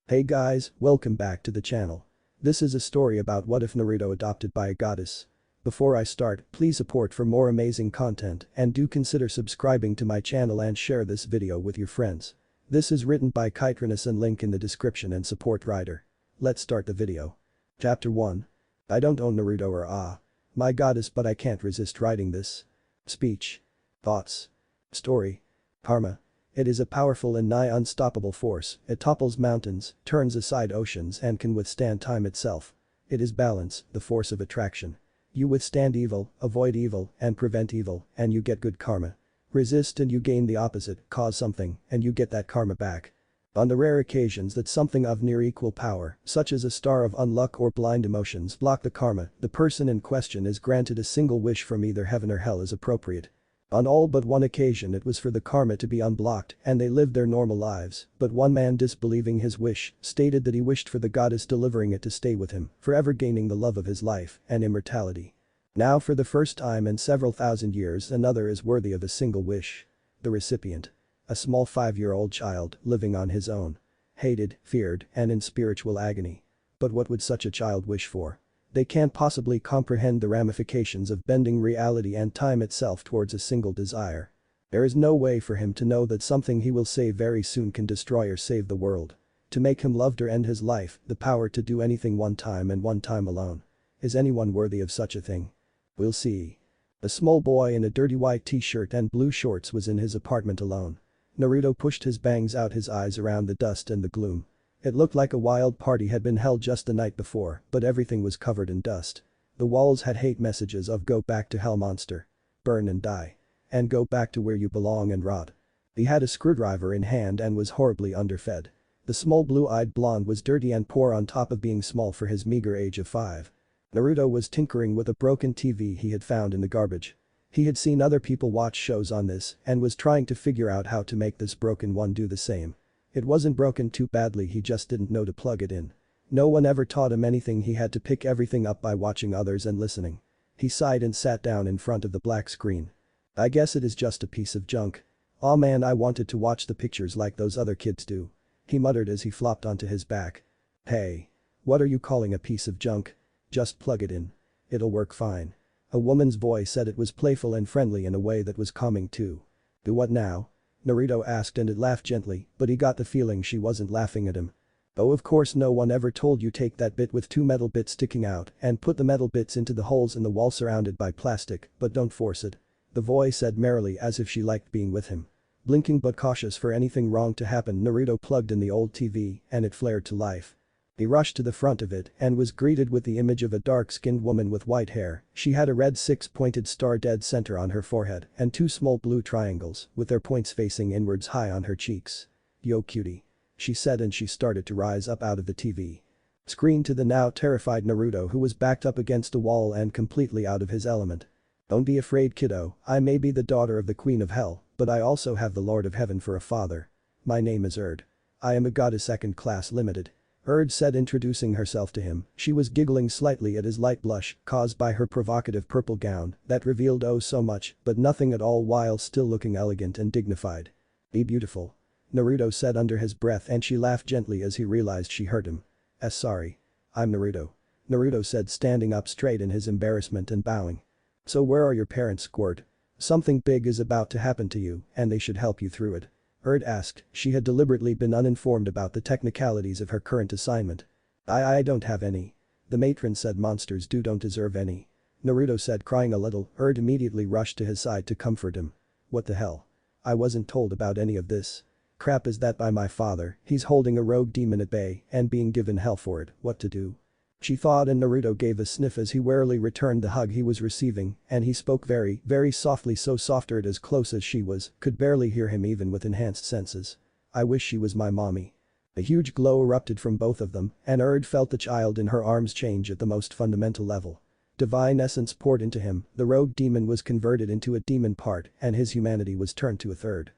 Hey guys, welcome back to the channel. This is a story about what if Naruto adopted by a goddess. Before I start, please support for more amazing content and do consider subscribing to my channel and share this video with your friends. This is written by Kytranis and link in the description and support writer. Let's start the video. Chapter 1. I don't own Naruto or my goddess, but I can't resist writing this. Speech. Thoughts. Story. Karma. It is a powerful and nigh unstoppable force. It topples mountains, turns aside oceans and can withstand time itself. It is balance, the force of attraction. You withstand evil, avoid evil, and prevent evil, and you get good karma. Resist and you gain the opposite, cause something, and you get that karma back. On the rare occasions that something of near equal power, such as a star of unluck or blind emotions, block the karma, the person in question is granted a single wish from either heaven or hell as appropriate. On all but one occasion it was for the karma to be unblocked and they lived their normal lives, but one man, disbelieving his wish, stated that he wished for the goddess delivering it to stay with him, forever gaining the love of his life and immortality. Now for the first time in several thousand years another is worthy of a single wish. The recipient. A small 5-year-old child living on his own. Hated, feared, and in spiritual agony. But what would such a child wish for? They can't possibly comprehend the ramifications of bending reality and time itself towards a single desire. There is no way for him to know that something he will say very soon can destroy or save the world. To make him loved or end his life, the power to do anything one time and one time alone. Is anyone worthy of such a thing? We'll see. A small boy in a dirty white t-shirt and blue shorts was in his apartment alone. Naruto pushed his bangs out his eyes around the dust and the gloom. It looked like a wild party had been held just the night before, but everything was covered in dust. The walls had hate messages of "Go back to hell, monster. Burn and die. And go back to where you belong and rot." He had a screwdriver in hand and was horribly underfed. The small blue-eyed blonde was dirty and poor on top of being small for his meager age of 5. Naruto was tinkering with a broken TV he had found in the garbage. He had seen other people watch shows on this and was trying to figure out how to make this broken one do the same. It wasn't broken too badly, he just didn't know to plug it in. No one ever taught him anything, he had to pick everything up by watching others and listening. He sighed and sat down in front of the black screen. I guess it is just a piece of junk. Aw man, I wanted to watch the pictures like those other kids do. He muttered as he flopped onto his back. Hey. What are you calling a piece of junk? Just plug it in. It'll work fine. A woman's voice said. It was playful and friendly in a way that was calming too. Do what now? Naruto asked and it laughed gently, but he got the feeling she wasn't laughing at him. Oh, of course no one ever told you take that bit with 2 metal bits sticking out and put the metal bits into the holes in the wall surrounded by plastic, but don't force it. The voice said merrily as if she liked being with him. Blinking but cautious for anything wrong to happen, Naruto plugged in the old TV and it flared to life. He rushed to the front of it and was greeted with the image of a dark-skinned woman with white hair. She had a red 6-pointed star dead center on her forehead and 2 small blue triangles with their points facing inwards high on her cheeks. "Yo cutie," she said, and she started to rise up out of the TV. Screen to the now terrified Naruto, who was backed up against a wall and completely out of his element. "Don't be afraid, kiddo, I may be the daughter of the Queen of Hell, but I also have the Lord of Heaven for a father. My name is Erd. I am a goddess 2nd class limited." Erd said, introducing herself to him. She was giggling slightly at his light blush caused by her provocative purple gown that revealed oh so much but nothing at all while still looking elegant and dignified. "Be beautiful," Naruto said under his breath, and she laughed gently as he realized she hurt him. Sorry. I'm Naruto," Naruto said, standing up straight in his embarrassment and bowing. "So where are your parents, Squirt? Something big is about to happen to you and they should help you through it." Erd asked. She had deliberately been uninformed about the technicalities of her current assignment. I don't have any," the matron said. "Monsters don't deserve any," Naruto said, crying a little. Erd immediately rushed to his side to comfort him. "What the hell? I wasn't told about any of this. Crap is that by my father, he's holding a rogue demon at bay and being given hell for it. What to do?" she thought, and Naruto gave a sniff as he warily returned the hug he was receiving, and he spoke very, very softly, so soft Erd, as close as she was, could barely hear him even with enhanced senses. "I wish she was my mommy." A huge glow erupted from both of them, and Erd felt the child in her arms change at the most fundamental level. Divine essence poured into him, the rogue demon was converted into a demon part, and his humanity was turned to a third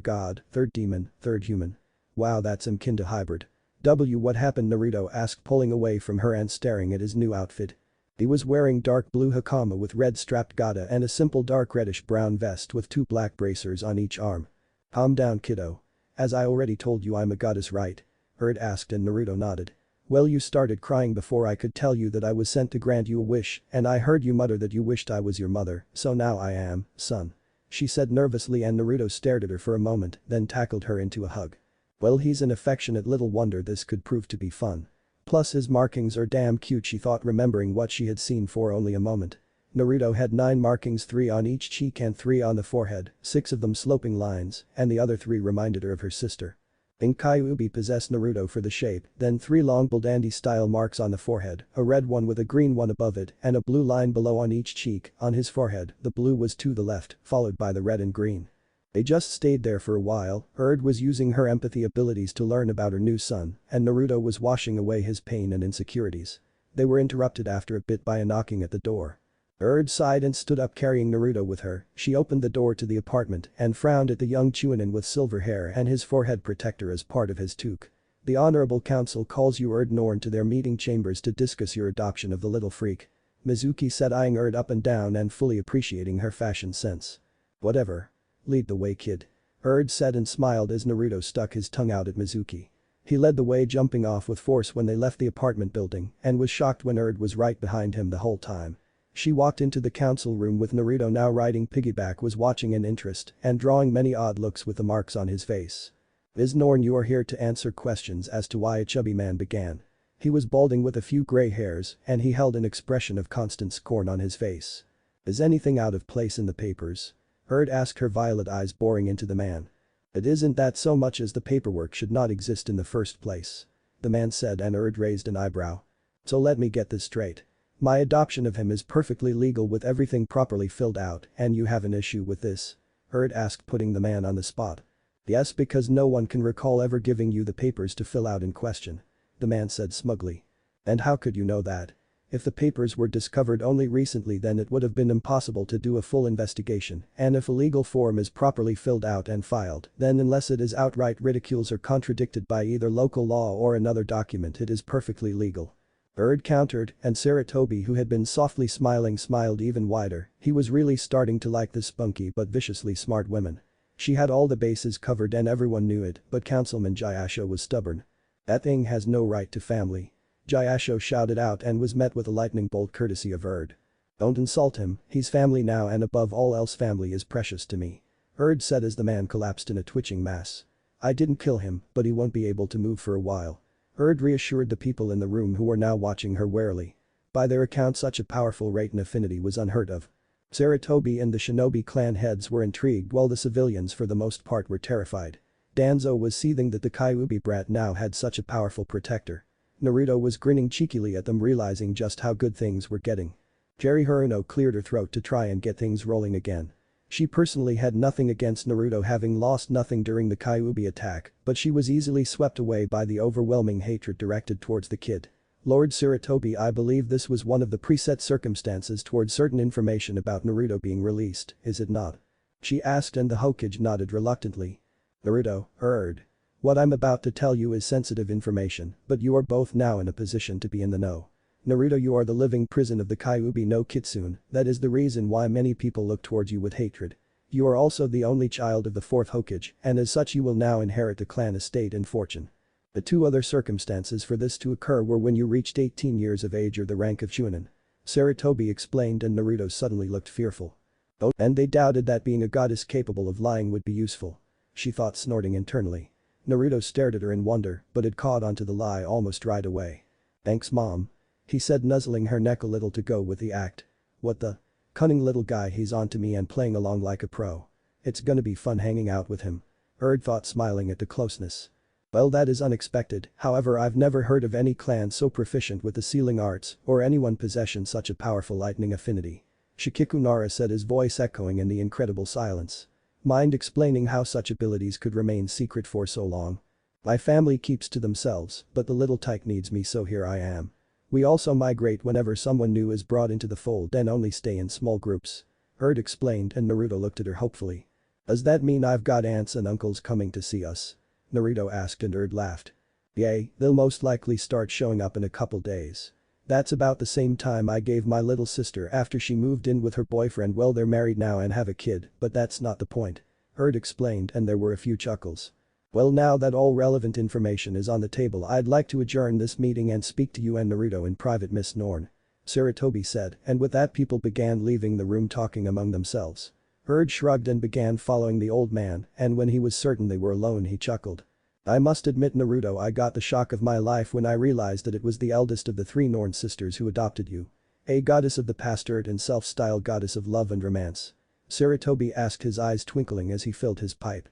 god, third demon, third human. Wow, that's akin to hybrid. What happened? Naruto asked, pulling away from her and staring at his new outfit. He was wearing dark blue hakama with red strapped gata and a simple dark reddish brown vest with 2 black bracers on each arm. "Calm down, kiddo. As I already told you, I'm a goddess, right? Erd asked and Naruto nodded. Well, you started crying before I could tell you that I was sent to grant you a wish, and I heard you mutter that you wished I was your mother, so now I am, son. She said nervously and Naruto stared at her for a moment, then tackled her into a hug. Well, he's an affectionate little wonder, this could prove to be fun. Plus his markings are damn cute, she thought, remembering what she had seen for only a moment. Naruto had 9 markings, 3 on each cheek and 3 on the forehead, 6 of them sloping lines, and the other 3 reminded her of her sister. Kyuubi possessed Naruto for the shape, then 3 long Buldandy-style marks on the forehead, a red one with a green one above it, and a blue line below on each cheek. On his forehead, the blue was to the left, followed by the red and green. They just stayed there for a while. Erd was using her empathy abilities to learn about her new son, and Naruto was washing away his pain and insecurities. They were interrupted after a bit by a knocking at the door. Erd sighed and stood up, carrying Naruto with her. She opened the door to the apartment and frowned at the young Chunin with silver hair and his forehead protector as part of his toque. The Honorable Council calls you Erd Norn to their meeting chambers to discuss your adoption of the little freak. Mizuki said, eyeing Erd up and down and fully appreciating her fashion sense. Whatever. Lead the way, kid. Erd said and smiled as Naruto stuck his tongue out at Mizuki. He led the way, jumping off with force when they left the apartment building, and was shocked when Erd was right behind him the whole time. She walked into the council room with Naruto now riding piggyback was watching in interest and drawing many odd looks with the marks on his face. Is Norn, you are here to answer questions as to why a chubby man began. He was balding with a few gray hairs and he held an expression of constant scorn on his face. Is anything out of place in the papers? Erd asked, her violet eyes boring into the man. It isn't that so much as the paperwork should not exist in the first place. The man said and Erd raised an eyebrow. So let me get this straight. My adoption of him is perfectly legal with everything properly filled out and you have an issue with this? Erd asked, putting the man on the spot. Yes, because no one can recall ever giving you the papers to fill out in question. The man said smugly. And how could you know that? If the papers were discovered only recently, then it would have been impossible to do a full investigation, and if a legal form is properly filled out and filed, then unless it is outright ridiculed or contradicted by either local law or another document, it is perfectly legal. Erd countered, and Sarutobi, who had been softly smiling, smiled even wider. He was really starting to like this spunky but viciously smart woman. She had all the bases covered and everyone knew it, but Councilman Jayasho was stubborn. That thing has no right to family. Jayasho shouted out and was met with a lightning bolt courtesy of Erd. Don't insult him, he's family now, and above all else family is precious to me. Erd said as the man collapsed in a twitching mass. I didn't kill him, but he won't be able to move for a while. Erd reassured the people in the room who were now watching her warily. By their account, such a powerful Raiden affinity was unheard of. Sarutobi and the shinobi clan heads were intrigued while the civilians for the most part were terrified. Danzo was seething that the Kyuubi brat now had such a powerful protector. Naruto was grinning cheekily at them, realizing just how good things were getting. Jerry Haruno cleared her throat to try and get things rolling again. She personally had nothing against Naruto, having lost nothing during the Kyuubi attack, but she was easily swept away by the overwhelming hatred directed towards the kid. Lord Sarutobi, I believe this was one of the preset circumstances towards certain information about Naruto being released, is it not? She asked and the Hokage nodded reluctantly. Naruto, Erd. What I'm about to tell you is sensitive information, but you are both now in a position to be in the know. Naruto, you are the living prison of the Kyuubi no Kitsune, that is the reason why many people look towards you with hatred. You are also the only child of the 4th Hokage, and as such you will now inherit the clan estate and fortune. The 2 other circumstances for this to occur were when you reached 18 years of age or the rank of Chunin. Sarutobi explained, and Naruto suddenly looked fearful. Oh, and they doubted that being a goddess capable of lying would be useful. She thought, snorting internally. Naruto stared at her in wonder, but had caught onto the lie almost right away. Thanks, Mom. He said, nuzzling her neck a little to go with the act. What the? Cunning little guy, he's on to me and playing along like a pro. It's gonna be fun hanging out with him. Erd thought, smiling at the closeness. Well, that is unexpected, however I've never heard of any clan so proficient with the sealing arts or anyone possessing such a powerful lightning affinity. Shikikunara said, his voice echoing in the incredible silence. Mind explaining how such abilities could remain secret for so long? My family keeps to themselves, but the little tyke needs me, so here I am. We also migrate whenever someone new is brought into the fold and only stay in small groups. Erd explained, and Naruto looked at her hopefully. Does that mean I've got aunts and uncles coming to see us? Naruto asked, and Erd laughed. Yay, they'll most likely start showing up in a couple days. That's about the same time I gave my little sister after she moved in with her boyfriend. Well, they're married now and have a kid, but that's not the point. Erd explained, and there were a few chuckles. Well, now that all relevant information is on the table, I'd like to adjourn this meeting and speak to you and Naruto in private, Miss Norn. Sarutobi said, and with that people began leaving the room talking among themselves. Urd shrugged and began following the old man, and when he was certain they were alone he chuckled. I must admit, Naruto, I got the shock of my life when I realized that it was the eldest of the three Norn sisters who adopted you. A goddess of the past, Urd, and self-styled goddess of love and romance. Sarutobi asked, his eyes twinkling as he filled his pipe.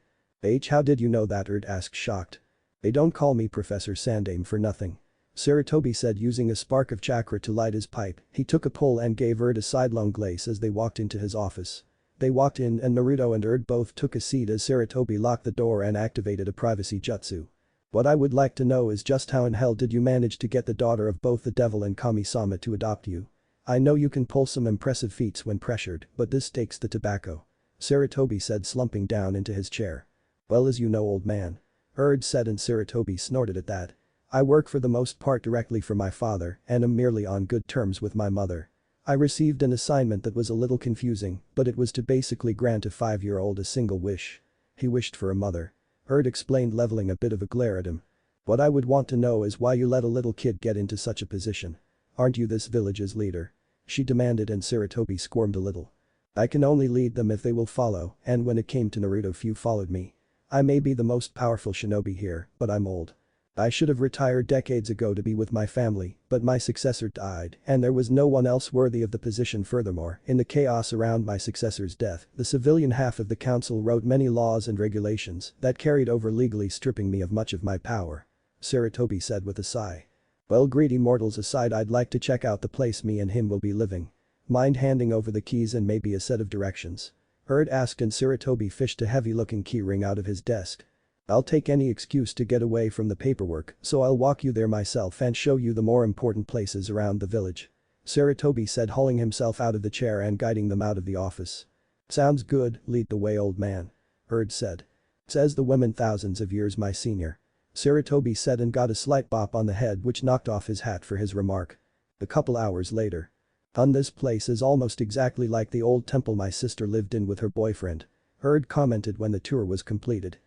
How did you know that? Urd asked, shocked. They don't call me Professor Sandame for nothing. Sarutobi said, using a spark of chakra to light his pipe. He took a pull and gave Urd a sidelong glaze as they walked into his office. They walked in and Naruto and Urd both took a seat as Sarutobi locked the door and activated a privacy jutsu. What I would like to know is just how in hell did you manage to get the daughter of both the devil and Kami-sama to adopt you? I know you can pull some impressive feats when pressured, but this takes the tobacco. Sarutobi said, slumping down into his chair. Well, as you know, old man. Urd said, and Sarutobi snorted at that. I work for the most part directly for my father and am merely on good terms with my mother. I received an assignment that was a little confusing, but it was to basically grant a 5-year-old a single wish. He wished for a mother. Urd explained, leveling a bit of a glare at him. What I would want to know is why you let a little kid get into such a position. Aren't you this village's leader? She demanded, and Sarutobi squirmed a little. I can only lead them if they will follow, and when it came to Naruto, few followed me. I may be the most powerful shinobi here, but I'm old. I should have retired decades ago to be with my family, but my successor died and there was no one else worthy of the position. Furthermore, in the chaos around my successor's death, the civilian half of the council wrote many laws and regulations that carried over, legally stripping me of much of my power. Sarutobi said with a sigh. Well, greedy mortals aside, I'd like to check out the place me and him will be living. Mind handing over the keys and maybe a set of directions? Urd asked, and Sarutobi fished a heavy-looking key ring out of his desk. I'll take any excuse to get away from the paperwork, so I'll walk you there myself and show you the more important places around the village. Sarutobi said, hauling himself out of the chair and guiding them out of the office. Sounds good, lead the way, old man. Urd said. Says the woman thousands of years my senior. Sarutobi said and got a slight bop on the head which knocked off his hat for his remark. A couple hours later. This place is almost exactly like the old temple my sister lived in with her boyfriend. Urd commented when the tour was completed.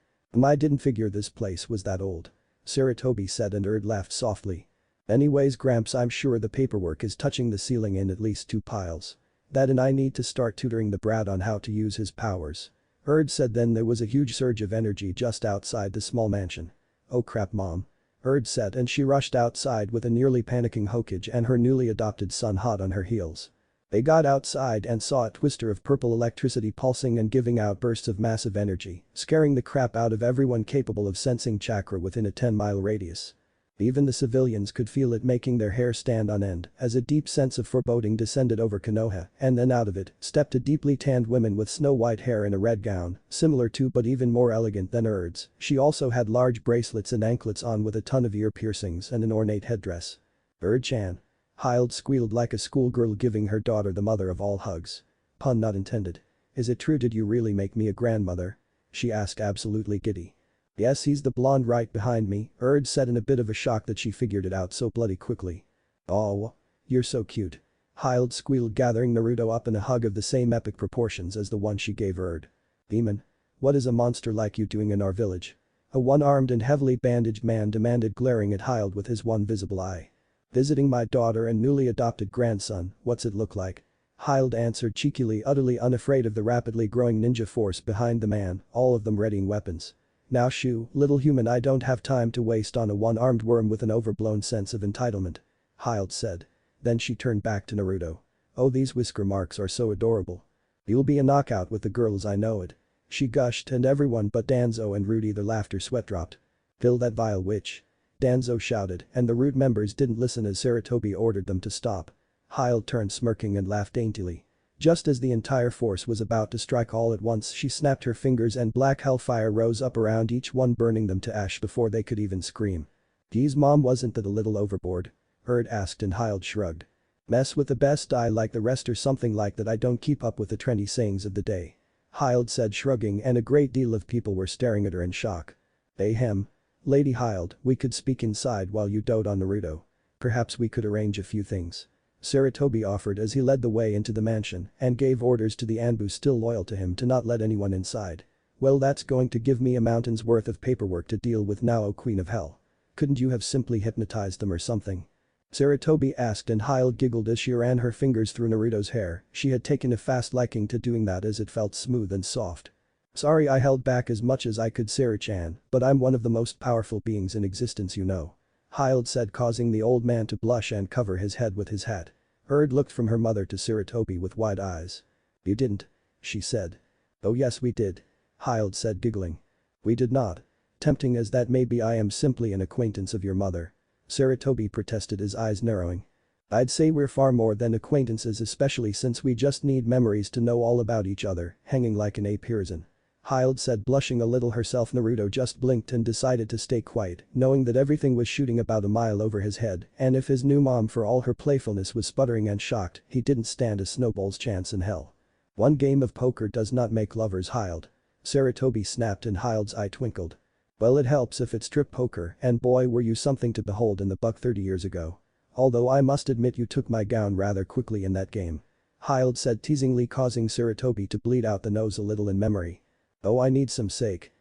I didn't figure this place was that old. Sarutobi said, and Urd laughed softly. Anyways, Gramps, I'm sure the paperwork is touching the ceiling in at least 2 piles. That and I need to start tutoring the brat on how to use his powers. Urd said. Then there was a huge surge of energy just outside the small mansion. Oh crap, Mom. Urd said, and she rushed outside with a nearly panicking Hokage and her newly adopted son hot on her heels. They got outside and saw a twister of purple electricity pulsing and giving out bursts of massive energy, scaring the crap out of everyone capable of sensing chakra within a 10-mile radius. Even the civilians could feel it, making their hair stand on end as a deep sense of foreboding descended over Konoha, and then out of it stepped a deeply tanned woman with snow-white hair in a red gown, similar to but even more elegant than Urd's. She also had large bracelets and anklets on with a ton of ear piercings and an ornate headdress. Urd-chan. Hild squealed like a schoolgirl, giving her daughter the mother of all hugs. Pun not intended. Is it true? Did you really make me a grandmother? She asked, absolutely giddy. Yes, he's the blonde right behind me, Urd said in a bit of a shock that she figured it out so bloody quickly. Oh, you're so cute. Hild squealed, gathering Naruto up in a hug of the same epic proportions as the one she gave Urd. Demon. What is a monster like you doing in our village? A one-armed and heavily bandaged man demanded, glaring at Hild with his one visible eye. Visiting my daughter and newly adopted grandson, what's it look like? Hild answered cheekily, utterly unafraid of the rapidly growing ninja force behind the man, all of them readying weapons. Now shoo, little human, I don't have time to waste on a one-armed worm with an overblown sense of entitlement. Hild said. Then she turned back to Naruto. Oh, these whisker marks are so adorable. You'll be a knockout with the girls, I know it. She gushed, and everyone but Danzo and Rudy, their laughter sweat dropped. Kill that vile witch. Danzo shouted, and the rude members didn't listen as Sarutobi ordered them to stop. Hild turned smirking and laughed daintily. Just as the entire force was about to strike all at once, she snapped her fingers and black hellfire rose up around each one, burning them to ash before they could even scream. Geez, Mom, wasn't that a little overboard? Urd asked, and Hild shrugged. Mess with the best I like the rest or something like that. I don't keep up with the trendy sayings of the day. Hild said, shrugging, and a great deal of people were staring at her in shock. Ahem. Lady Hild, we could speak inside while you dote on Naruto. Perhaps we could arrange a few things. Sarutobi offered as he led the way into the mansion and gave orders to the Anbu still loyal to him to not let anyone inside. Well, that's going to give me a mountain's worth of paperwork to deal with now, oh Queen of Hell. Couldn't you have simply hypnotized them or something? Sarutobi asked, and Hyde giggled as she ran her fingers through Naruto's hair. She had taken a fast liking to doing that as it felt smooth and soft. Sorry I held back as much as I could, Saru-chan, but I'm one of the most powerful beings in existence, you know. Hyde said, causing the old man to blush and cover his head with his hat. Looked from her mother to Sarutobi with wide eyes. You didn't? She said. Oh yes we did. Hyde said, giggling. We did not. Tempting as that may be, I am simply an acquaintance of your mother. Sarutobi protested, his eyes narrowing. I'd say we're far more than acquaintances, especially since we just need memories to know all about each other, hanging like an ape Hiruzen. Hyde said, blushing a little herself. Naruto just blinked and decided to stay quiet, knowing that everything was shooting about a mile over his head, and if his new mom, for all her playfulness, was sputtering and shocked, he didn't stand a snowball's chance in hell. One game of poker does not make lovers, Hyde. Sarutobi snapped, and Hyde's eye twinkled. Well, it helps if it's strip poker, and boy were you something to behold in the buck 30 years ago. Although I must admit you took my gown rather quickly in that game. Hyde said teasingly, causing Sarutobi to bleed out the nose a little in memory. Oh, I need some sake.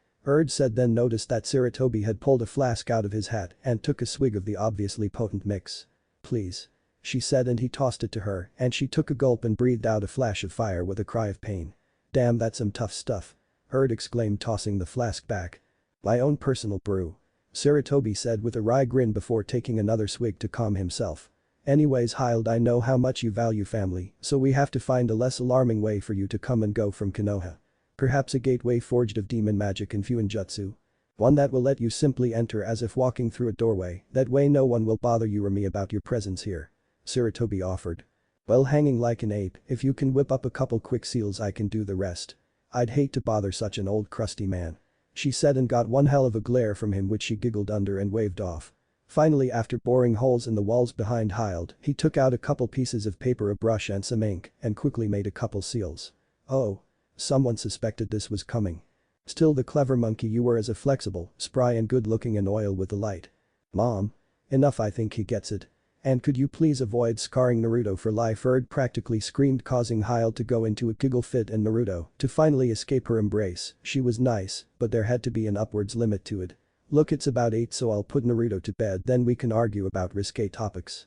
Said, then noticed that Sarutobi had pulled a flask out of his hat and took a swig of the obviously potent mix. Please. She said, and he tossed it to her, and she took a gulp and breathed out a flash of fire with a cry of pain. Damn, that's some tough stuff. Exclaimed, tossing the flask back. My own personal brew. Sarutobi said with a wry grin before taking another swig to calm himself. Anyways, Hyde, I know how much you value family, so we have to find a less alarming way for you to come and go from Konoha. Perhaps a gateway forged of demon magic and Fuinjutsu. One that will let you simply enter as if walking through a doorway, that way no one will bother you or me about your presence here. Sarutobi offered. Well, hanging like an ape, if you can whip up a couple quick seals I can do the rest. I'd hate to bother such an old crusty man. She said, and got one hell of a glare from him, which she giggled under and waved off. Finally, after boring holes in the walls behind Hyde, he took out a couple pieces of paper, a brush and some ink, and quickly made a couple seals. Oh. Someone suspected this was coming. Still the clever monkey you were, as a flexible, spry and good-looking in oil with the light. Mom. Enough, I think he gets it. And could you please avoid scarring Naruto for life? Practically screamed, causing Hyde to go into a giggle fit and Naruto to finally escape her embrace. She was nice, but there had to be an upwards limit to it. Look, it's about 8, so I'll put Naruto to bed, then we can argue about risque topics.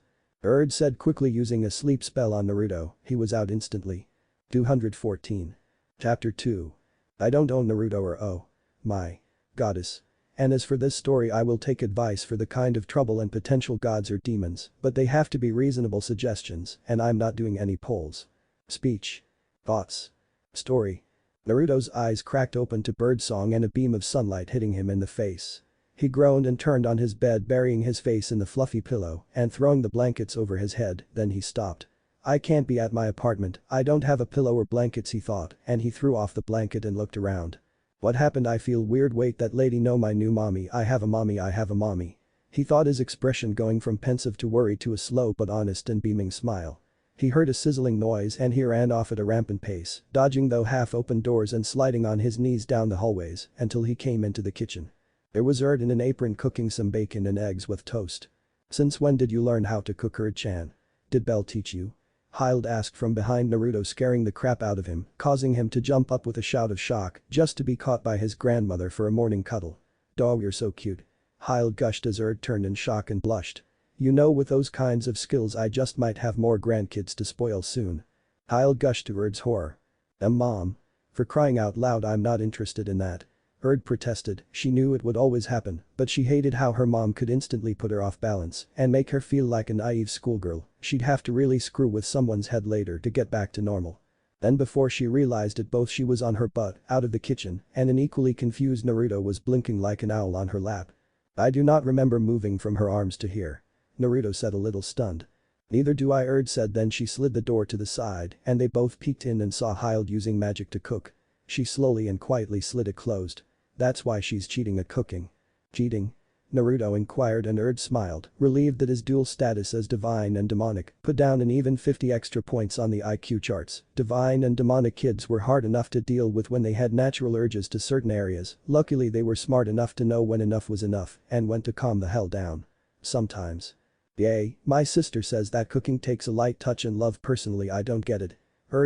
Said quickly, using a sleep spell on Naruto. He was out instantly. 214. Chapter 2. I don't own Naruto or oh. My. Goddess. And as for this story, I will take advice for the kind of trouble and potential gods or demons, but they have to be reasonable suggestions, and I'm not doing any polls. Speech. Thoughts. Story. Naruto's eyes cracked open to birdsong and a beam of sunlight hitting him in the face. He groaned and turned on his bed, burying his face in the fluffy pillow and throwing the blankets over his head, then he stopped. I can't be at my apartment, I don't have a pillow or blankets, he thought, and he threw off the blanket and looked around. What happened? I feel weird. Wait, that lady, no, my new mommy. I have a mommy. He thought, his expression going from pensive to worried to a slow but honest and beaming smile. He heard a sizzling noise and he ran off at a rampant pace, dodging though half-open doors and sliding on his knees down the hallways until he came into the kitchen. There was in an apron cooking some bacon and eggs with toast. Since when did you learn how to cook, Chan? Did Belle teach you? Hyde asked from behind Naruto, scaring the crap out of him, causing him to jump up with a shout of shock just to be caught by his grandmother for a morning cuddle. Dog, you're so cute. Hyde gushed as turned in shock and blushed. You know, with those kinds of skills I just might have more grandkids to spoil soon. Hyde gushed to horror. Mom. For crying out loud, I'm not interested in that. Protested. She knew it would always happen, but she hated how her mom could instantly put her off balance and make her feel like a naive schoolgirl. She'd have to really screw with someone's head later to get back to normal. Then before she realized it both, she was on her butt, out of the kitchen, and an equally confused Naruto was blinking like an owl on her lap. I do not remember moving from her arms to here. Naruto said, a little stunned. Neither do I, said. Then she slid the door to the side and they both peeked in and saw Hyde using magic to cook. She slowly and quietly slid it closed. That's why she's cheating at cooking. Cheating? Naruto inquired, and smiled, relieved that his dual status as divine and demonic put down an even 50 extra points on the IQ charts. Divine and demonic kids were hard enough to deal with when they had natural urges to certain areas. Luckily they were smart enough to know when enough was enough and when to calm the hell down. Sometimes. Yay, my sister says that cooking takes a light touch and love. Personally I don't get it.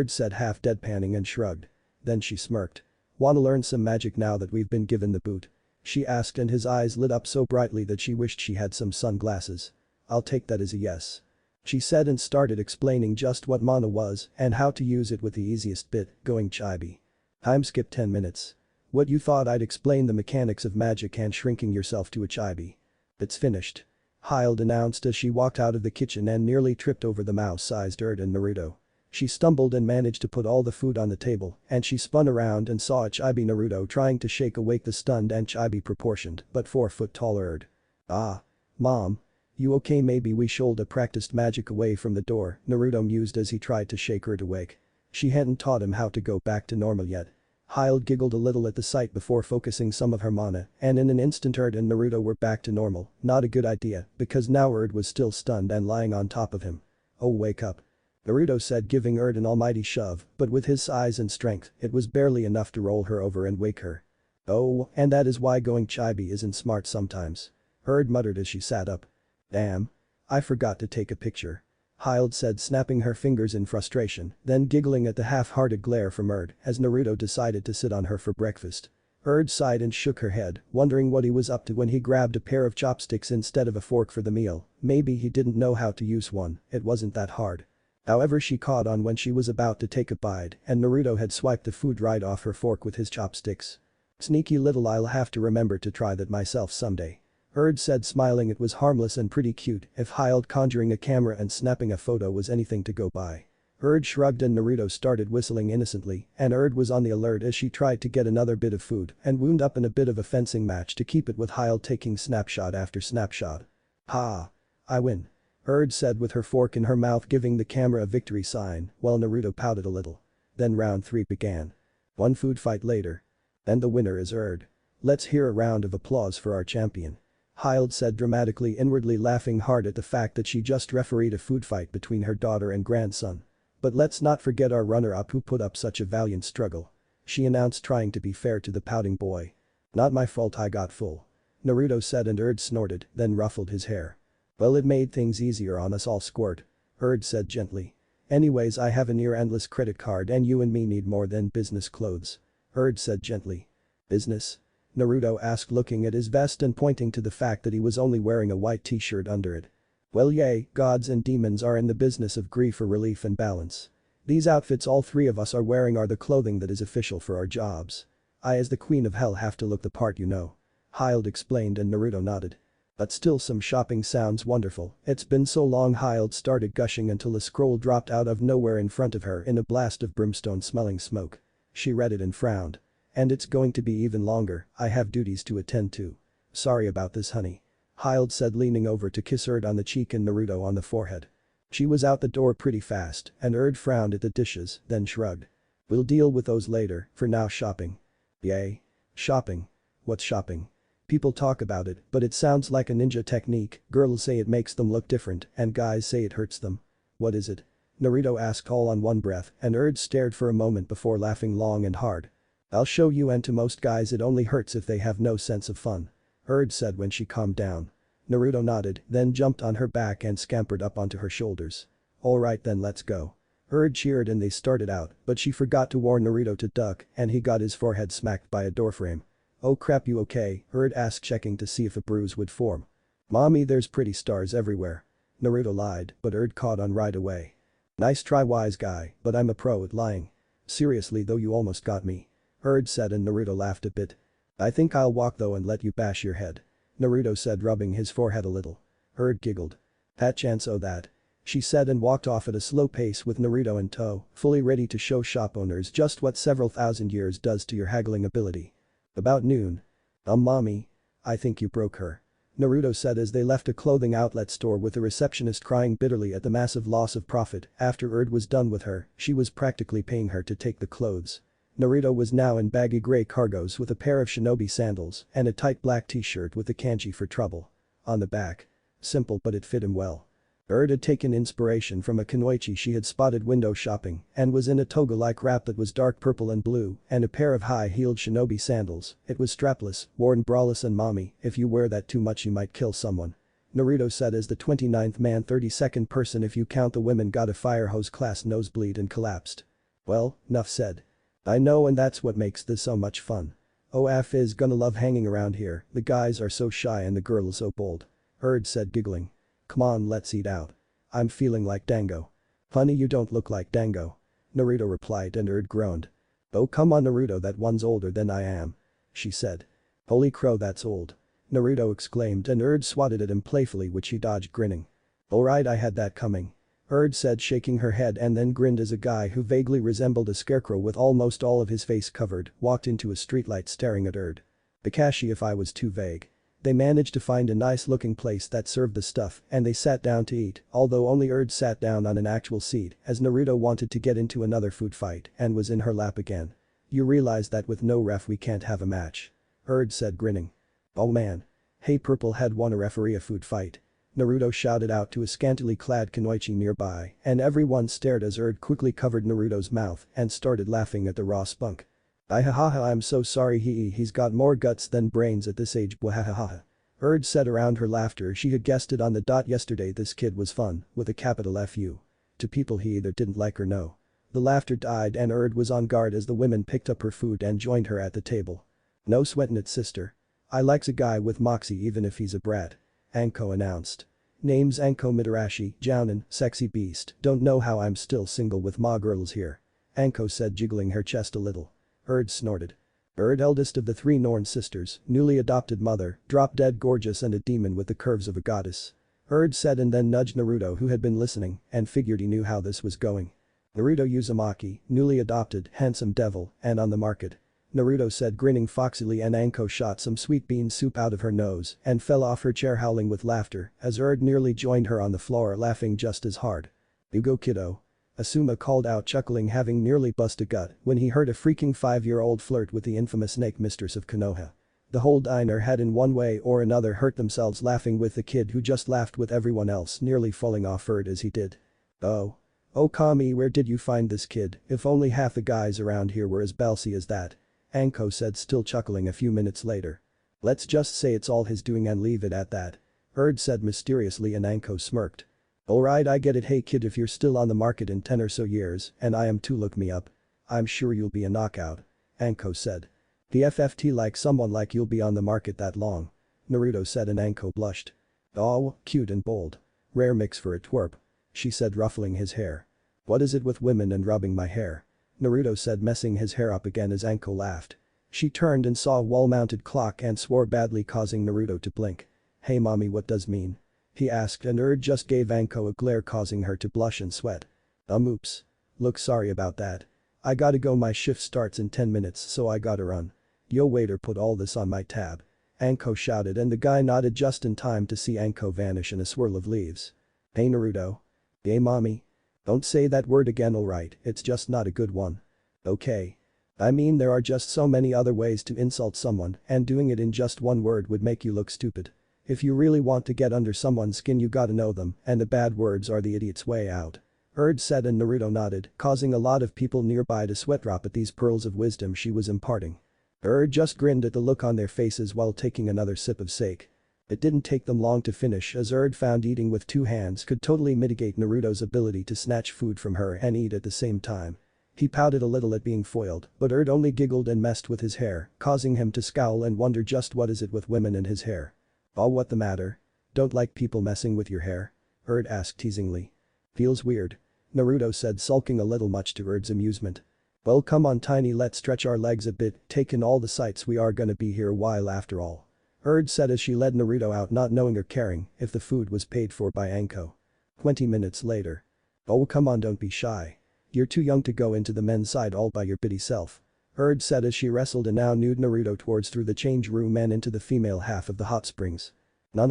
Said, half deadpanning, and shrugged. Then she smirked. "Wanna learn some magic now that we've been given the boot?" she asked, and his eyes lit up so brightly that she wished she had some sunglasses. "I'll take that as a yes," she said, and started explaining just what mana was and how to use it with the easiest bit, going chibi. Time skip 10 minutes. "What, you thought I'd explain the mechanics of magic and shrinking yourself to a chibi? It's finished," Hyde announced as she walked out of the kitchen and nearly tripped over the mouse-sized Erd and Naruto. She stumbled and managed to put all the food on the table, and she spun around and saw a chibi Naruto trying to shake awake the stunned and chibi-proportioned but 4-foot-tall Erd. "Ah. Mom. You okay? Maybe we should have practiced magic away from the door," Naruto mused as he tried to shake Erd awake. She hadn't taught him how to go back to normal yet. Hyde giggled a little at the sight before focusing some of her mana, and in an instant Erd and Naruto were back to normal. Not a good idea, because now Erd was still stunned and lying on top of him. "Oh, wake up," Naruto said, giving Erd an almighty shove, but with his size and strength, it was barely enough to roll her over and wake her. "Oh, and that is why going chibi isn't smart sometimes," Erd muttered as she sat up. "Damn. I forgot to take a picture," Hyde said, snapping her fingers in frustration, then giggling at the half-hearted glare from Erd as Naruto decided to sit on her for breakfast. Erd sighed and shook her head, wondering what he was up to when he grabbed a pair of chopsticks instead of a fork for the meal. Maybe he didn't know how to use one, it wasn't that hard. However, she caught on when she was about to take a bite and Naruto had swiped the food right off her fork with his chopsticks. "Sneaky little, I'll have to remember to try that myself someday," Erd said, smiling. It was harmless and pretty cute if Hyde conjuring a camera and snapping a photo was anything to go by. Erd shrugged and Naruto started whistling innocently, and Erd was on the alert as she tried to get another bit of food and wound up in a bit of a fencing match to keep it with Hyde taking snapshot after snapshot. "Ha. I win," Erd said with her fork in her mouth, giving the camera a victory sign while Naruto pouted a little. Then round 3 began. One food fight later. "And the winner is Erd. Let's hear a round of applause for our champion," Hyde said dramatically, inwardly laughing hard at the fact that she just refereed a food fight between her daughter and grandson. "But let's not forget our runner-up who put up such a valiant struggle," she announced, trying to be fair to the pouting boy. "Not my fault I got full," Naruto said, and Erd snorted, then ruffled his hair. "Well, it made things easier on us all, squirt," Erd said gently. "Anyways, I have a near-endless credit card and you and me need more than business clothes," Erd said gently. "Business?" Naruto asked, looking at his vest and pointing to the fact that he was only wearing a white t-shirt under it. "Well, yay, gods and demons are in the business of grief for relief and balance. These outfits all 3 of us are wearing are the clothing that is official for our jobs. I as the queen of hell have to look the part, you know," Hyde explained, and Naruto nodded. "But still, some shopping sounds wonderful. It's been so long." Hyde started gushing until a scroll dropped out of nowhere in front of her in a blast of brimstone-smelling smoke. She read it and frowned. "And it's going to be even longer, I have duties to attend to. Sorry about this, honey," Hyde said, leaning over to kiss Erd on the cheek and Naruto on the forehead. She was out the door pretty fast, and Erd frowned at the dishes, then shrugged. "We'll deal with those later, for now shopping." "Yay. Shopping. What's shopping? People talk about it, but it sounds like a ninja technique. Girls say it makes them look different and guys say it hurts them. What is it?" Naruto asked all on one breath, and Erd stared for a moment before laughing long and hard. "I'll show you, and to most guys it only hurts if they have no sense of fun," Erd said when she calmed down. Naruto nodded, then jumped on her back and scampered up onto her shoulders. "Alright then, let's go." Erd cheered and they started out, but she forgot to warn Naruto to duck and he got his forehead smacked by a doorframe. "Oh crap, you okay?" Erd asked, checking to see if a bruise would form. "Mommy, there's pretty stars everywhere," Naruto lied, but Erd caught on right away. "Nice try, wise guy, but I'm a pro at lying. Seriously though, you almost got me," Erd said, and Naruto laughed a bit. "I think I'll walk though and let you bash your head," Naruto said, rubbing his forehead a little. Erd giggled. "That chance oh that," she said, and walked off at a slow pace with Naruto in tow, fully ready to show shop owners just what several thousand years does to your haggling ability. About noon. Mommy. I think you broke her," Naruto said as they left a clothing outlet store with the receptionist crying bitterly at the massive loss of profit. After Erd was done with her, she was practically paying her to take the clothes. Naruto was now in baggy gray cargos with a pair of shinobi sandals and a tight black t-shirt with the kanji for trouble on the back. Simple, but it fit him well. Erd had taken inspiration from a kunoichi she had spotted window shopping and was in a toga-like wrap that was dark purple and blue and a pair of high-heeled shinobi sandals. It was strapless, worn braless, and mommy, if you wear that too much you might kill someone, Naruto said as the 29th man 32nd person if you count the women got a fire hose class nosebleed and collapsed. "Well, nuff said." I know, and that's what makes this so much fun. OF is gonna love hanging around here, the guys are so shy and the girls so bold. Erd said, giggling. Come on, let's eat out. I'm feeling like Dango. Funny, you don't look like Dango. Naruto replied, and Erd groaned. Oh come on Naruto, that one's older than I am. She said. Holy crow, that's old. Naruto exclaimed, and Erd swatted at him playfully, which he dodged, grinning. Alright, I had that coming. Erd said, shaking her head, and then grinned as a guy who vaguely resembled a scarecrow with almost all of his face covered walked into a streetlight staring at Erd. Bakashi, if I was too vague. They managed to find a nice looking place that served the stuff and they sat down to eat, although only Erd sat down on an actual seat as Naruto wanted to get into another food fight and was in her lap again. You realize that with no ref we can't have a match. Erd said, grinning. Oh man. Hey, Purple had wanna referee a food fight. Naruto shouted out to a scantily clad Kunoichi nearby, and everyone stared as Erd quickly covered Naruto's mouth and started laughing at the raw spunk. Ihahaha, I'm so sorry, he's got more guts than brains at this age, bwahahaha. Erd said around her laughter she had guessed it on the dot. Yesterday this kid was fun, with a capital FU. To people he either didn't like or know. The laughter died and Erd was on guard as the women picked up her food and joined her at the table. No sweatin' it, sister. I likes a guy with moxie even if he's a brat. Anko announced. Name's Anko Midarashi, Jounin, sexy beast, don't know how I'm still single with ma girls here. Anko said, jiggling her chest a little. Erd snorted. Erd, eldest of the 3 Norn sisters, newly adopted mother, drop dead gorgeous and a demon with the curves of a goddess. Erd said and then nudged Naruto, who had been listening and figured he knew how this was going. Naruto Uzumaki, newly adopted, handsome devil, and on the market. Naruto said, grinning foxily, and Anko shot some sweet bean soup out of her nose and fell off her chair howling with laughter as Erd nearly joined her on the floor, laughing just as hard. You go, kiddo. Asuma called out, chuckling, having nearly bust a gut when he heard a freaking 5-year-old flirt with the infamous snake mistress of Konoha. The whole diner had in one way or another hurt themselves laughing with the kid who just laughed with everyone else nearly falling off Erd as he did. Oh. Oh Kami, where did you find this kid? If only half the guys around here were as ballsy as that. Anko said, still chuckling a few minutes later. Let's just say it's all his doing and leave it at that. Erd said mysteriously, and Anko smirked. Alright, I get it. Hey kid, if you're still on the market in 10 or so years and I am too, look me up. I'm sure you'll be a knockout. Anko said. The FFT, like someone like you'll be on the market that long. Naruto said, and Anko blushed. Oh, cute and bold. Rare mix for a twerp. She said, ruffling his hair. What is it with women and rubbing my hair? Naruto said, messing his hair up again as Anko laughed. She turned and saw a wall-mounted clock and swore badly, causing Naruto to blink. Hey mommy, what does mean? He asked, and Erd just gave Anko a glare, causing her to blush and sweat. Oops. Look, sorry about that. I gotta go, my shift starts in 10 minutes so I gotta run. Yo waiter, put all this on my tab. Anko shouted, and the guy nodded just in time to see Anko vanish in a swirl of leaves. Hey Naruto. Hey mommy. Don't say that word again, alright, it's just not a good one. Okay. I mean, there are just so many other ways to insult someone and doing it in just one word would make you look stupid. If you really want to get under someone's skin you gotta know them, and the bad words are the idiot's way out. Erd said, and Naruto nodded, causing a lot of people nearby to sweat drop at these pearls of wisdom she was imparting. Erd just grinned at the look on their faces while taking another sip of sake. It didn't take them long to finish, as Erd found eating with 2 hands could totally mitigate Naruto's ability to snatch food from her and eat at the same time. He pouted a little at being foiled, but Erd only giggled and messed with his hair, causing him to scowl and wonder just what is it with women and his hair. Oh, what the matter? Don't like people messing with your hair? Erd asked teasingly. Feels weird. Naruto said, sulking a little, much to Erd's amusement. Well come on Tiny, let's stretch our legs a bit, take in all the sights, we are gonna be here a while after all. Erd said as she led Naruto out, not knowing or caring if the food was paid for by Anko. 20 minutes later. Oh come on, don't be shy. You're too young to go into the men's side all by your bitty self. Erd said as she wrestled a now nude Naruto towards through the change room and into the female half of the hot springs. No.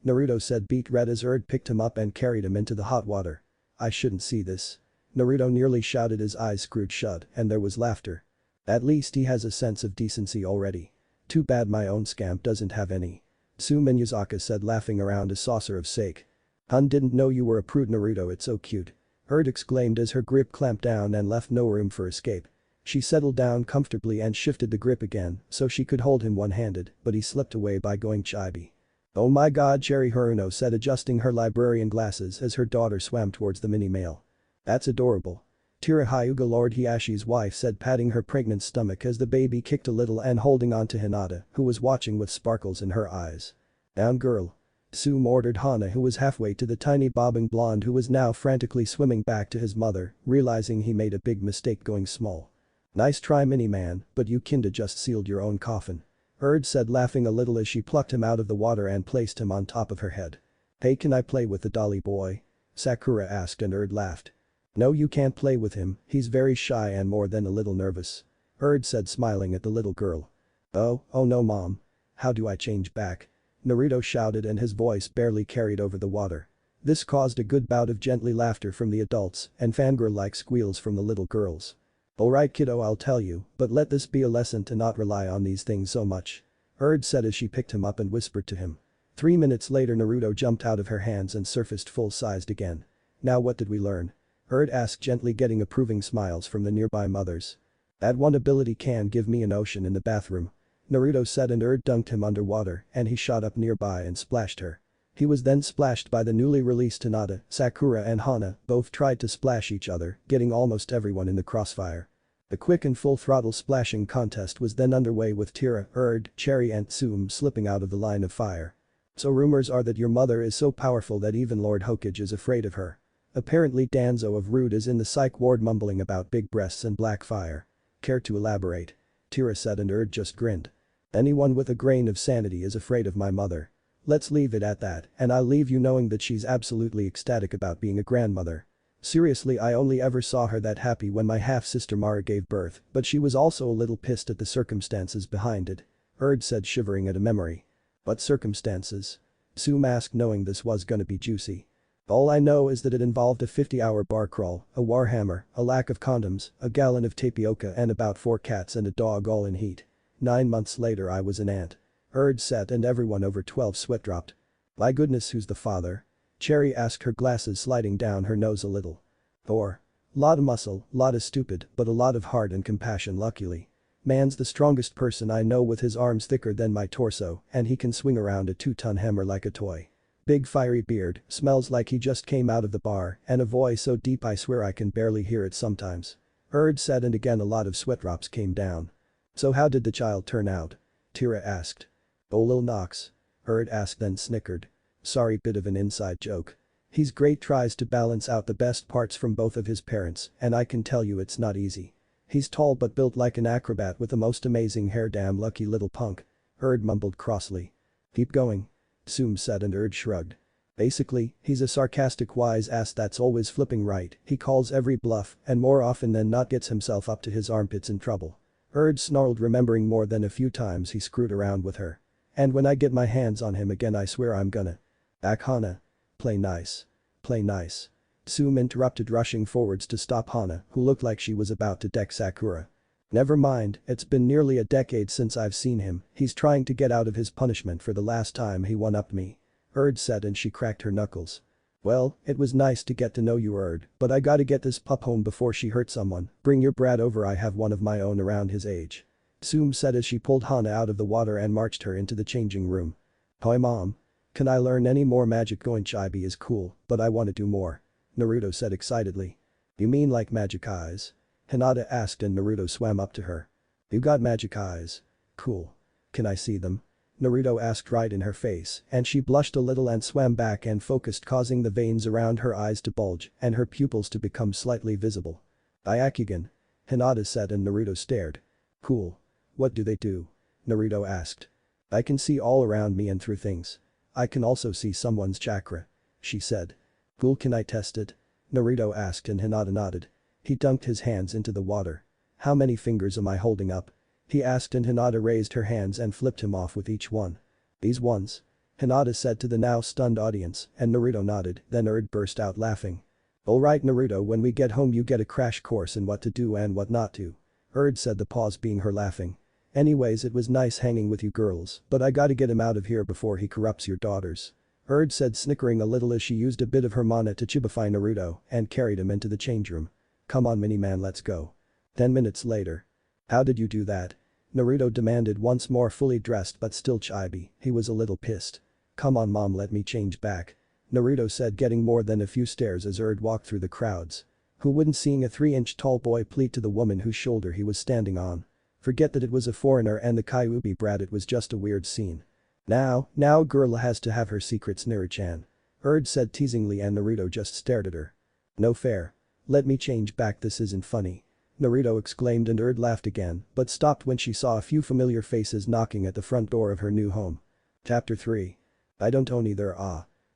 Naruto said, beet red, as Erd picked him up and carried him into the hot water. I shouldn't see this. Naruto nearly shouted, his eyes screwed shut, and there was laughter. At least he has a sense of decency already. Too bad my own scamp doesn't have any. Tsume Yuzaka said, laughing around a saucer of sake. Hun, didn't know you were a prude, Naruto, it's so cute. Erd exclaimed as her grip clamped down and left no room for escape. She settled down comfortably and shifted the grip again so she could hold him one-handed, but he slipped away by going chibi. Oh my god, Cherry Haruno said, adjusting her librarian glasses as her daughter swam towards the mini-male. That's adorable. Tira Hyuga, Lord Hyashi's wife, said, patting her pregnant stomach as the baby kicked a little and holding on to Hinata, who was watching with sparkles in her eyes. Down, girl. Tsume ordered Hana, who was halfway to the tiny bobbing blonde who was now frantically swimming back to his mother, realizing he made a big mistake going small. Nice try, mini-man, but you kinda just sealed your own coffin. Erd said, laughing a little as she plucked him out of the water and placed him on top of her head. Hey, can I play with the dolly boy? Sakura asked and Erd laughed. No, you can't play with him, he's very shy and more than a little nervous. Erd said, smiling at the little girl. Oh no, mom. How do I change back? Naruto shouted and his voice barely carried over the water. This caused a good bout of gently laughter from the adults and fangirl-like squeals from the little girls. Alright kiddo, I'll tell you, but let this be a lesson to not rely on these things so much. Erd said as she picked him up and whispered to him. 3 minutes later, Naruto jumped out of her hands and surfaced full-sized again. Now what did we learn? Erd asked, gently, getting approving smiles from the nearby mothers. That one ability can give me an ocean in the bathroom. Naruto said, and Erd dunked him underwater and he shot up nearby and splashed her. He was then splashed by the newly released Hinata. Sakura and Hana both tried to splash each other, getting almost everyone in the crossfire. The quick and full-throttle splashing contest was then underway with Tira, Erd, Cherry and Tsume slipping out of the line of fire. So rumors are that your mother is so powerful that even Lord Hokage is afraid of her. Apparently Danzo of Rude is in the psych ward mumbling about big breasts and black fire. Care to elaborate? Tira said, and Erd just grinned. Anyone with a grain of sanity is afraid of my mother. Let's leave it at that, and I'll leave you knowing that she's absolutely ecstatic about being a grandmother. Seriously, I only ever saw her that happy when my half-sister Mara gave birth, but she was also a little pissed at the circumstances behind it. Erd said, shivering at a memory. What circumstances? Tsume asked, knowing this was gonna be juicy. All I know is that it involved a 50-hour bar crawl, a warhammer, a lack of condoms, a gallon of tapioca and about 4 cats and a dog all in heat. 9 months later I was an aunt. Erd said, and everyone over 12 sweat dropped. My goodness, who's the father? Cherry asked, her glasses sliding down her nose a little. Thor. Lot of muscle, lot of stupid, but a lot of heart and compassion, luckily. Man's the strongest person I know, with his arms thicker than my torso and he can swing around a 2-ton hammer like a toy. Big fiery beard, smells like he just came out of the bar and a voice so deep I swear I can barely hear it sometimes. Erd said, and again a lot of sweat drops came down. So how did the child turn out? Tira asked. Oh, Lil Nox. Erd asked, then snickered. Sorry, bit of an inside joke. He's great, tries to balance out the best parts from both of his parents, and I can tell you it's not easy. He's tall but built like an acrobat with the most amazing hair, damn lucky little punk. Erd mumbled crossly. Keep going. Tsume said, and Erd shrugged. Basically, he's a sarcastic wise ass that's always flipping right, he calls every bluff and more often than not gets himself up to his armpits in trouble. Erd snarled, remembering more than a few times he screwed around with her. And when I get my hands on him again I swear I'm gonna. Back, Hana. Play nice. Play nice. Tsume interrupted, rushing forwards to stop Hana, who looked like she was about to deck Sakura. Never mind, it's been nearly a decade since I've seen him, he's trying to get out of his punishment for the last time he one-upped me. Erd said, and she cracked her knuckles. Well, it was nice to get to know you, Erd, but I gotta get this pup home before she hurts someone. Bring your brat over, I have one of my own around his age. Tsume said as she pulled Hana out of the water and marched her into the changing room. Hi mom. Can I learn any more magic? Going chibi is cool, but I wanna do more. Naruto said excitedly. You mean like magic eyes? Hinata asked, and Naruto swam up to her. You got magic eyes? Cool. Can I see them? Naruto asked right in her face, and she blushed a little and swam back and focused, causing the veins around her eyes to bulge and her pupils to become slightly visible. Byakugan. Hinata said, and Naruto stared. Cool. What do they do? Naruto asked. I can see all around me and through things. I can also see someone's chakra. She said. Cool, can I test it? Naruto asked, and Hinata nodded. He dunked his hands into the water. How many fingers am I holding up? He asked, and Hinata raised her hands and flipped him off with each one. These ones? Hinata said to the now stunned audience, and Naruto nodded, then Erd burst out laughing. Alright Naruto, when we get home you get a crash course in what to do and what not to. Erd said, the pause being her laughing. Anyways, it was nice hanging with you girls, but I gotta get him out of here before he corrupts your daughters. Erd said, snickering a little as she used a bit of her mana to chibify Naruto and carried him into the change room. Come on mini-man, let's go. 10 minutes later. How did you do that? Naruto demanded, once more fully dressed but still chibi. He was a little pissed. Come on mom, let me change back. Naruto said, getting more than a few stares as Erd walked through the crowds. Who wouldn't seeing a 3-inch tall boy plead to the woman whose shoulder he was standing on? Forget that it was a foreigner and the Kyuubi brat, it was just a weird scene. Now girl has to have her secrets, Naru-chan. Erd said teasingly and Naruto just stared at her. No fair. Let me change back, this isn't funny. Naruto exclaimed and Erd laughed again but stopped when she saw a few familiar faces knocking at the front door of her new home. Chapter 3. I don't own either.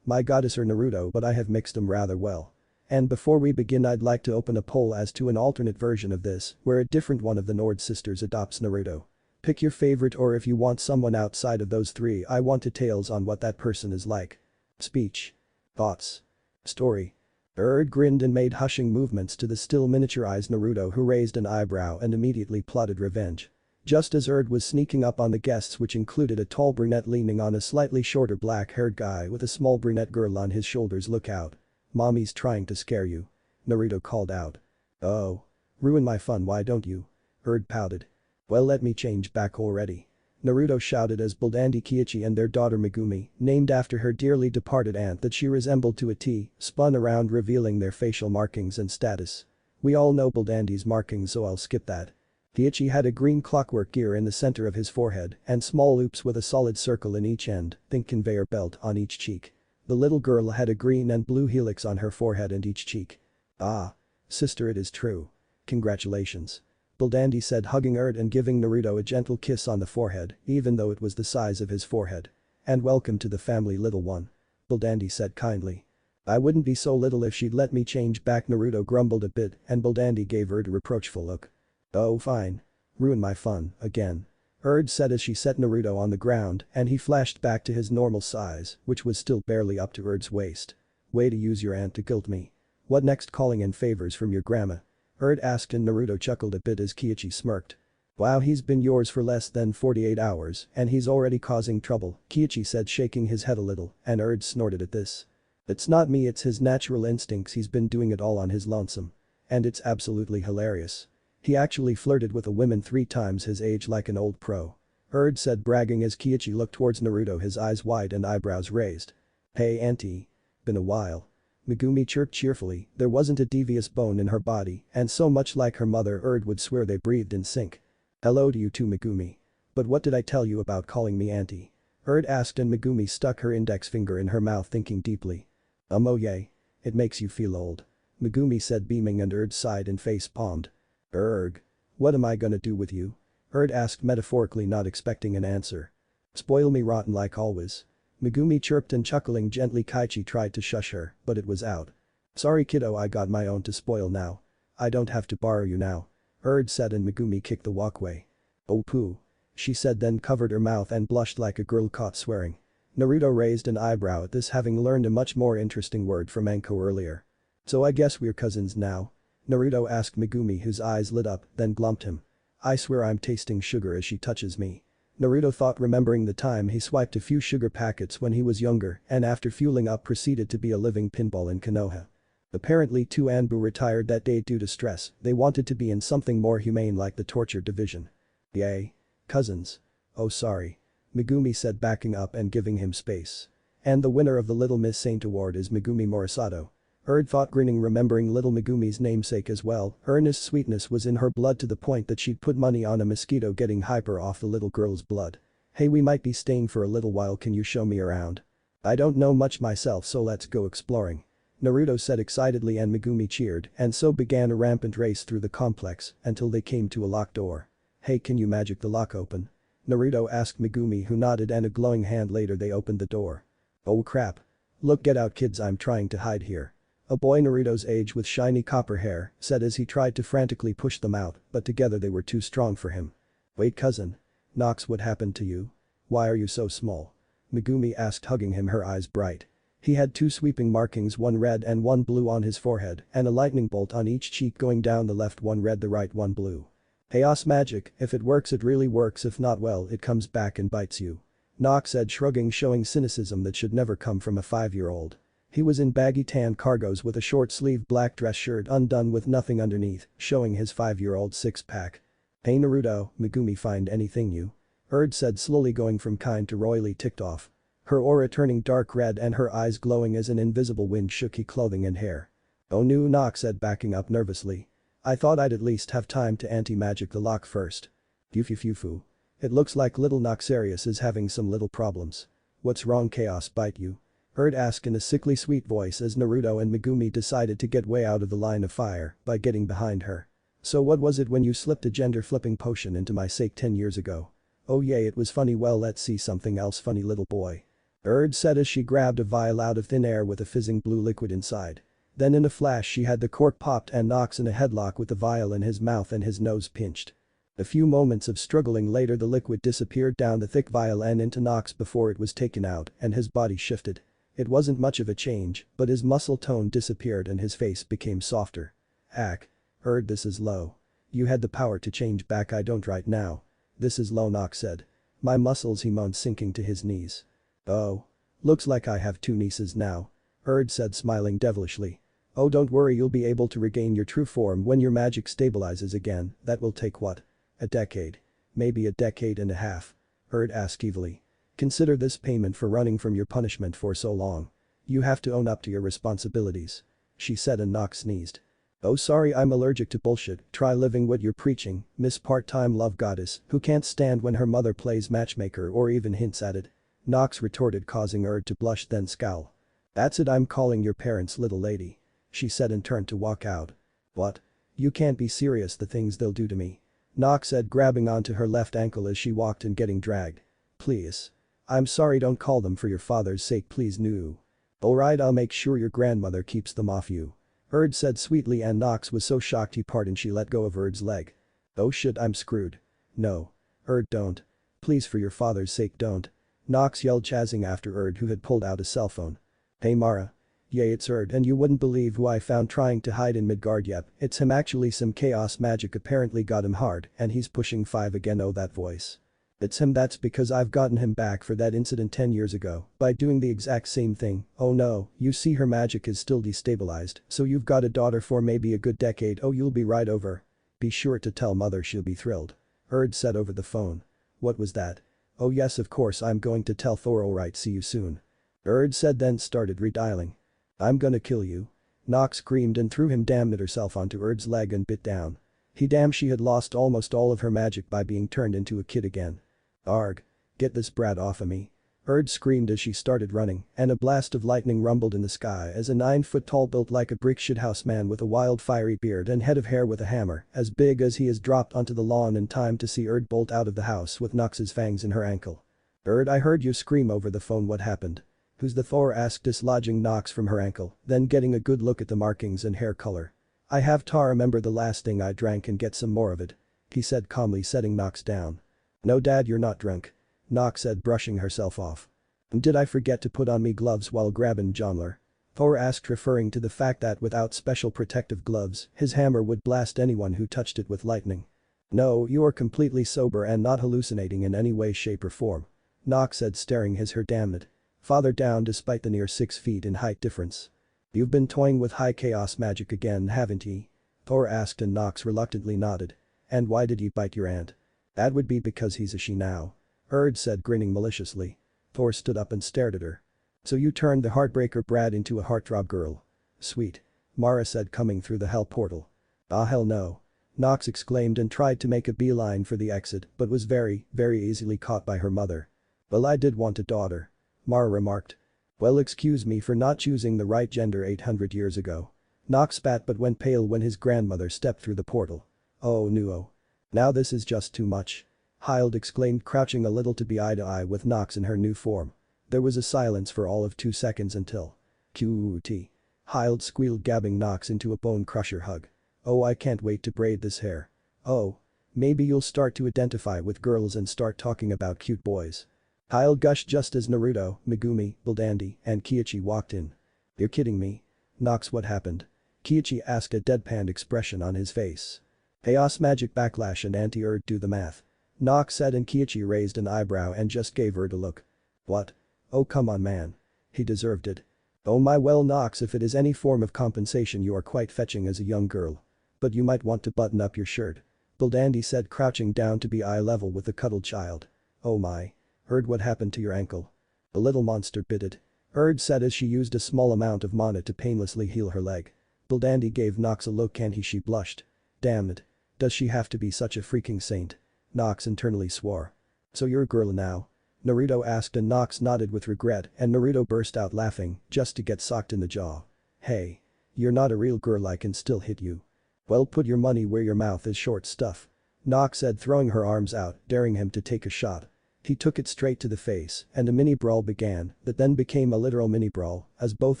My goddess or Naruto, but I have mixed them rather well. And before we begin, I'd like to open a poll as to an alternate version of this where a different one of the Nord sisters adopts Naruto. Pick your favorite, or if you want someone outside of those three, I want details on what that person is like. Speech. Thoughts. Story. Erd grinned and made hushing movements to the still miniaturized Naruto, who raised an eyebrow and immediately plotted revenge. Just as Erd was sneaking up on the guests, which included a tall brunette leaning on a slightly shorter black-haired guy with a small brunette girl on his shoulders. Look out. Mommy's trying to scare you. Naruto called out. Oh. Ruin my fun, why don't you? Erd pouted. Well, let me change back already. Naruto shouted as Buldandi Kiichi and their daughter Megumi, named after her dearly departed aunt that she resembled to a T, spun around, revealing their facial markings and status. We all know Buldandi's markings, so I'll skip that. Kiichi had a green clockwork gear in the center of his forehead and small loops with a solid circle in each end, think conveyor belt, on each cheek. The little girl had a green and blue helix on her forehead and each cheek. Ah. Sister, it is true. Congratulations. Buldandi said, hugging Erd and giving Naruto a gentle kiss on the forehead, even though it was the size of his forehead. And welcome to the family, little one. Buldandi said kindly. I wouldn't be so little if she'd let me change back, Naruto grumbled a bit and Buldandi gave Erd a reproachful look. Oh fine. Ruin my fun, again. Erd said as she set Naruto on the ground and he flashed back to his normal size, which was still barely up to Erd's waist. Way to use your aunt to guilt me. What next, calling in favors from your grandma? Erd asked and Naruto chuckled a bit as Kiichi smirked. Wow, he's been yours for less than 48 hours and he's already causing trouble, Kiichi said, shaking his head a little, and Erd snorted at this. It's not me, it's his natural instincts, he's been doing it all on his lonesome. And it's absolutely hilarious. He actually flirted with a woman 3 times his age like an old pro. Erd said, bragging as Kiichi looked towards Naruto, his eyes wide and eyebrows raised. Hey auntie. Been a while. Megumi chirped cheerfully, there wasn't a devious bone in her body, and so much like her mother Erd would swear they breathed in sync. Hello to you too, Megumi. But what did I tell you about calling me auntie? Erd asked and Megumi stuck her index finger in her mouth, thinking deeply. Oh yay. It makes you feel old. Megumi said, beaming, and Erd sighed and face palmed. Erg. What am I gonna do with you? Erd asked metaphorically, not expecting an answer. Spoil me rotten like always. Megumi chirped and chuckling gently. Kiichi tried to shush her, but it was out. Sorry kiddo, I got my own to spoil now. I don't have to borrow you now. Erd said and Megumi kicked the walkway. Oh poo. She said, then covered her mouth and blushed like a girl caught swearing. Naruto raised an eyebrow at this, having learned a much more interesting word from Anko earlier. So I guess we're cousins now? Naruto asked Megumi, whose eyes lit up, then glumped him. I swear I'm tasting sugar as she touches me. Naruto thought, remembering the time he swiped a few sugar packets when he was younger and after fueling up proceeded to be a living pinball in Konoha. Apparently 2 Anbu retired that day due to stress, they wanted to be in something more humane like the torture division. Yay. Cousins. Oh sorry. Megumi said, backing up and giving him space. And the winner of the Little Miss Saint award is Megumi Morisato. Erd thought, grinning, remembering little Megumi's namesake as well. Earnest sweetness was in her blood to the point that she'd put money on a mosquito getting hyper off the little girl's blood. Hey, we might be staying for a little while, can you show me around? I don't know much myself, so let's go exploring. Naruto said excitedly and Megumi cheered, and so began a rampant race through the complex until they came to a locked door. Hey, can you magic the lock open? Naruto asked Megumi, who nodded, and a glowing hand later they opened the door. Oh crap. Look, get out kids, I'm trying to hide here. A boy Naruto's age with shiny copper hair said as he tried to frantically push them out, but together they were too strong for him. Wait cousin. Nox, what happened to you? Why are you so small? Megumi asked, hugging him, her eyes bright. He had 2 sweeping markings, one red and one blue on his forehead and a lightning bolt on each cheek going down the left, one red, the right, one blue. Chaos magic, if it works it really works, if not, well, it comes back and bites you. Nox said, shrugging, showing cynicism that should never come from a 5-year-old. He was in baggy tan cargos with a short-sleeved black dress shirt undone with nothing underneath, showing his 5-year-old six-pack. Hey Naruto, Megumi find anything new? Erd said, slowly going from kind to royally ticked off. Her aura turning dark red and her eyes glowing as an invisible wind shook his clothing and hair. Oh no, Nox said, backing up nervously. I thought I'd at least have time to anti-magic the lock first. Foo. It looks like little Noxarius is having some little problems. What's wrong, Chaos bite you? Erd asked in a sickly sweet voice as Naruto and Megumi decided to get way out of the line of fire by getting behind her. So what was it when you slipped a gender-flipping potion into my sake 10 years ago? Oh yay, it was funny. Well, let's see something else funny, little boy. Erd said as she grabbed a vial out of thin air with a fizzing blue liquid inside. Then in a flash she had the cork popped and Nox in a headlock with the vial in his mouth and his nose pinched. A few moments of struggling later, the liquid disappeared down the thick vial and into Nox before it was taken out and his body shifted. It wasn't much of a change, but his muscle tone disappeared and his face became softer. Ack. Erd, this is low. You had the power to change back. I don't right now. This is low, Nox said. My muscles, he moaned, sinking to his knees. Oh. Looks like I have two nieces now. Erd said, smiling devilishly. Oh, don't worry, you'll be able to regain your true form when your magic stabilizes again. That will take what? A decade. Maybe a decade and a half. Erd asked evilly. Consider this payment for running from your punishment for so long. You have to own up to your responsibilities. She said, and Nox sneezed. Oh sorry, I'm allergic to bullshit. Try living what you're preaching, Miss Part-Time Love Goddess who can't stand when her mother plays matchmaker or even hints at it. Nox retorted, causing Erd to blush then scowl. That's it, I'm calling your parents little lady. She said and turned to walk out. What? You can't be serious, the things they'll do to me. Nox said, grabbing onto her left ankle as she walked and getting dragged. Please. I'm sorry, don't call them for your father's sake, please. No. Alright, I'll make sure your grandmother keeps them off you. Erd said sweetly, and Nox was so shocked he pardoned she let go of Erd's leg. Oh shit, I'm screwed. No. Erd, don't. Please, for your father's sake, don't. Nox yelled, chasing after Erd, who had pulled out a cell phone. Hey Mara. Yeah, it's Erd, and you wouldn't believe who I found trying to hide in Midgard. Yep, it's him. Actually, some chaos magic apparently got him hard and he's pushing 5 again. Oh, that voice. It's him. That's because I've gotten him back for that incident 10 years ago by doing the exact same thing. Oh no, you see, her magic is still destabilized, so you've got a daughter for maybe a good decade. Oh, you'll be right over. Be sure to tell mother, she'll be thrilled. Erd said over the phone. What was that? Oh yes, of course I'm going to tell Thor. Alright, see you soon. Erd said, then started redialing. I'm gonna kill you. Nox screamed and threw him damn it herself onto Erd's leg and bit down. She had lost almost all of her magic by being turned into a kid again. Arg. Get this brat off of me. Erd screamed as she started running, and a blast of lightning rumbled in the sky as a 9-foot-tall, built like a brick shithouse man with a wild fiery beard and head of hair with a hammer as big as he is dropped onto the lawn in time to see Erd bolt out of the house with Nox's fangs in her ankle. Erd, I heard you scream over the phone. What happened? Who's the Thor? Asked, dislodging Nox from her ankle, then getting a good look at the markings and hair color. I have to remember the last thing I drank and get some more of it. He said calmly, setting Nox down. No dad, you're not drunk. Nox said, brushing herself off. Did I forget to put on me gloves while grabbing Jonler? Thor asked, referring to the fact that without special protective gloves, his hammer would blast anyone who touched it with lightning. No, you are completely sober and not hallucinating in any way, shape or form. Nox said, staring his her damn it. Father down despite the near 6 feet in height difference. You've been toying with high chaos magic again, haven't ye? Thor asked, and Nox reluctantly nodded. And why did ye bite your aunt? That would be because he's a she now. Erd said, grinning maliciously. Thor stood up and stared at her. So you turned the heartbreaker brat into a heartthrob girl. Sweet. Mara said, coming through the hell portal. Ah hell no. Nox exclaimed and tried to make a beeline for the exit but was very, very easily caught by her mother. Well, I did want a daughter. Mara remarked. Well, excuse me for not choosing the right gender 800 years ago. Nox spat but went pale when his grandmother stepped through the portal. Oh no. Now this is just too much. Hild exclaimed, crouching a little to be eye to eye with Nox in her new form. There was a silence for all of 2 seconds until. QT. Hild squealed, gabbing Nox into a bone crusher hug. Oh, I can't wait to braid this hair. Oh. Maybe you'll start to identify with girls and start talking about cute boys. Hild gushed just as Naruto, Megumi, Buldandi, and Keiichi walked in. You're kidding me? Nox, what happened? Keiichi asked, a deadpan expression on his face. Chaos magic backlash and anti-Erd, do the math. Nox said, and Keiichi raised an eyebrow and just gave Erd a look. What? Oh come on man. He deserved it. Oh my, well Nox, if it is any form of compensation you are quite fetching as a young girl. But you might want to button up your shirt. Buldandi said, crouching down to be eye level with the cuddled child. Oh my. Erd, what happened to your ankle? The little monster bit it. Erd said as she used a small amount of mana to painlessly heal her leg. Bildandi gave Nox a look and she blushed. Damn it. Does she have to be such a freaking saint? Nox internally swore. So you're a girl now? Naruto asked and Nox nodded with regret and Naruto burst out laughing just to get socked in the jaw. Hey. You're not a real girl, I can still hit you. Well, put your money where your mouth is, short stuff. Nox said, throwing her arms out, daring him to take a shot. He took it straight to the face and a mini brawl began that then became a literal mini brawl as both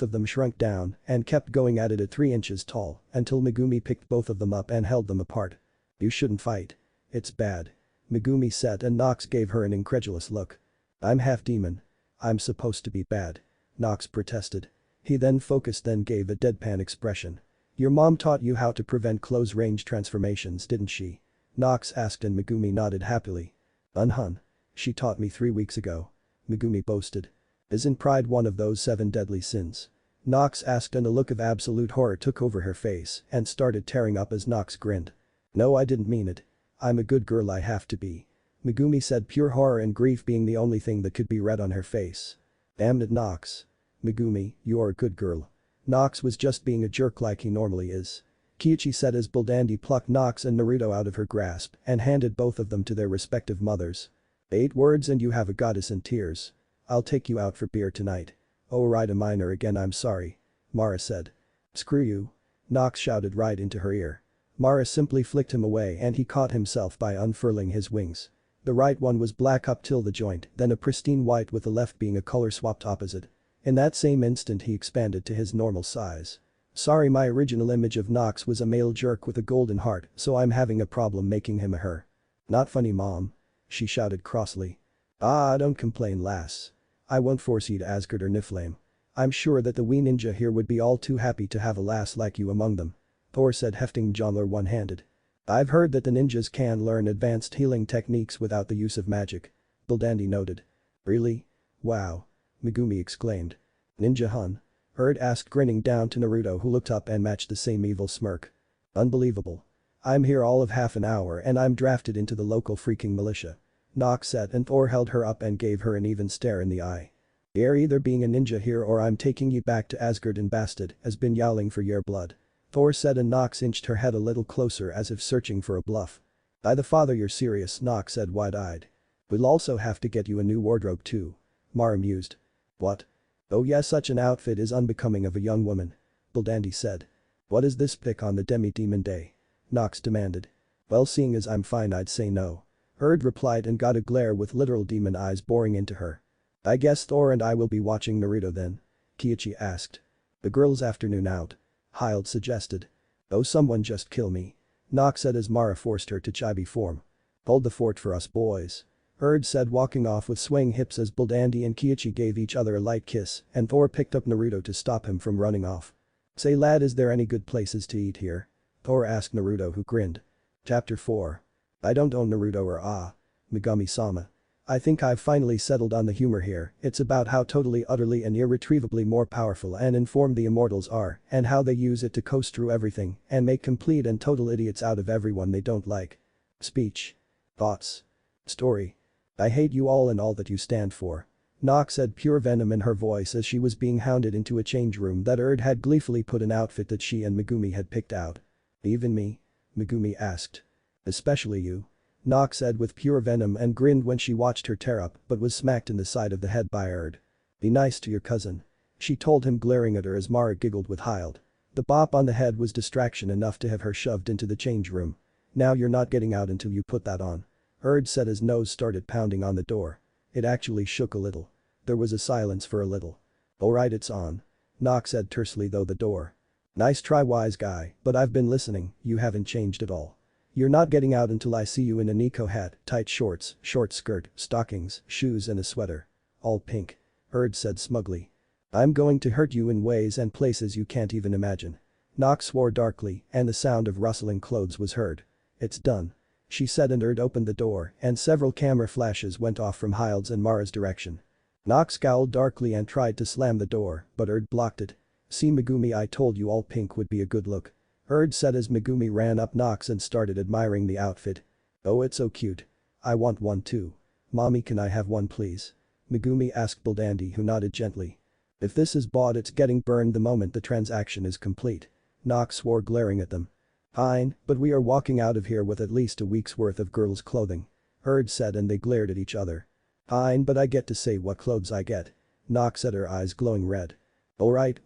of them shrunk down and kept going at it at 3 inches tall until Megumi picked both of them up and held them apart. You shouldn't fight. It's bad. Megumi said and Nox gave her an incredulous look. I'm half demon. I'm supposed to be bad. Nox protested. He then focused then gave a deadpan expression. Your mom taught you how to prevent close-range transformations, didn't she? Nox asked and Megumi nodded happily. Hun. She taught me 3 weeks ago. Megumi boasted. Isn't pride one of those 7 deadly sins? Nox asked and a look of absolute horror took over her face and started tearing up as Nox grinned. No, I didn't mean it. I'm a good girl, I have to be. Megumi said, pure horror and grief being the only thing that could be read on her face. Damn it, Nox. Megumi, you're a good girl. Nox was just being a jerk like he normally is. Kyuchi said as Bildandi plucked Nox and Naruto out of her grasp and handed both of them to their respective mothers. 8 words and you have a goddess in tears. I'll take you out for beer tonight. Oh right, a minor again, I'm sorry. Mara said. Screw you. Nox shouted right into her ear. Mara simply flicked him away and he caught himself by unfurling his wings. The right one was black up till the joint, then a pristine white with the left being a color swapped opposite. In that same instant he expanded to his normal size. Sorry, my original image of Nox was a male jerk with a golden heart, so I'm having a problem making him a her. Not funny, mom. She shouted crossly. Ah, don't complain, lass. I won't force you to Asgard or Niflheim. I'm sure that the wee ninja here would be all too happy to have a lass like you among them. Thor said, hefting Jonler one-handed. I've heard that the ninjas can learn advanced healing techniques without the use of magic. Bildandi noted. Really? Wow. Megumi exclaimed. Ninja hun? Erd asked, grinning down to Naruto, who looked up and matched the same evil smirk. Unbelievable. I'm here all of half an hour and I'm drafted into the local freaking militia. Nox said and Thor held her up and gave her an even stare in the eye. You're either being a ninja here or I'm taking you back to Asgard, and Bastard has been yowling for your blood. Thor said and Nox inched her head a little closer as if searching for a bluff. By the father, you're serious, Nox said wide-eyed. We'll also have to get you a new wardrobe too. Mara mused. What? Oh yeah, such an outfit is unbecoming of a young woman. Bildandi said. What is this pick on the demi-demon day? Nox demanded. Well, seeing as I'm fine, I'd say no. Erd replied and got a glare with literal demon eyes boring into her. I guess Thor and I will be watching Naruto then. Kyuchi asked. The girl's afternoon out. Hild suggested. Oh, someone just kill me. Nox said as Mara forced her to chibi form. Hold the fort for us, boys. Erd said, walking off with swaying hips as Bildandi and Kyuchi gave each other a light kiss and Thor picked up Naruto to stop him from running off. Say lad, is there any good places to eat here? Thor asked Naruto, who grinned. Chapter 4. I don't own Naruto or Megami-sama. I think I've finally settled on the humor here. It's about how totally, utterly and irretrievably more powerful and informed the immortals are and how they use it to coast through everything and make complete and total idiots out of everyone they don't like. Speech. Thoughts. Story. I hate you all and all that you stand for. Nox said, pure venom in her voice as she was being hounded into a change room that Erd had gleefully put an outfit that she and Megumi had picked out. Even me? Megumi asked. Especially you. Nox said with pure venom and grinned when she watched her tear up but was smacked in the side of the head by Erd. Be nice to your cousin. She told him, glaring at her as Mara giggled with Hild. The bop on the head was distraction enough to have her shoved into the change room. Now you're not getting out until you put that on. Erd said as nose started pounding on the door. It actually shook a little. There was a silence for a little. Alright, it's on. Nox said tersely though the door. Nice try, wise guy, but I've been listening, you haven't changed at all. You're not getting out until I see you in a Nico hat, tight shorts, short skirt, stockings, shoes and a sweater. All pink. Erd said smugly. I'm going to hurt you in ways and places you can't even imagine. Nox swore darkly and the sound of rustling clothes was heard. It's done. She said and Erd opened the door and several camera flashes went off from Hild's and Mara's direction. Nox scowled darkly and tried to slam the door, but Erd blocked it. See Megumi, I told you all pink would be a good look. Erd said as Megumi ran up Nox and started admiring the outfit. Oh, it's so cute. I want one too. Mommy, can I have one please? Megumi asked Bildandi, who nodded gently. If this is bought, it's getting burned the moment the transaction is complete. Nox swore, glaring at them. Fine, but we are walking out of here with at least a week's worth of girls' clothing. Erd said, and they glared at each other. Fine, but I get to say what clothes I get. Nox said, her eyes glowing red. Alright,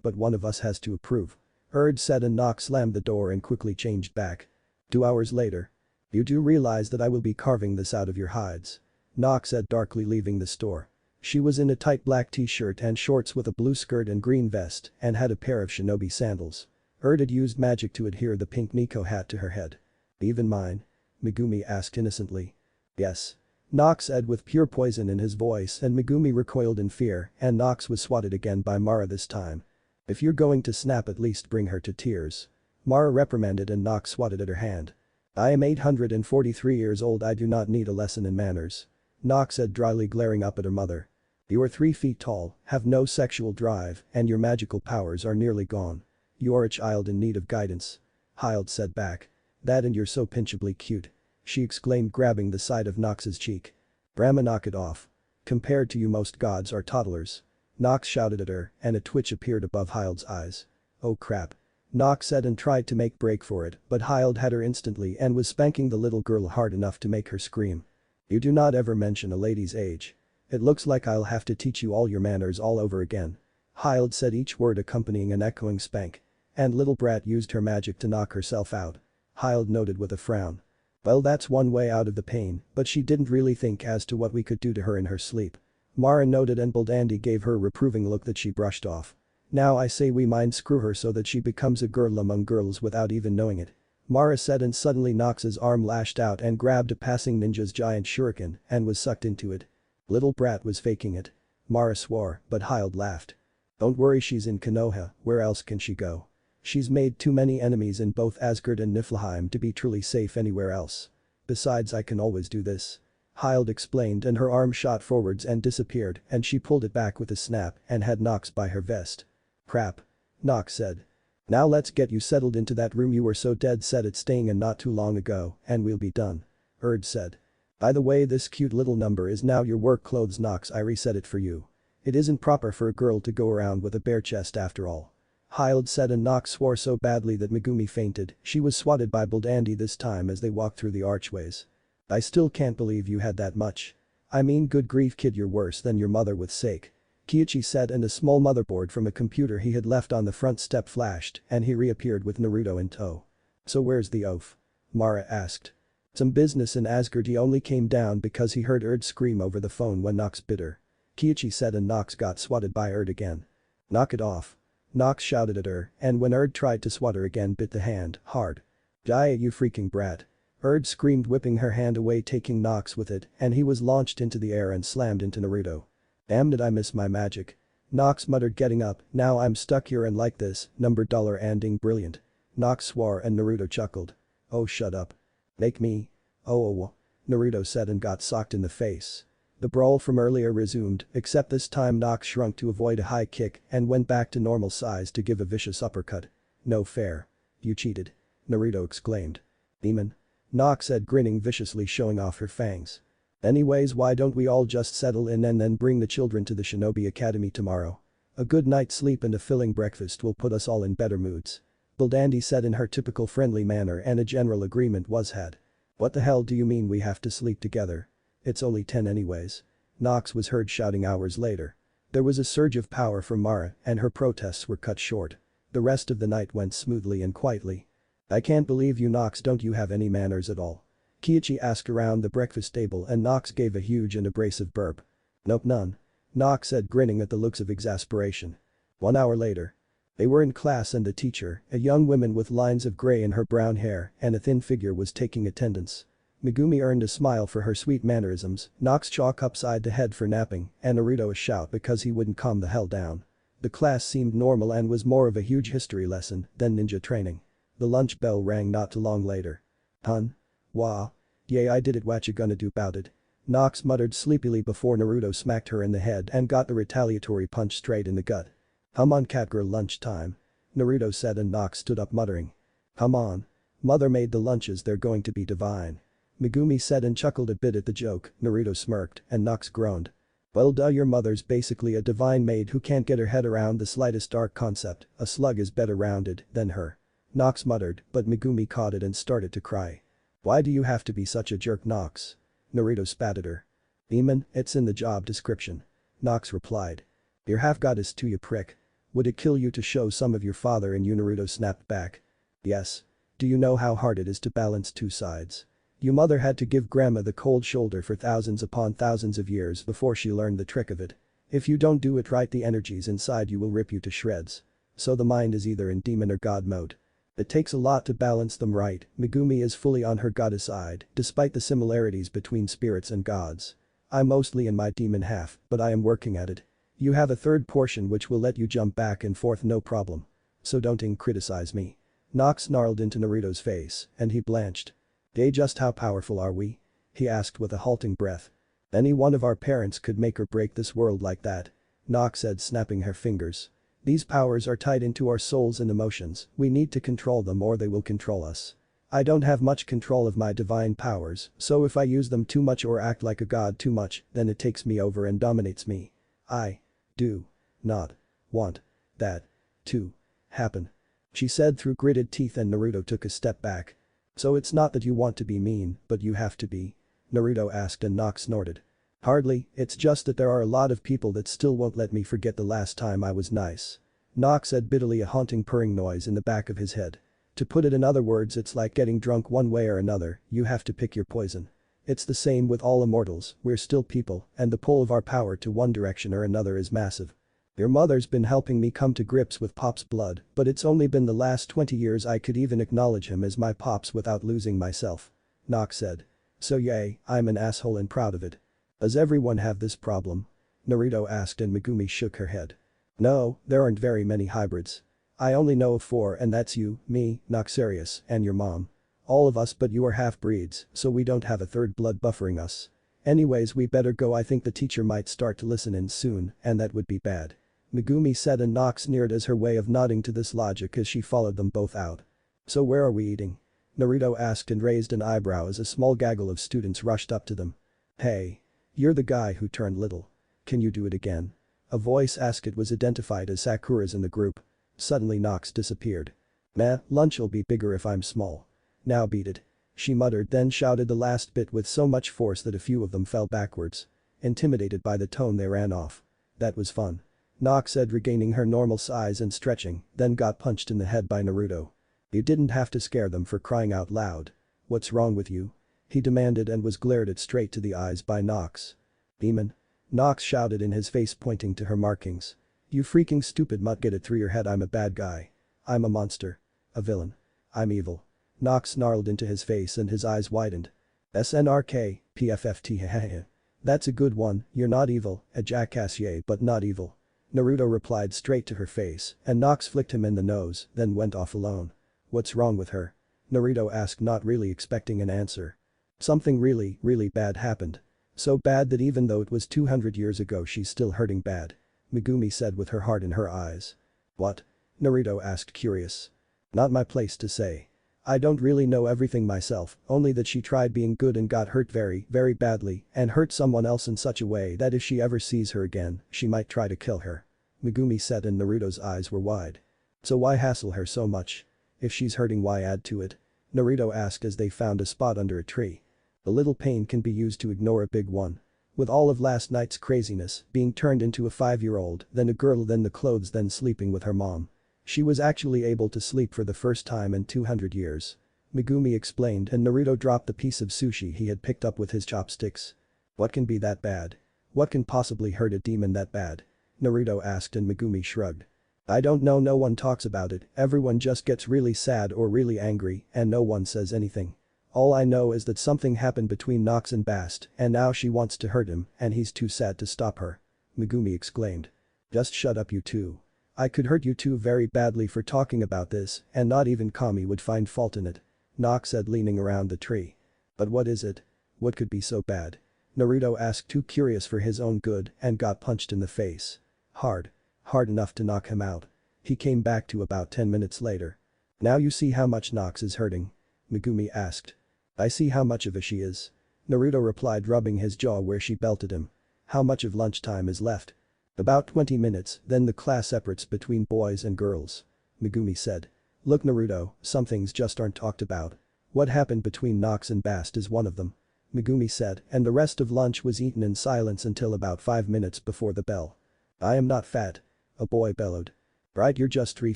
but one of us has to approve. Erd said, and Nox slammed the door and quickly changed back. 2 hours later. You do realize that I will be carving this out of your hides. Nox said, darkly, leaving the store. She was in a tight black t-shirt and shorts with a blue skirt and green vest and had a pair of shinobi sandals. Erd had used magic to adhere the pink Nico hat to her head. Even mine? Megumi asked innocently. Yes. Nox said with pure poison in his voice, and Megumi recoiled in fear, and Nox was swatted again by Mara this time. If you're going to snap, at least bring her to tears. Mara reprimanded, and Nox swatted at her hand. I am 843 years old, I do not need a lesson in manners. Nox said, dryly, glaring up at her mother. You are 3 feet tall, have no sexual drive, and your magical powers are nearly gone. You are a child in need of guidance. Hild said back. That, and you're so pinchably cute. She exclaimed, grabbing the side of Nox's cheek. Brahma, knock it off. Compared to you, most gods are toddlers. Nox shouted at her, and a twitch appeared above Hild's eyes. Oh crap. Nox said, and tried to make break for it, but Hild had her instantly and was spanking the little girl hard enough to make her scream. You do not ever mention a lady's age. It looks like I'll have to teach you all your manners all over again. Hild said, each word accompanying an echoing spank. And little brat used her magic to knock herself out. Hild noted with a frown. Well, that's one way out of the pain, but she didn't really think as to what we could do to her in her sleep. Mara noted, and Boldandi gave her a reproving look that she brushed off. Now I say we mind screw her so that she becomes a girl among girls without even knowing it. Mara said, and suddenly Nox's arm lashed out and grabbed a passing ninja's giant shuriken and was sucked into it. Little brat was faking it. Mara swore, but Hild laughed. Don't worry, she's in Konoha, where else can she go? She's made too many enemies in both Asgard and Niflheim to be truly safe anywhere else. Besides, I can always do this. Hild explained, and her arm shot forwards and disappeared, and she pulled it back with a snap and had Nox by her vest. Crap. Nox said. Now let's get you settled into that room you were so dead set at staying in not too long ago, and we'll be done. Erd said. By the way, this cute little number is now your work clothes, Nox. I reset it for you. It isn't proper for a girl to go around with a bare chest after all. Hild said, and Nox swore so badly that Megumi fainted. She was swatted by Boldandi this time as they walked through the archways. I still can't believe you had that much. I mean, good grief kid, you're worse than your mother with sake. Kiichi said, and a small motherboard from a computer he had left on the front step flashed, and he reappeared with Naruto in tow. So where's the oaf? Mara asked. Some business in Asgard. He only came down because he heard Erd scream over the phone when Nox bit her. Kiichi said, and Nox got swatted by Erd again. Knock it off. Nox shouted at her, and when Erd tried to swat her again, bit the hand hard. Die, you freaking brat. Erd screamed, whipping her hand away, taking Nox with it, and he was launched into the air and slammed into Naruto. Damn, did I miss my magic. Nox muttered, getting up. Now I'm stuck here and like this, number dollar ending brilliant. Nox swore, and Naruto chuckled. Oh, shut up. Make me. Oh. Naruto said, and got socked in the face. The brawl from earlier resumed, except this time Nox shrunk to avoid a high kick and went back to normal size to give a vicious uppercut. No fair. You cheated. Naruto exclaimed. Demon. Nox said, grinning viciously, showing off her fangs. Anyways, why don't we all just settle in and then bring the children to the Shinobi Academy tomorrow? A good night's sleep and a filling breakfast will put us all in better moods. Boldandi said in her typical friendly manner, and a general agreement was had. What the hell do you mean we have to sleep together? It's only 10 anyways. Nox was heard shouting hours later. There was a surge of power from Mara, and her protests were cut short. The rest of the night went smoothly and quietly. I can't believe you, Nox, don't you have any manners at all? Kiichi asked around the breakfast table, and Nox gave a huge and abrasive burp. Nope, none. Nox said, grinning at the looks of exasperation. 1 hour later. They were in class, and the teacher, a young woman with lines of gray in her brown hair and a thin figure, was taking attendance. Megumi earned a smile for her sweet mannerisms, Nox chalk upside the head for napping, and Naruto a shout because he wouldn't calm the hell down. The class seemed normal and was more of a huge history lesson than ninja training. The lunch bell rang not too long later. Hun? Wah. Yeah, I did it, what you gonna do about it? Nox muttered sleepily before Naruto smacked her in the head and got the retaliatory punch straight in the gut. Come on, catgirl, lunchtime. Naruto said, and Nox stood up muttering. Come on. Mother made the lunches, they're going to be divine. Megumi said and chuckled a bit at the joke. Naruto smirked, and Nox groaned. Well duh, your mother's basically a divine maid who can't get her head around the slightest dark concept, a slug is better rounded than her. Nox muttered, but Megumi caught it and started to cry. Why do you have to be such a jerk, Nox? Naruto spat at her. Demon, it's in the job description. Nox replied. You're half goddess too, you prick. Would it kill you to show some of your father in you? Naruto snapped back. Yes. Do you know how hard it is to balance two sides? Your mother had to give grandma the cold shoulder for thousands upon thousands of years before she learned the trick of it. If you don't do it right, the energies inside you will rip you to shreds. So the mind is either in demon or god mode. It takes a lot to balance them right. Megumi is fully on her goddess side, despite the similarities between spirits and gods. I'm mostly in my demon half, but I am working at it. You have a third portion which will let you jump back and forth no problem. So don't criticize me. Nox snarled into Naruto's face, and he blanched. Just how powerful are we? He asked with a halting breath. Any one of our parents could make or break this world like that. Nox said, snapping her fingers. These powers are tied into our souls and emotions, we need to control them or they will control us. I don't have much control of my divine powers, so if I use them too much or act like a god too much, then it takes me over and dominates me. I do not want that to happen. She said through gritted teeth, and Naruto took a step back. So it's not that you want to be mean, but you have to be? Naruto asked, and Nox snorted. Hardly, it's just that there are a lot of people that still won't let me forget the last time I was nice. Nox said bitterly, a haunting purring noise in the back of his head. To put it in other words, it's like getting drunk one way or another, you have to pick your poison. It's the same with all immortals, we're still people, and the pull of our power to one direction or another is massive. Your mother's been helping me come to grips with Pop's blood, but it's only been the last 20 years I could even acknowledge him as my Pops without losing myself. Nox said. So yay, I'm an asshole and proud of it. Does everyone have this problem? Naruto asked, and Megumi shook her head. No, there aren't very many hybrids. I only know of 4, and that's you, me, Noxarius, and your mom. All of us, but you are half-breeds, so we don't have a third blood buffering us. Anyways, we better go, I think the teacher might start to listen in soon, and that would be bad. Megumi said, and Nox sneered as her way of nodding to this logic as she followed them both out. So where are we eating? Naruto asked and raised an eyebrow as a small gaggle of students rushed up to them. Hey. You're the guy who turned little. Can you do it again? A voice asked. It was identified as Sakura's in the group. Suddenly Nox disappeared. Meh, lunch'll be bigger if I'm small. Now beat it. She muttered, then shouted the last bit with so much force that a few of them fell backwards. Intimidated by the tone, they ran off. That was fun. Nox said, regaining her normal size and stretching, then got punched in the head by Naruto. You didn't have to scare them, for crying out loud. What's wrong with you? He demanded, and was glared at straight to the eyes by Nox. Demon. Nox shouted in his face, pointing to her markings. You freaking stupid mutt, get it through your head, I'm a bad guy. I'm a monster. A villain. I'm evil. Nox snarled into his face and his eyes widened. SNRK, PFFT. That's a good one, you're not evil, a jackass yay, but not evil. Naruto replied straight to her face, and Nox flicked him in the nose, then went off alone. What's wrong with her? Naruto asked, not really expecting an answer. Something really, really bad happened. So bad that even though it was 200 years ago, she's still hurting bad. Megumi said with her heart in her eyes. What? Naruto asked, curious. Not my place to say. I don't really know everything myself, only that she tried being good and got hurt very, very badly, and hurt someone else in such a way that if she ever sees her again, she might try to kill her. Megumi said, and Naruto's eyes were wide. So why hassle her so much? If she's hurting, why add to it? Naruto asked as they found a spot under a tree. A little pain can be used to ignore a big one. With all of last night's craziness, being turned into a 5-year-old, then a girl, then the clothes, then sleeping with her mom. She was actually able to sleep for the first time in 200 years. Megumi explained, and Naruto dropped the piece of sushi he had picked up with his chopsticks. What can be that bad? What can possibly hurt a demon that bad? Naruto asked, and Megumi shrugged. I don't know, no one talks about it, everyone just gets really sad or really angry, and no one says anything. All I know is that something happened between Nox and Bast, and now she wants to hurt him, and he's too sad to stop her. Megumi exclaimed. Just shut up, you two. I could hurt you two very badly for talking about this, and not even Kami would find fault in it. Nox said, leaning around the tree. But what is it? What could be so bad? Naruto asked, too curious for his own good, and got punched in the face. Hard. Hard enough to knock him out. He came back to about 10 minutes later. Now you see how much Nox is hurting? Megumi asked. I see how much of a she is. Naruto replied, rubbing his jaw where she belted him. How much of lunchtime is left? About 20 minutes, then the class separates between boys and girls. Megumi said. Look Naruto, some things just aren't talked about. What happened between Nox and Bast is one of them. Megumi said, and the rest of lunch was eaten in silence until about 5 minutes before the bell. I am not fat. A boy bellowed. Right, you're just 3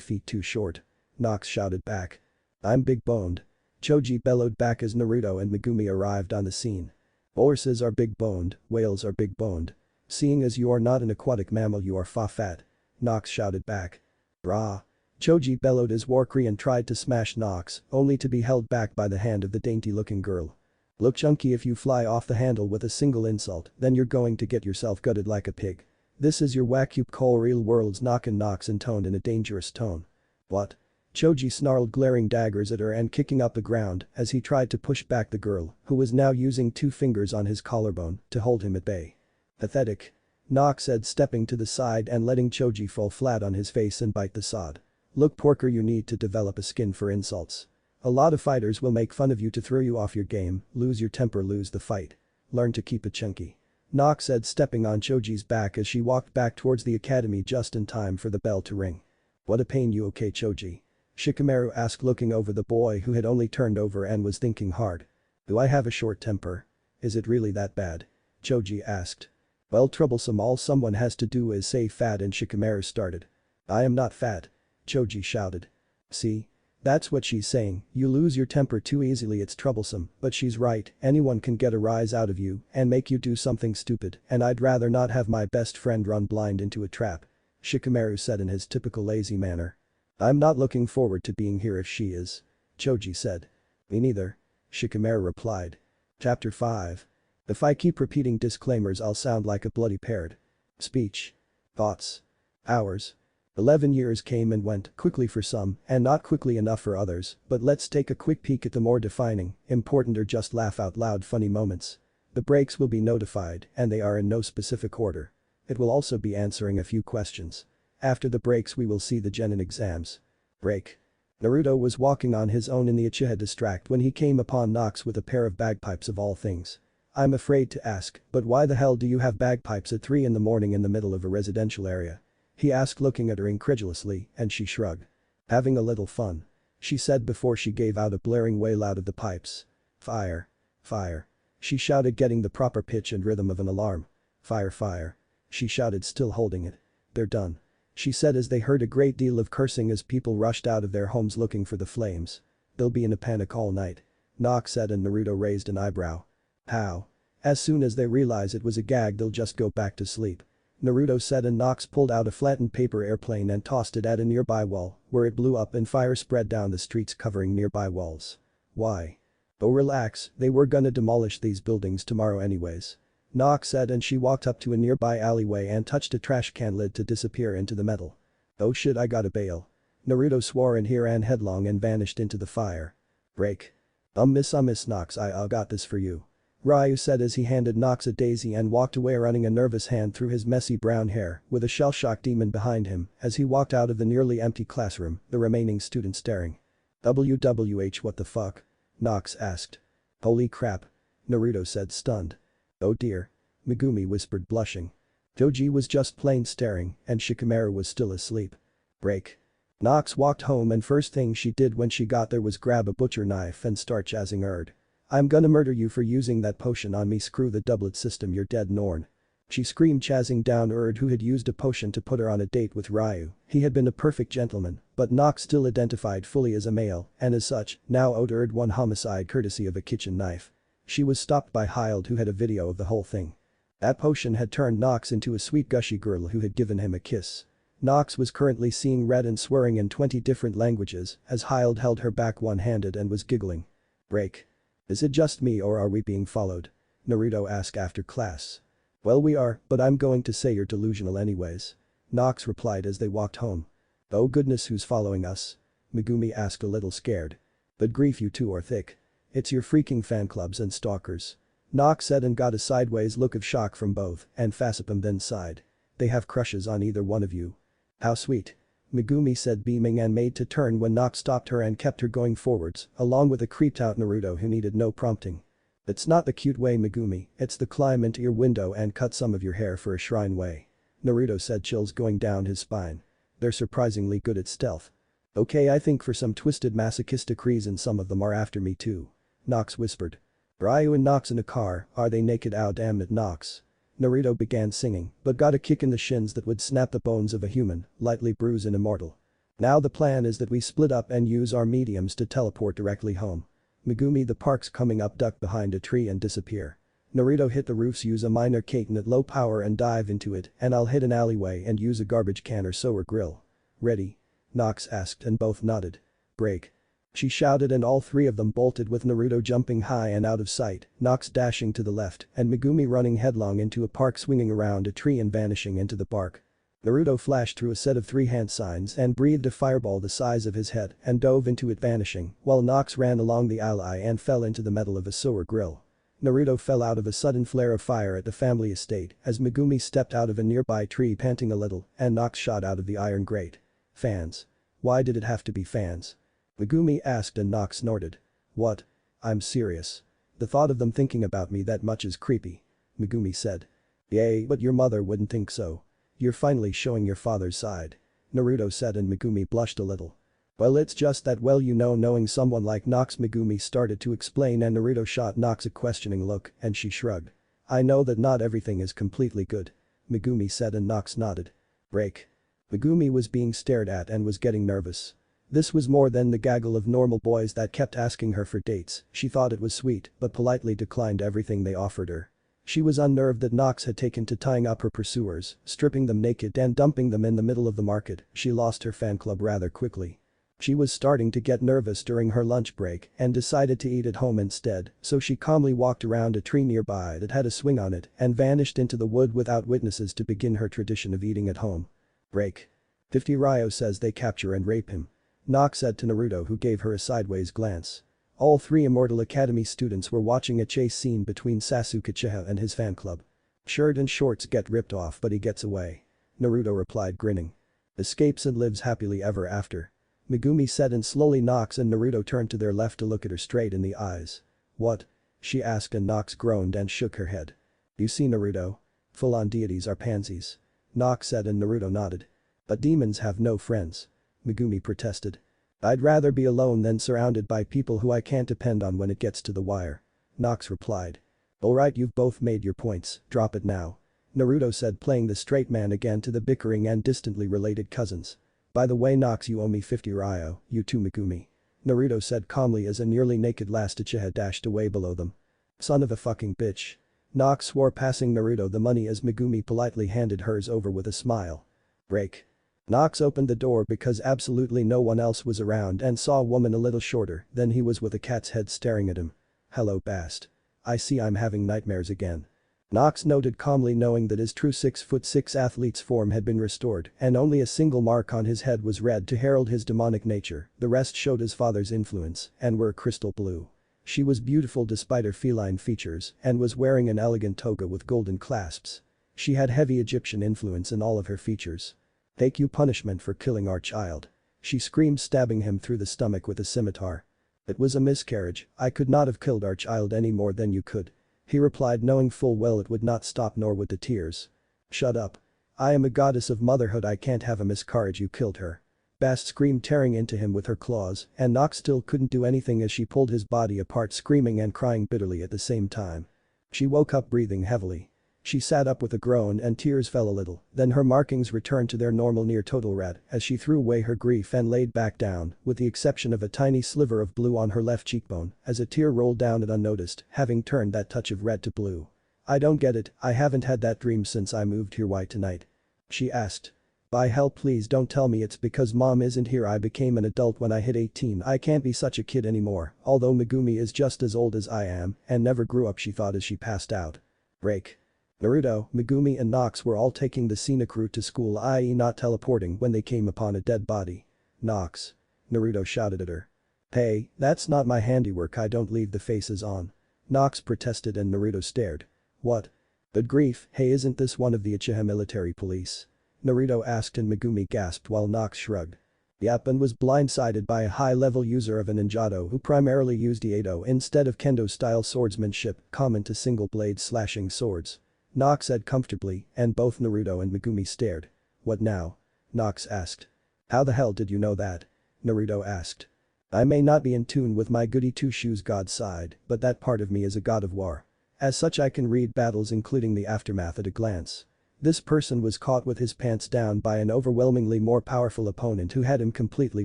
feet too short. Nox shouted back. I'm big boned. Choji bellowed back as Naruto and Megumi arrived on the scene. Horses are big boned, whales are big boned. Seeing as you are not an aquatic mammal you are fat. Nox shouted back. Rah. Choji bellowed as Warcrean tried to smash Nox, only to be held back by the hand of the dainty-looking girl. Look chunky, if you fly off the handle with a single insult, then you're going to get yourself gutted like a pig. This is your wack-up call real world's knockin' Nox intoned in a dangerous tone. What? Choji snarled, glaring daggers at her and kicking up the ground as he tried to push back the girl, who was now using 2 fingers on his collarbone to hold him at bay. Pathetic. Nox said, stepping to the side and letting Choji fall flat on his face and bite the sod. Look Porker, you need to develop a skin for insults. A lot of fighters will make fun of you to throw you off your game, lose your temper, lose the fight. Learn to keep it chunky. Nox said, stepping on Choji's back as she walked back towards the academy just in time for the bell to ring. What a pain, you okay Choji? Shikamaru asked, looking over the boy who had only turned over and was thinking hard. Do I have a short temper? Is it really that bad? Choji asked. Well, troublesome, all someone has to do is say fat and Shikamaru started. I am not fat. Choji shouted. See? That's what she's saying, you lose your temper too easily, it's troublesome, but she's right, anyone can get a rise out of you and make you do something stupid, and I'd rather not have my best friend run blind into a trap. Shikamaru said in his typical lazy manner. I'm not looking forward to being here if she is. Choji said. Me neither. Shikamaru replied. Chapter 5. If I keep repeating disclaimers I'll sound like a bloody parrot. Speech. Thoughts. Hours. 11 years came and went, quickly for some and not quickly enough for others, but let's take a quick peek at the more defining, important or just laugh out loud funny moments. The breaks will be notified and they are in no specific order. It will also be answering a few questions. After the breaks we will see the Genin exams. Break. Naruto was walking on his own in the Uchiha district when he came upon Nox with a pair of bagpipes of all things. I'm afraid to ask, but why the hell do you have bagpipes at 3 in the morning in the middle of a residential area? He asked, looking at her incredulously, and she shrugged. Having a little fun. She said before she gave out a blaring wail out of the pipes. Fire. Fire. She shouted, getting the proper pitch and rhythm of an alarm. Fire, fire. She shouted, still holding it. They're done. She said as they heard a great deal of cursing as people rushed out of their homes looking for the flames. They'll be in a panic all night. Nox said, and Naruto raised an eyebrow. How? As soon as they realize it was a gag they'll just go back to sleep. Naruto said, and Nox pulled out a flattened paper airplane and tossed it at a nearby wall, where it blew up and fire spread down the streets covering nearby walls. Why? Oh relax, they were gonna demolish these buildings tomorrow anyways. Nox said, and she walked up to a nearby alleyway and touched a trash can lid to disappear into the metal. Oh shit, I gotta bail. Naruto swore and he ran headlong and vanished into the fire. Break. Miss Nox, I got this for you. Ryu said as he handed Nox a daisy and walked away, running a nervous hand through his messy brown hair with a shell-shocked demon behind him as he walked out of the nearly empty classroom, the remaining students staring. WWH, what the fuck? Nox asked. Holy crap. Naruto said, stunned. Oh dear. Megumi whispered, blushing. Choji was just plain staring and Shikamaru was still asleep. Break. Nox walked home and first thing she did when she got there was grab a butcher knife and start chazzing Erd. I'm gonna murder you for using that potion on me, screw the doublet system, you're dead Norn. She screamed, chazzing down Erd, who had used a potion to put her on a date with Ryu. He had been a perfect gentleman, but Nox still identified fully as a male and as such, now owed Erd one homicide courtesy of a kitchen knife. She was stopped by Hild, who had a video of the whole thing. That potion had turned Nox into a sweet gushy girl who had given him a kiss. Nox was currently seeing red and swearing in 20 different languages as Hild held her back one-handed and was giggling. Break. Is it just me or are we being followed? Naruto asked after class. Well, we are, but I'm going to say you're delusional anyways. Nox replied as they walked home. Oh goodness, who's following us? Megumi asked, a little scared. But grief, you two are thick. It's your freaking fan clubs and stalkers. Nox said and got a sideways look of shock from both, and Fasipam then sighed. They have crushes on either one of you. How sweet. Megumi said, beaming, and made to turn when Nox stopped her and kept her going forwards, along with a creeped out Naruto who needed no prompting. It's not the cute way, Megumi, it's the climb into your window and cut some of your hair for a shrine way. Naruto said, chills going down his spine. They're surprisingly good at stealth. Okay, I think for some twisted masochistic reason some of them are after me too. Nox whispered. Ryu and Nox in a car, are they naked? Oh damn it, Nox. Naruto began singing, but got a kick in the shins that would snap the bones of a human, lightly bruise an immortal. Now the plan is that we split up and use our mediums to teleport directly home. Megumi, the park's coming up, duck behind a tree and disappear. Naruto, hit the roofs, use a minor Kaiten at low power and dive into it, and I'll hit an alleyway and use a garbage can or so or grill. Ready? Nox asked and both nodded. Break. She shouted and all three of them bolted with Naruto jumping high and out of sight, Nox dashing to the left and Megumi running headlong into a park, swinging around a tree and vanishing into the park. Naruto flashed through a set of three hand signs and breathed a fireball the size of his head and dove into it, vanishing, while Nox ran along the alley and fell into the metal of a sewer grill. Naruto fell out of a sudden flare of fire at the family estate as Megumi stepped out of a nearby tree panting a little and Nox shot out of the iron grate. Fans. Why did it have to be fans? Megumi asked and Nox snorted. What? I'm serious. The thought of them thinking about me that much is creepy. Megumi said. Yay, but your mother wouldn't think so. You're finally showing your father's side. Naruto said and Megumi blushed a little. Well, it's just that, well, you know, knowing someone like Nox, Megumi started to explain and Naruto shot Nox a questioning look and she shrugged. I know that not everything is completely good. Megumi said and Nox nodded. Break. Megumi was being stared at and was getting nervous. This was more than the gaggle of normal boys that kept asking her for dates. She thought it was sweet but politely declined everything they offered her. She was unnerved that Nox had taken to tying up her pursuers, stripping them naked and dumping them in the middle of the market. She lost her fan club rather quickly. She was starting to get nervous during her lunch break and decided to eat at home instead, so she calmly walked around a tree nearby that had a swing on it and vanished into the wood without witnesses to begin her tradition of eating at home. Break. 50 Ryo says they capture and rape him. Nox said to Naruto, who gave her a sideways glance. All three Immortal Academy students were watching a chase scene between Sasuke Uchiha and his fan club. Shirt and shorts get ripped off but he gets away. Naruto replied, grinning. Escapes and lives happily ever after. Megumi said, and slowly Nox and Naruto turned to their left to look at her straight in the eyes. What? She asked and Nox groaned and shook her head. You see, Naruto? Full-on deities are pansies. Nox said and Naruto nodded. But demons have no friends. Megumi protested. I'd rather be alone than surrounded by people who I can't depend on when it gets to the wire. Nox replied. Alright, you've both made your points, drop it now. Naruto said, playing the straight man again to the bickering and distantly related cousins. By the way, Nox, you owe me 50 Ryo, you too, Megumi. Naruto said calmly as a nearly naked last Uchiha dashed away below them. Son of a fucking bitch. Nox swore, passing Naruto the money as Megumi politely handed hers over with a smile. Break. Nox opened the door because absolutely no one else was around and saw a woman a little shorter than he was with a cat's head staring at him. Hello, Bast. I see I'm having nightmares again. Nox noted calmly, knowing that his true 6'6" athlete's form had been restored and only a single mark on his head was red to herald his demonic nature, the rest showed his father's influence and were crystal blue. She was beautiful despite her feline features and was wearing an elegant toga with golden clasps. She had heavy Egyptian influence in all of her features. Take you punishment for killing our child. She screamed, stabbing him through the stomach with a scimitar. It was a miscarriage, I could not have killed our child any more than you could. He replied, knowing full well it would not stop, nor would the tears. Shut up. I am a goddess of motherhood, I can't have a miscarriage, you killed her. Bast screamed, tearing into him with her claws, and Nox still couldn't do anything as she pulled his body apart, screaming and crying bitterly at the same time. She woke up breathing heavily. She sat up with a groan and tears fell a little, then her markings returned to their normal near total red as she threw away her grief and laid back down, with the exception of a tiny sliver of blue on her left cheekbone as a tear rolled down it unnoticed, having turned that touch of red to blue. I don't get it, I haven't had that dream since I moved here, why tonight? She asked. By hell, please don't tell me it's because mom isn't here. I became an adult when I hit 18, I can't be such a kid anymore, although Megumi is just as old as I am and never grew up, she thought as she passed out. Break. Naruto, Megumi and Nox were all taking the scenic route to school, i.e. not teleporting, when they came upon a dead body. Nox. Naruto shouted at her. Hey, that's not my handiwork, I don't leave the faces on. Nox protested and Naruto stared. What? Good grief, hey, isn't this one of the Uchiha military police? Naruto asked and Megumi gasped while Nox shrugged. Yep, and was blindsided by a high-level user of a ninjato who primarily used Iaido instead of kendo-style swordsmanship common to single-blade slashing swords. Nox said comfortably, and both Naruto and Megumi stared. What now? Nox asked. How the hell did you know that? Naruto asked. I may not be in tune with my goody two-shoes god side, but that part of me is a god of war. As such I can read battles including the aftermath at a glance. This person was caught with his pants down by an overwhelmingly more powerful opponent who had him completely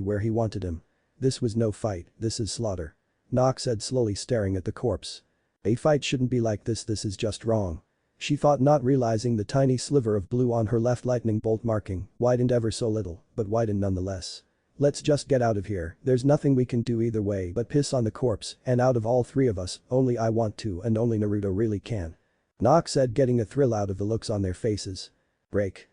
where he wanted him. This was no fight, this is slaughter. Nox said slowly staring at the corpse. A fight shouldn't be like this is just wrong. She thought, not realizing the tiny sliver of blue on her left lightning bolt marking widened ever so little, but widened nonetheless. Let's just get out of here, there's nothing we can do either way but piss on the corpse, and out of all three of us, only I want to and only Naruto really can. Nox said, getting a thrill out of the looks on their faces. Break.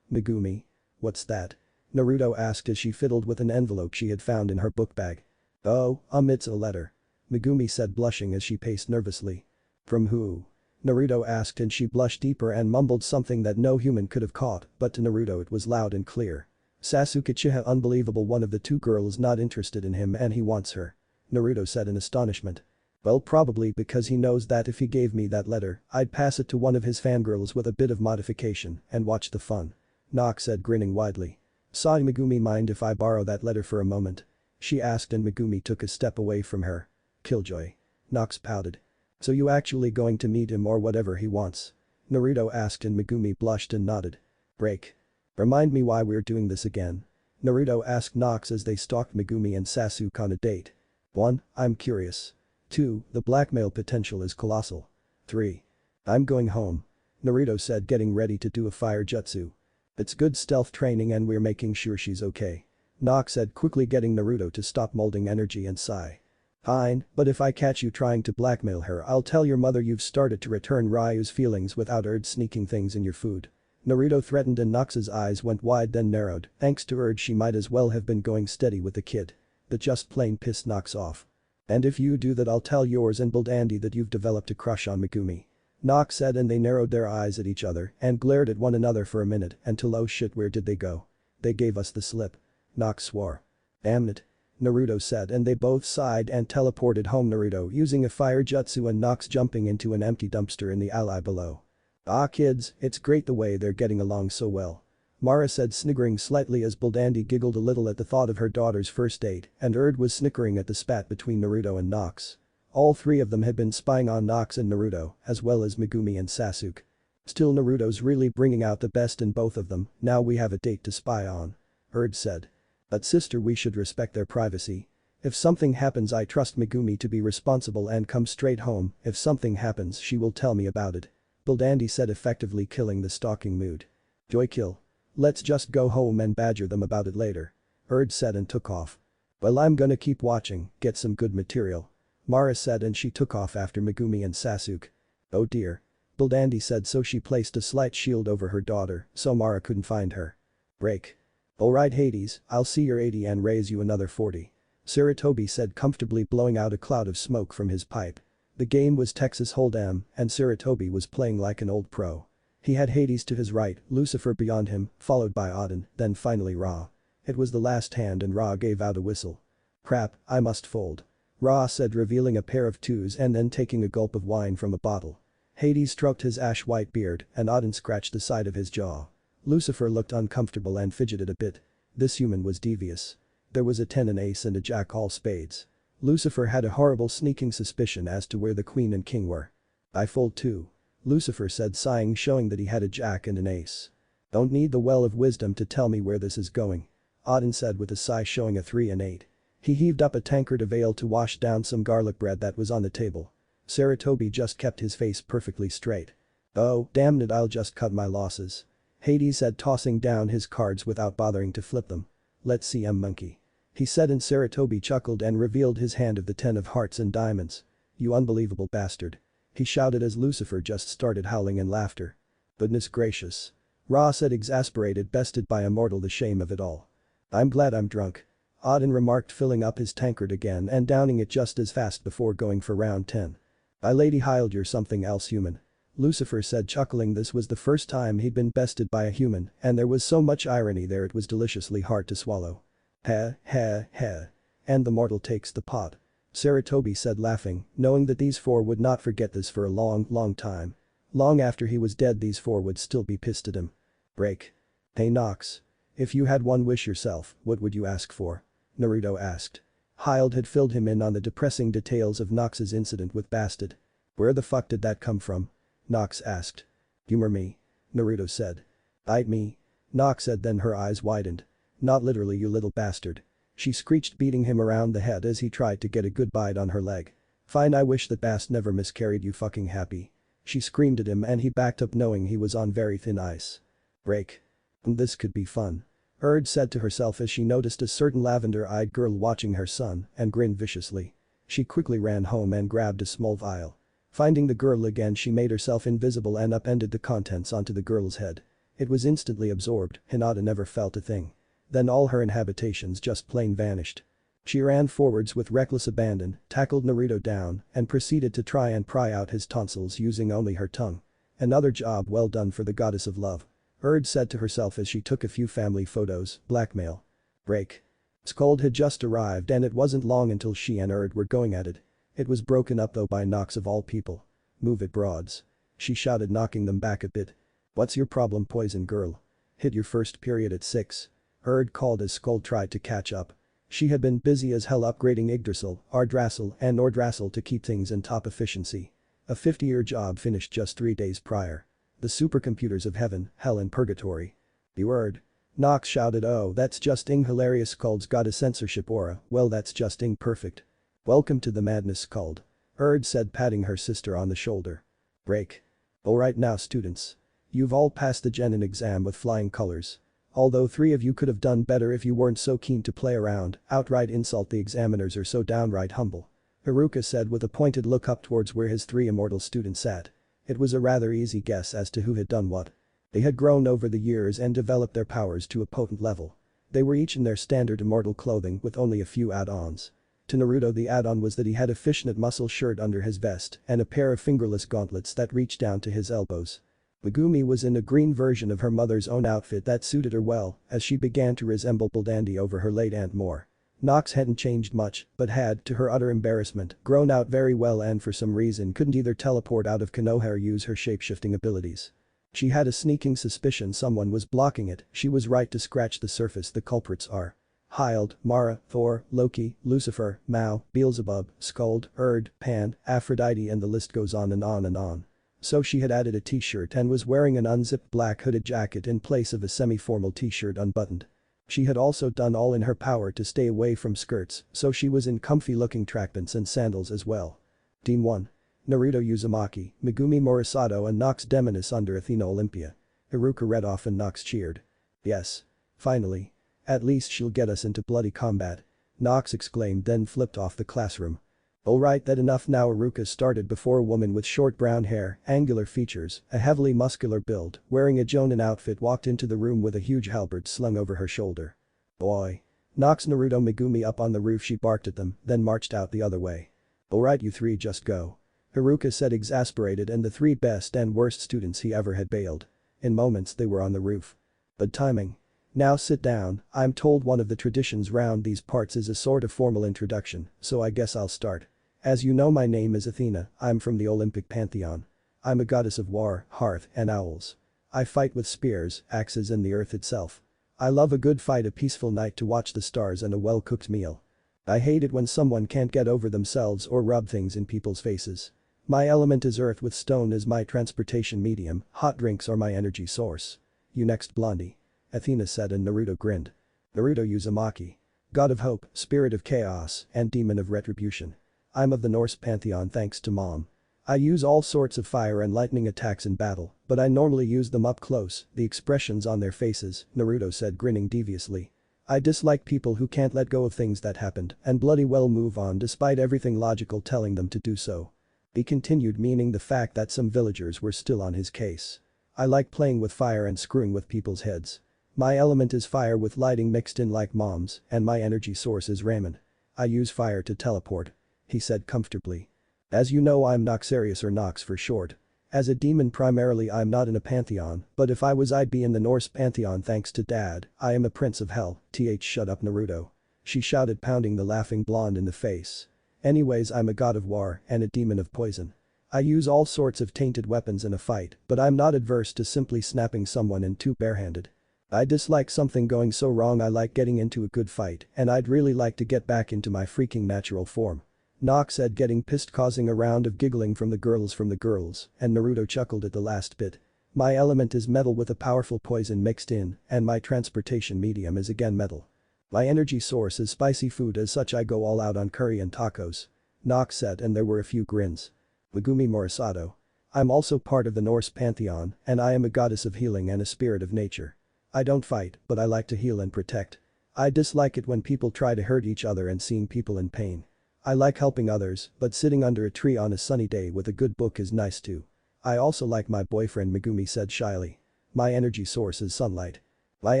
Megumi. What's that? Naruto asked as she fiddled with an envelope she had found in her book bag. Oh, it's a letter. Megumi said, blushing as she paced nervously. From who? Naruto asked, and she blushed deeper and mumbled something that no human could have caught, but to Naruto it was loud and clear. Sasuke Uchiha, unbelievable, one of the two girls not interested in him and he wants her. Naruto said in astonishment. Well, probably because he knows that if he gave me that letter, I'd pass it to one of his fangirls with a bit of modification and watch the fun. Nox said, grinning widely. Sorry Megumi, mind if I borrow that letter for a moment? She asked, and Megumi took a step away from her. Killjoy. Nox pouted. So you actually going to meet him or whatever he wants? Naruto asked, and Megumi blushed and nodded. Break. Remind me why we're doing this again. Naruto asked Nox as they stalked Megumi and Sasuke on a date. 1. I'm curious. 2. The blackmail potential is colossal. 3. I'm going home. Naruto said, getting ready to do a fire jutsu. It's good stealth training and we're making sure she's okay. Nox said, quickly getting Naruto to stop molding energy and sigh. Fine, but if I catch you trying to blackmail her, I'll tell your mother you've started to return Ryu's feelings without sneaking things in your food. Naruto threatened, and Nox's eyes went wide then narrowed. Thanks to Urge, she might as well have been going steady with the kid. That just plain pissed Nox off. And if you do that, I'll tell yours and Build Andy that you've developed a crush on Megumi. Nox said, and they narrowed their eyes at each other and glared at one another for a minute until, oh shit, where did they go? They gave us the slip. Nox swore. Damn it. Naruto said, and they both sighed and teleported home, Naruto using a fire jutsu and Nox jumping into an empty dumpster in the alley below. Ah kids, it's great the way they're getting along so well. Mara said, sniggering slightly as Buldandi giggled a little at the thought of her daughter's first date, and Erd was snickering at the spat between Naruto and Nox. All three of them had been spying on Nox and Naruto, as well as Megumi and Sasuke. Still, Naruto's really bringing out the best in both of them, now we have a date to spy on. Erd said. But sister, we should respect their privacy. If something happens, I trust Megumi to be responsible and come straight home. If something happens, she will tell me about it. Buldandi said, effectively killing the stalking mood. Joy kill. Let's just go home and badger them about it later. Erd said and took off. Well, I'm gonna keep watching, get some good material. Mara said, and she took off after Megumi and Sasuke. Oh dear. Buldandi said, so she placed a slight shield over her daughter so Mara couldn't find her. Break. Alright Hades, I'll see your 80 and raise you another 40. Sarutobi said, comfortably blowing out a cloud of smoke from his pipe. The game was Texas Hold'em and Sarutobi was playing like an old pro. He had Hades to his right, Lucifer beyond him, followed by Odin, then finally Ra. It was the last hand and Ra gave out a whistle. Crap, I must fold. Ra said, revealing a pair of twos and then taking a gulp of wine from a bottle. Hades stroked his ash-white beard and Odin scratched the side of his jaw. Lucifer looked uncomfortable and fidgeted a bit. This human was devious. There was a 10, an ace and a jack, all spades. Lucifer had a horrible sneaking suspicion as to where the queen and king were. I fold too. Lucifer said, sighing, showing that he had a jack and an ace. Don't need the well of wisdom to tell me where this is going. Odin said with a sigh, showing a 3 and 8. He heaved up a tankard of ale to wash down some garlic bread that was on the table. Sarutobi just kept his face perfectly straight. Oh, damn it, I'll just cut my losses. Hades said, tossing down his cards without bothering to flip them. Let's see, monkey. He said, and Sarutobi chuckled and revealed his hand of the 10 of hearts and diamonds. You unbelievable bastard. He shouted as Lucifer just started howling in laughter. Goodness gracious. Ra said, exasperated, bested by a mortal, the shame of it all. I'm glad I'm drunk. Odin remarked, filling up his tankard again and downing it just as fast before going for round 10. I lady Hyled, you're something else, human. Lucifer said, chuckling. This was the first time he'd been bested by a human, and there was so much irony there it was deliciously hard to swallow. Heh, heh, heh. And the mortal takes the pot. Saratobi said, laughing, knowing that these four would not forget this for a long, long time. Long after he was dead, these four would still be pissed at him. Break. Hey Nox. If you had one wish yourself, what would you ask for? Naruto asked. Hild had filled him in on the depressing details of Nox's incident with Bastard. Where the fuck did that come from? Nox asked. Humor me. Naruto said. Bite me. Nox said, then her eyes widened. Not literally, you little bastard. She screeched, beating him around the head as he tried to get a good bite on her leg. Fine, I wish that Bast never miscarried, you fucking happy. She screamed at him and he backed up, knowing he was on very thin ice. Break. This could be fun. Erd said to herself as she noticed a certain lavender-eyed girl watching her son and grinned viciously. She quickly ran home and grabbed a small vial. Finding the girl again, she made herself invisible and upended the contents onto the girl's head. It was instantly absorbed. Hinata never felt a thing. Then all her inhabitations just plain vanished. She ran forwards with reckless abandon, tackled Naruto down, and proceeded to try and pry out his tonsils using only her tongue. Another job well done for the goddess of love. Erd said to herself as she took a few family photos. Blackmail. Break. Scold had just arrived and it wasn't long until she and Erd were going at it. It was broken up though by Nox of all people. Move it, broads. She shouted, knocking them back a bit. What's your problem, poison girl? Hit your first period at 6. Erd called as Scold tried to catch up. She had been busy as hell upgrading Yggdrasil, Ardrasil and Nordrasil to keep things in top efficiency. A 50-year job finished just 3 days prior. The supercomputers of heaven, hell and purgatory. The word. Nox shouted, oh that's just hilarious. Scold's got a censorship aura, well that's just perfect. Welcome to the madness, Scold. Erd said, patting her sister on the shoulder. Break. Alright now students. You've all passed the Genin exam with flying colors. Although 3 of you could have done better if you weren't so keen to play around, outright insult the examiners or so downright humble. Haruka said with a pointed look up towards where his 3 immortal students sat. It was a rather easy guess as to who had done what. They had grown over the years and developed their powers to a potent level. They were each in their standard immortal clothing with only a few add-ons. To Naruto, the add-on was that he had a fishnet muscle shirt under his vest and a pair of fingerless gauntlets that reached down to his elbows. Megumi was in a green version of her mother's own outfit that suited her well as she began to resemble Dandy over her late Aunt Moore. Nox hadn't changed much but had, to her utter embarrassment, grown out very well and for some reason couldn't either teleport out of Konoha or use her shape-shifting abilities. She had a sneaking suspicion someone was blocking it. She was right to scratch the surface. The culprits are Hild, Mara, Thor, Loki, Lucifer, Mao, Beelzebub, Scold, Erd, Pan, Aphrodite, and the list goes on and on and on. So she had added a t-shirt and was wearing an unzipped black hooded jacket in place of a semi-formal t-shirt unbuttoned. She had also done all in her power to stay away from skirts, so she was in comfy-looking track pants and sandals as well. Team 1. Naruto Uzumaki, Megumi Morisato and Nox Demonis under Athena Olympia. Haruka read off and Nox cheered. Yes. Finally. At least she'll get us into bloody combat. Nox exclaimed, then flipped off the classroom. Alright, that enough now. Haruka started before a woman with short brown hair, angular features, a heavily muscular build, wearing a Jonin outfit walked into the room with a huge halberd slung over her shoulder. Boy. Nox, Naruto, Megumi up on the roof. She barked at them, then marched out the other way. Alright you 3 just go. Haruka said, exasperated, and the 3 best and worst students he ever had bailed. In moments they were on the roof. But timing. Now sit down. I'm told one of the traditions round these parts is a sort of formal introduction, so I guess I'll start. As you know, my name is Athena. I'm from the Olympic pantheon. I'm a goddess of war, hearth, and owls. I fight with spears, axes and the earth itself. I love a good fight, a peaceful night to watch the stars and a well-cooked meal. I hate it when someone can't get over themselves or rub things in people's faces. My element is earth with stone as my transportation medium. Hot drinks are my energy source. You next, Blondie. Athena said, and Naruto grinned. Naruto Uzumaki. God of hope, spirit of chaos, and demon of retribution. I'm of the Norse pantheon thanks to Mom. I use all sorts of fire and lightning attacks in battle, but I normally use them up close. The expressions on their faces, Naruto said, grinning deviously. I dislike people who can't let go of things that happened and bloody well move on despite everything logical telling them to do so. He continued, meaning the fact that some villagers were still on his case. I like playing with fire and screwing with people's heads. My element is fire with lighting mixed in like Mom's, and my energy source is ramen. I use fire to teleport. He said comfortably. As you know, I'm Noxarius, or Nox for short. As a demon primarily I'm not in a pantheon, but if I was I'd be in the Norse pantheon thanks to dad, I am a prince of hell, shut up Naruto. She shouted pounding the laughing blonde in the face. Anyways I'm a god of war and a demon of poison. I use all sorts of tainted weapons in a fight, but I'm not adverse to simply snapping someone in two barehanded. I dislike something going so wrong I like getting into a good fight and I'd really like to get back into my freaking natural form. Nox said getting pissed causing a round of giggling from the girls and Naruto chuckled at the last bit. My element is metal with a powerful poison mixed in and my transportation medium is again metal. My energy source is spicy food as such I go all out on curry and tacos. Nox said and there were a few grins. Megumi Morisato. I'm also part of the Norse pantheon and I am a goddess of healing and a spirit of nature. I don't fight, but I like to heal and protect. I dislike it when people try to hurt each other and seeing people in pain. I like helping others, but sitting under a tree on a sunny day with a good book is nice too. I also like my boyfriend Megumi said shyly. My energy source is sunlight. My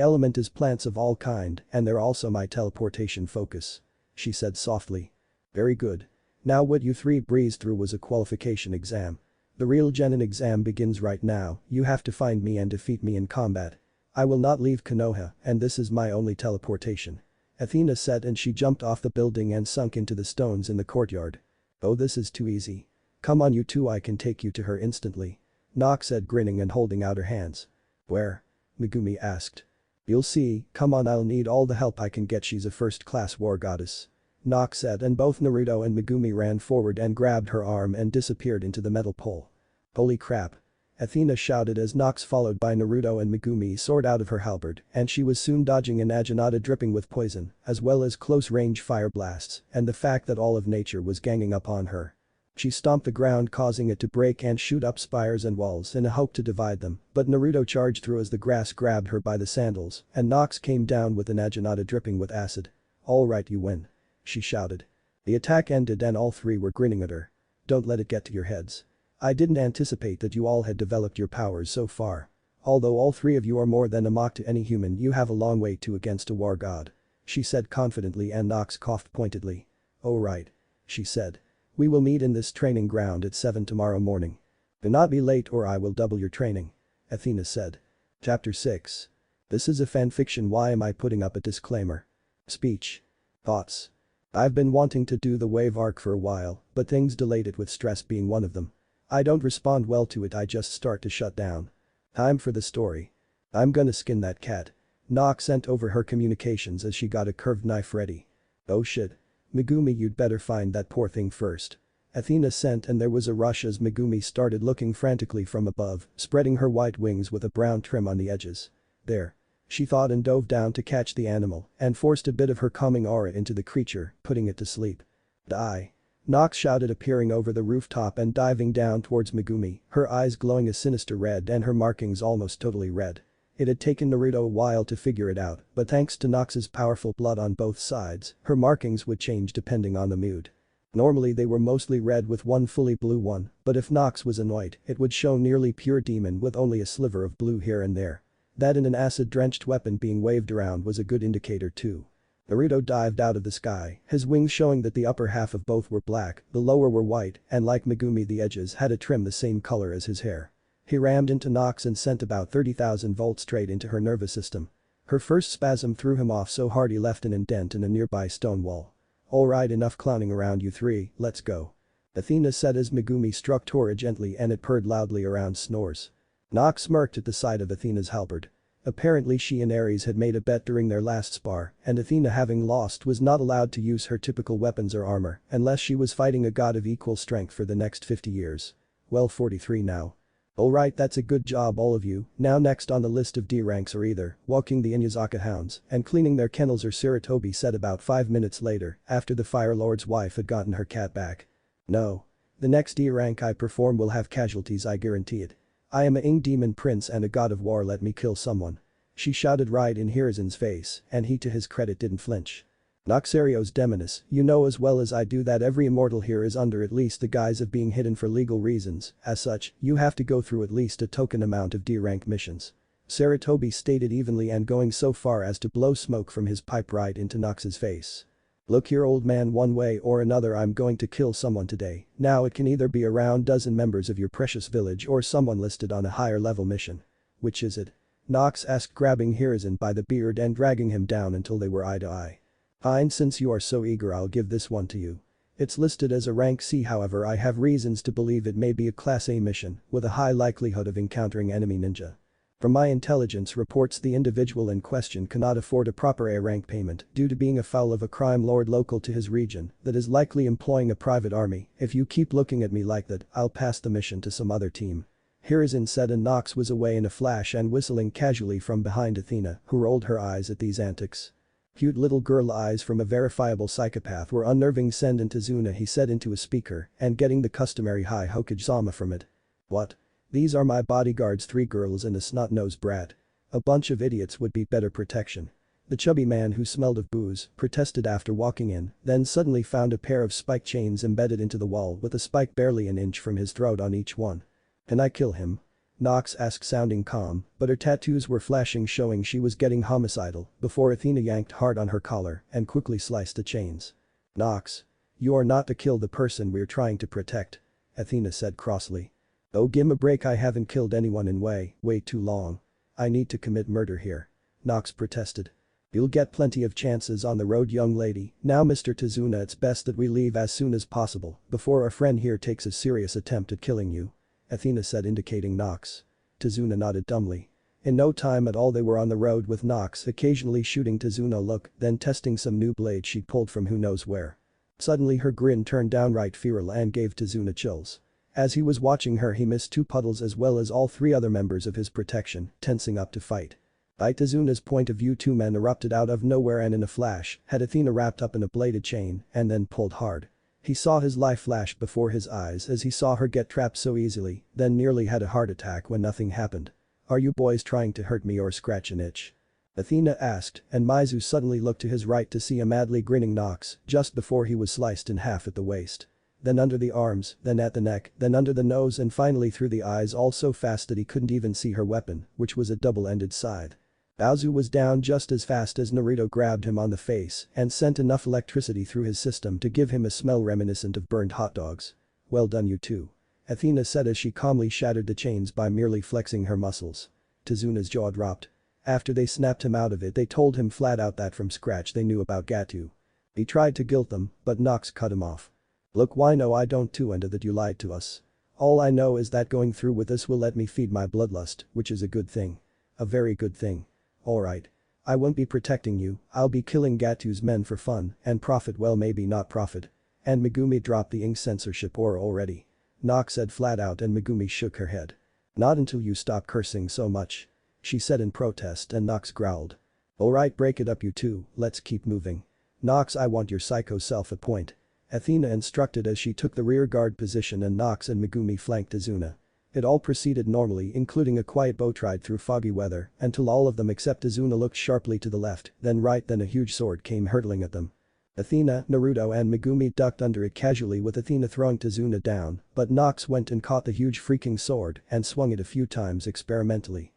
element is plants of all kind and they're also my teleportation focus. She said softly. Very good. Now what you three breezed through was a qualification exam. The real genin exam begins right now, you have to find me and defeat me in combat. I will not leave Konoha and this is my only teleportation. Athena said and she jumped off the building and sunk into the stones in the courtyard. Oh this is too easy. Come on you two I can take you to her instantly. Nox said grinning and holding out her hands. Where? Megumi asked. You'll see, come on I'll need all the help I can get she's a first-class war goddess. Nox said and both Naruto and Megumi ran forward and grabbed her arm and disappeared into the metal pole. Holy crap. Athena shouted as Nox followed by Naruto and Megumi soared out of her halberd and she was soon dodging an Ajinata dripping with poison as well as close-range fire blasts and the fact that all of nature was ganging up on her. She stomped the ground causing it to break and shoot up spires and walls in a hope to divide them, but Naruto charged through as the grass grabbed her by the sandals and Nox came down with an Ajinata dripping with acid. Alright you win. She shouted. The attack ended and all three were grinning at her. Don't let it get to your heads. I didn't anticipate that you all had developed your powers so far. Although all three of you are more than a mock to any human you have a long way to against a war god. She said confidently and Nox coughed pointedly. Oh right. She said. We will meet in this training ground at 7 tomorrow morning. Do not be late or I will double your training. Athena said. Chapter 6. This is a fanfiction why am I putting up a disclaimer? Speech. Thoughts. I've been wanting to do the wave arc for a while, but things delayed it with stress being one of them. I don't respond well to it I just start to shut down. Time for the story. I'm gonna skin that cat. Nox sent over her communications as she got a curved knife ready. Oh shit. Megumi you'd better find that poor thing first. Athena sent and there was a rush as Megumi started looking frantically from above, spreading her white wings with a brown trim on the edges. There. She thought and dove down to catch the animal and forced a bit of her calming aura into the creature, putting it to sleep. Die. Nox shouted appearing over the rooftop and diving down towards Megumi, her eyes glowing a sinister red and her markings almost totally red. It had taken Naruto a while to figure it out, but thanks to Nox's powerful blood on both sides, her markings would change depending on the mood. Normally they were mostly red with one fully blue one, but if Nox was annoyed, it would show nearly pure demon with only a sliver of blue here and there. That and an acid-drenched weapon being waved around was a good indicator too. Naruto dived out of the sky, his wings showing that the upper half of both were black, the lower were white, and like Megumi the edges had a trim the same color as his hair. He rammed into Nox and sent about 30,000 volts straight into her nervous system. Her first spasm threw him off so hard he left an indent in a nearby stone wall. Alright enough clowning around you three, let's go. Athena said as Megumi struck Tora gently and it purred loudly around snores. Nox smirked at the sight of Athena's halberd. Apparently she and Ares had made a bet during their last spar and Athena having lost was not allowed to use her typical weapons or armor unless she was fighting a god of equal strength for the next 50 years. Well 43 now. Alright that's a good job all of you, now next on the list of D ranks are either walking the Inuyasha hounds and cleaning their kennels or Sarutobi said about 5 minutes later after the Fire Lord's wife had gotten her cat back. No. The next D rank I perform will have casualties I guarantee it. I am a Ing demon prince and a god of war let me kill someone. She shouted right in Hiruzen's face and he to his credit didn't flinch. Noxarios Demonis, you know as well as I do that every immortal here is under at least the guise of being hidden for legal reasons, as such, you have to go through at least a token amount of D-rank missions. Sarutobi stated evenly and going so far as to blow smoke from his pipe right into Nox's face. Look here old man, one way or another I'm going to kill someone today. Now it can either be around dozen members of your precious village or someone listed on a higher level mission. Which is it? Nox asked, grabbing Hiruzen by the beard and dragging him down until they were eye to eye. Fine, since you are so eager I'll give this one to you. It's listed as a rank C, however I have reasons to believe it may be a class A mission with a high likelihood of encountering enemy ninja. From my intelligence reports the individual in question cannot afford a proper A rank payment due to being a foul of a crime lord local to his region that is likely employing a private army. If you keep looking at me like that, I'll pass the mission to some other team. Hiruzen said, and Nox was away in a flash and whistling casually from behind Athena, who rolled her eyes at these antics. Cute little girl eyes from a verifiable psychopath were unnerving. Send in Tazuna, he said into a speaker, and getting the customary high Hokage-sama from it. What? These are my bodyguards, 3 girls and a snot-nosed brat. A bunch of idiots would be better protection. The chubby man, who smelled of booze, protested after walking in, then suddenly found a pair of spike chains embedded into the wall with a spike barely an inch from his throat on each one. Can I kill him? Nox asked, sounding calm, but her tattoos were flashing, showing she was getting homicidal before Athena yanked hard on her collar and quickly sliced the chains. Nox. You are not to kill the person we're trying to protect. Athena said crossly. Oh, gimme a break, I haven't killed anyone in way too long. I need to commit murder here. Nox protested. You'll get plenty of chances on the road, young lady. Now Mr. Tazuna, it's best that we leave as soon as possible before our friend here takes a serious attempt at killing you. Athena said, indicating Nox. Tazuna nodded dumbly. In no time at all they were on the road, with Nox occasionally shooting Tazuna a look, then testing some new blade she pulled from who knows where. Suddenly her grin turned downright feral and gave Tazuna chills. As he was watching her, he missed 2 puddles as well as all 3 other members of his protection, tensing up to fight. By Tazuna's point of view, 2 men erupted out of nowhere and in a flash had Athena wrapped up in a bladed chain and then pulled hard. He saw his life flash before his eyes as he saw her get trapped so easily, then nearly had a heart attack when nothing happened. Are you boys trying to hurt me or scratch an itch? Athena asked, and Maizu suddenly looked to his right to see a madly grinning Nox just before he was sliced in half at the waist. Then under the arms, then at the neck, then under the nose and finally through the eyes, all so fast that he couldn't even see her weapon, which was a double-ended scythe. Baozu was down just as fast as Naruto grabbed him on the face and sent enough electricity through his system to give him a smell reminiscent of burned hot dogs. Well done, you two. Athena said as she calmly shattered the chains by merely flexing her muscles. Tazuna's jaw dropped. After they snapped him out of it, they told him flat out that from scratch they knew about Gatu. He tried to guilt them, but Nox cut him off. Look, why no, I don't too, and that you lied to us. All I know is that going through with this will let me feed my bloodlust, which is a good thing. A very good thing. Alright. I won't be protecting you, I'll be killing Gatu's men for fun and profit, well maybe not profit. And Megumi dropped the ink censorship aura already. Nox said flat out, and Megumi shook her head. Not until you stop cursing so much. She said in protest, and Nox growled. Alright, break it up you two, let's keep moving. Nox, I want your psycho self at point. Athena instructed as she took the rear guard position and Nox and Megumi flanked Azuna. It all proceeded normally, including a quiet boat ride through foggy weather until all of them except Azuna looked sharply to the left, then right, then a huge sword came hurtling at them. Athena, Naruto and Megumi ducked under it casually, with Athena throwing Tazuna down, but Nox went and caught the huge freaking sword and swung it a few times experimentally.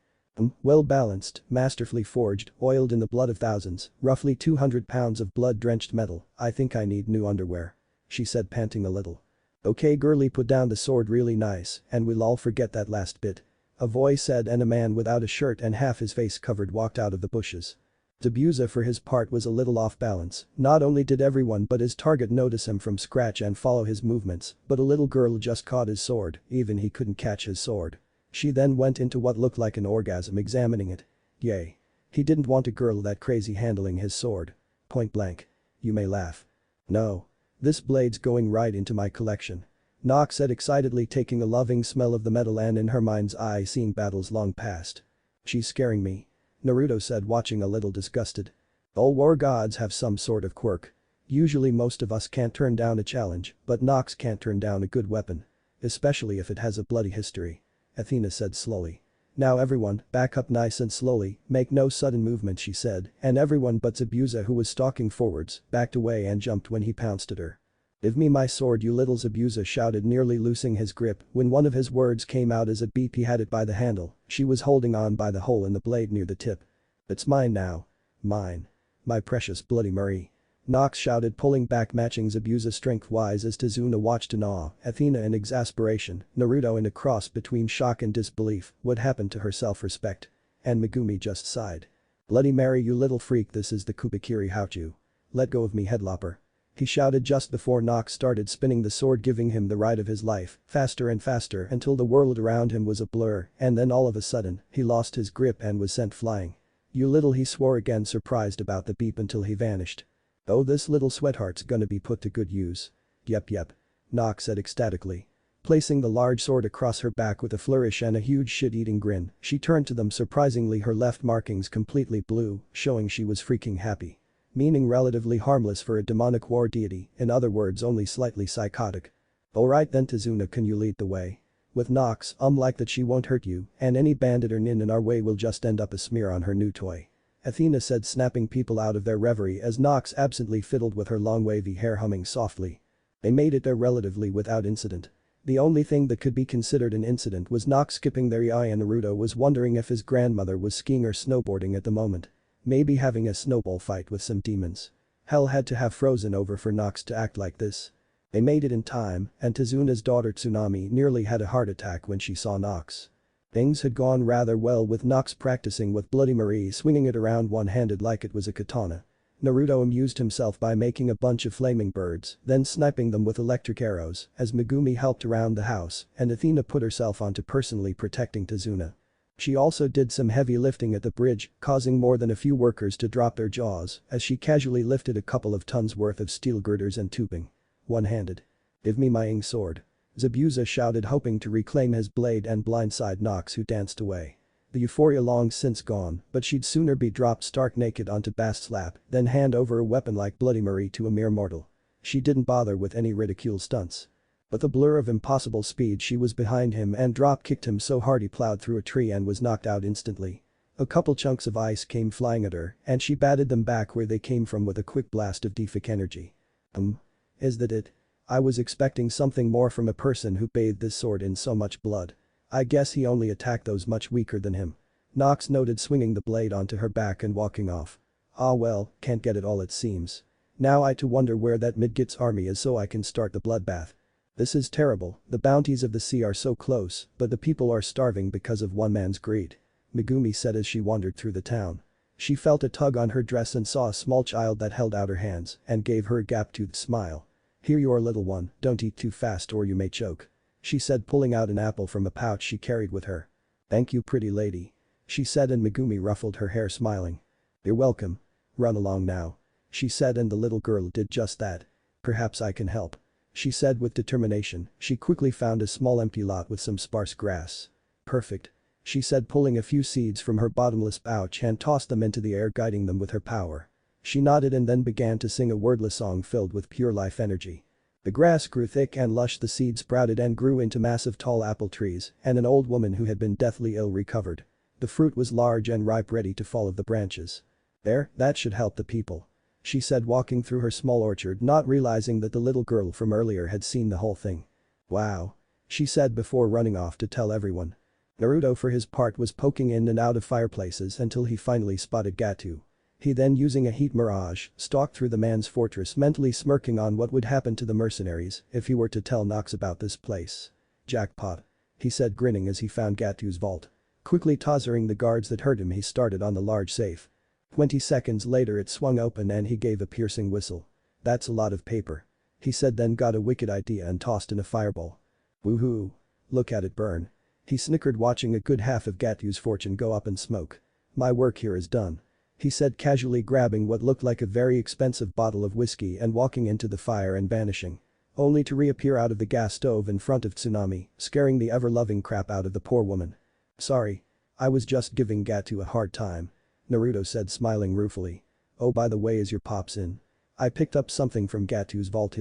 Well balanced, masterfully forged, oiled in the blood of thousands, roughly 200 pounds of blood-drenched metal. I think I need new underwear. She said, panting a little. Okay girlie, put down the sword really nice and we'll all forget that last bit. A voice said, and a man without a shirt and half his face covered walked out of the bushes. Zabuza for his part was a little off balance. Not only did everyone but his target notice him from scratch and follow his movements, but a little girl just caught his sword, even he couldn't catch his sword. She then went into what looked like an orgasm examining it. Yay. He didn't want a girl that crazy handling his sword. Point blank. You may laugh. No. This blade's going right into my collection. Nox said excitedly, taking a loving smell of the metal and in her mind's eye seeing battles long past. She's scaring me. Naruto said, watching a little disgusted. All war gods have some sort of quirk. Usually most of us can't turn down a challenge, but Nox can't turn down a good weapon. Especially if it has a bloody history. Athena said slowly. Now everyone, back up nice and slowly, make no sudden movement, she said, and everyone but Zabuza, who was stalking forwards, backed away and jumped when he pounced at her. Give me my sword, you little, Zabuza shouted, nearly loosing his grip when one of his words came out as a beep. He had it by the handle. She was holding on by the hole in the blade near the tip. It's mine now. Mine. My precious Bloody Marie. Nox shouted, pulling back, matching Zabuza strength-wise as Tazuna watched in awe, Athena in exasperation, Naruto in a cross between shock and disbelief. What happened to her self-respect? And Megumi just sighed. "Bloody Mary, you little freak, this is the Kubikiri Houchu. Let go of me, headlopper." He shouted just before Nox started spinning the sword, giving him the ride of his life, faster and faster until the world around him was a blur, and then all of a sudden, he lost his grip and was sent flying. "You little," he swore again, surprised about the beep, until he vanished. "Oh, this little sweatheart's gonna be put to good use." Yep. Nox said ecstatically. Placing the large sword across her back with a flourish and a huge shit-eating grin, she turned to them, surprisingly her left markings completely blue, showing she was freaking happy. Meaning relatively harmless for a demonic war deity, in other words only slightly psychotic. "Alright then Tazuna, can you lead the way? With Nox, like that she won't hurt you, and any bandit or nin in our way will just end up a smear on her new toy." Athena said, snapping people out of their reverie as Nox absently fiddled with her long wavy hair, humming softly. They made it there relatively without incident. The only thing that could be considered an incident was Nox skipping their eye, and Naruto was wondering if his grandmother was skiing or snowboarding at the moment. Maybe having a snowball fight with some demons. Hell had to have frozen over for Nox to act like this. They made it in time, and Tazuna's daughter Tsunami nearly had a heart attack when she saw Nox. Things had gone rather well, with Nox practicing with Bloody Marie, swinging it around one-handed like it was a katana. Naruto amused himself by making a bunch of flaming birds, then sniping them with electric arrows, as Megumi helped around the house, and Athena put herself onto personally protecting Tazuna. She also did some heavy lifting at the bridge, causing more than a few workers to drop their jaws as she casually lifted a couple of tons worth of steel girders and tubing. One-handed. "Give me my ing sword." Zabuza shouted, hoping to reclaim his blade and blindside Nox, who danced away. The euphoria long since gone, but she'd sooner be dropped stark naked onto Bast's lap than hand over a weapon like Bloody Marie to a mere mortal. She didn't bother with any ridicule stunts. With a blur of impossible speed, she was behind him and drop-kicked him so hard he plowed through a tree and was knocked out instantly. A couple chunks of ice came flying at her, and she batted them back where they came from with a quick blast of defensive energy. Is that it? I was expecting something more from a person who bathed this sword in so much blood. I guess he only attacked those much weaker than him." Nox noted, swinging the blade onto her back and walking off. "Ah well, can't get it all it seems. Now I too wonder where that Midget's army is so I can start the bloodbath. This is terrible, the bounties of the sea are so close, but the people are starving because of one man's greed," Megumi said as she wandered through the town. She felt a tug on her dress and saw a small child that held out her hands and gave her a gap-toothed smile. "Here you are, little one, don't eat too fast or you may choke," she said, pulling out an apple from a pouch she carried with her. "Thank you, pretty lady," she said, and Megumi ruffled her hair, smiling. "You're welcome. Run along now," she said, and the little girl did just that. "Perhaps I can help," she said with determination. She quickly found a small empty lot with some sparse grass. "Perfect," she said, pulling a few seeds from her bottomless pouch and tossed them into the air, guiding them with her power. She nodded and then began to sing a wordless song filled with pure life energy. The grass grew thick and lush, the seeds sprouted and grew into massive tall apple trees, and an old woman who had been deathly ill recovered. The fruit was large and ripe, ready to fall of the branches. "There, that should help the people," she said, walking through her small orchard, not realizing that the little girl from earlier had seen the whole thing. "Wow," she said before running off to tell everyone. Naruto for his part was poking in and out of fireplaces until he finally spotted Gato. He then, using a heat mirage, stalked through the man's fortress, mentally smirking on what would happen to the mercenaries if he were to tell Nox about this place. "Jackpot," he said, grinning as he found Gato's vault. Quickly tossing the guards that hurt him, he started on the large safe. 20 seconds later it swung open and he gave a piercing whistle. "That's a lot of paper," he said, then got a wicked idea and tossed in a fireball. "Woohoo. Look at it burn," he snickered, watching a good half of Gato's fortune go up in smoke. "My work here is done," he said, casually grabbing what looked like a very expensive bottle of whiskey and walking into the fire and vanishing. Only to reappear out of the gas stove in front of Tsunami, scaring the ever-loving crap out of the poor woman. "Sorry. I was just giving Gato a hard time," Naruto said, smiling ruefully. "Oh, by the way, is your pops in? I picked up something from Gato's vault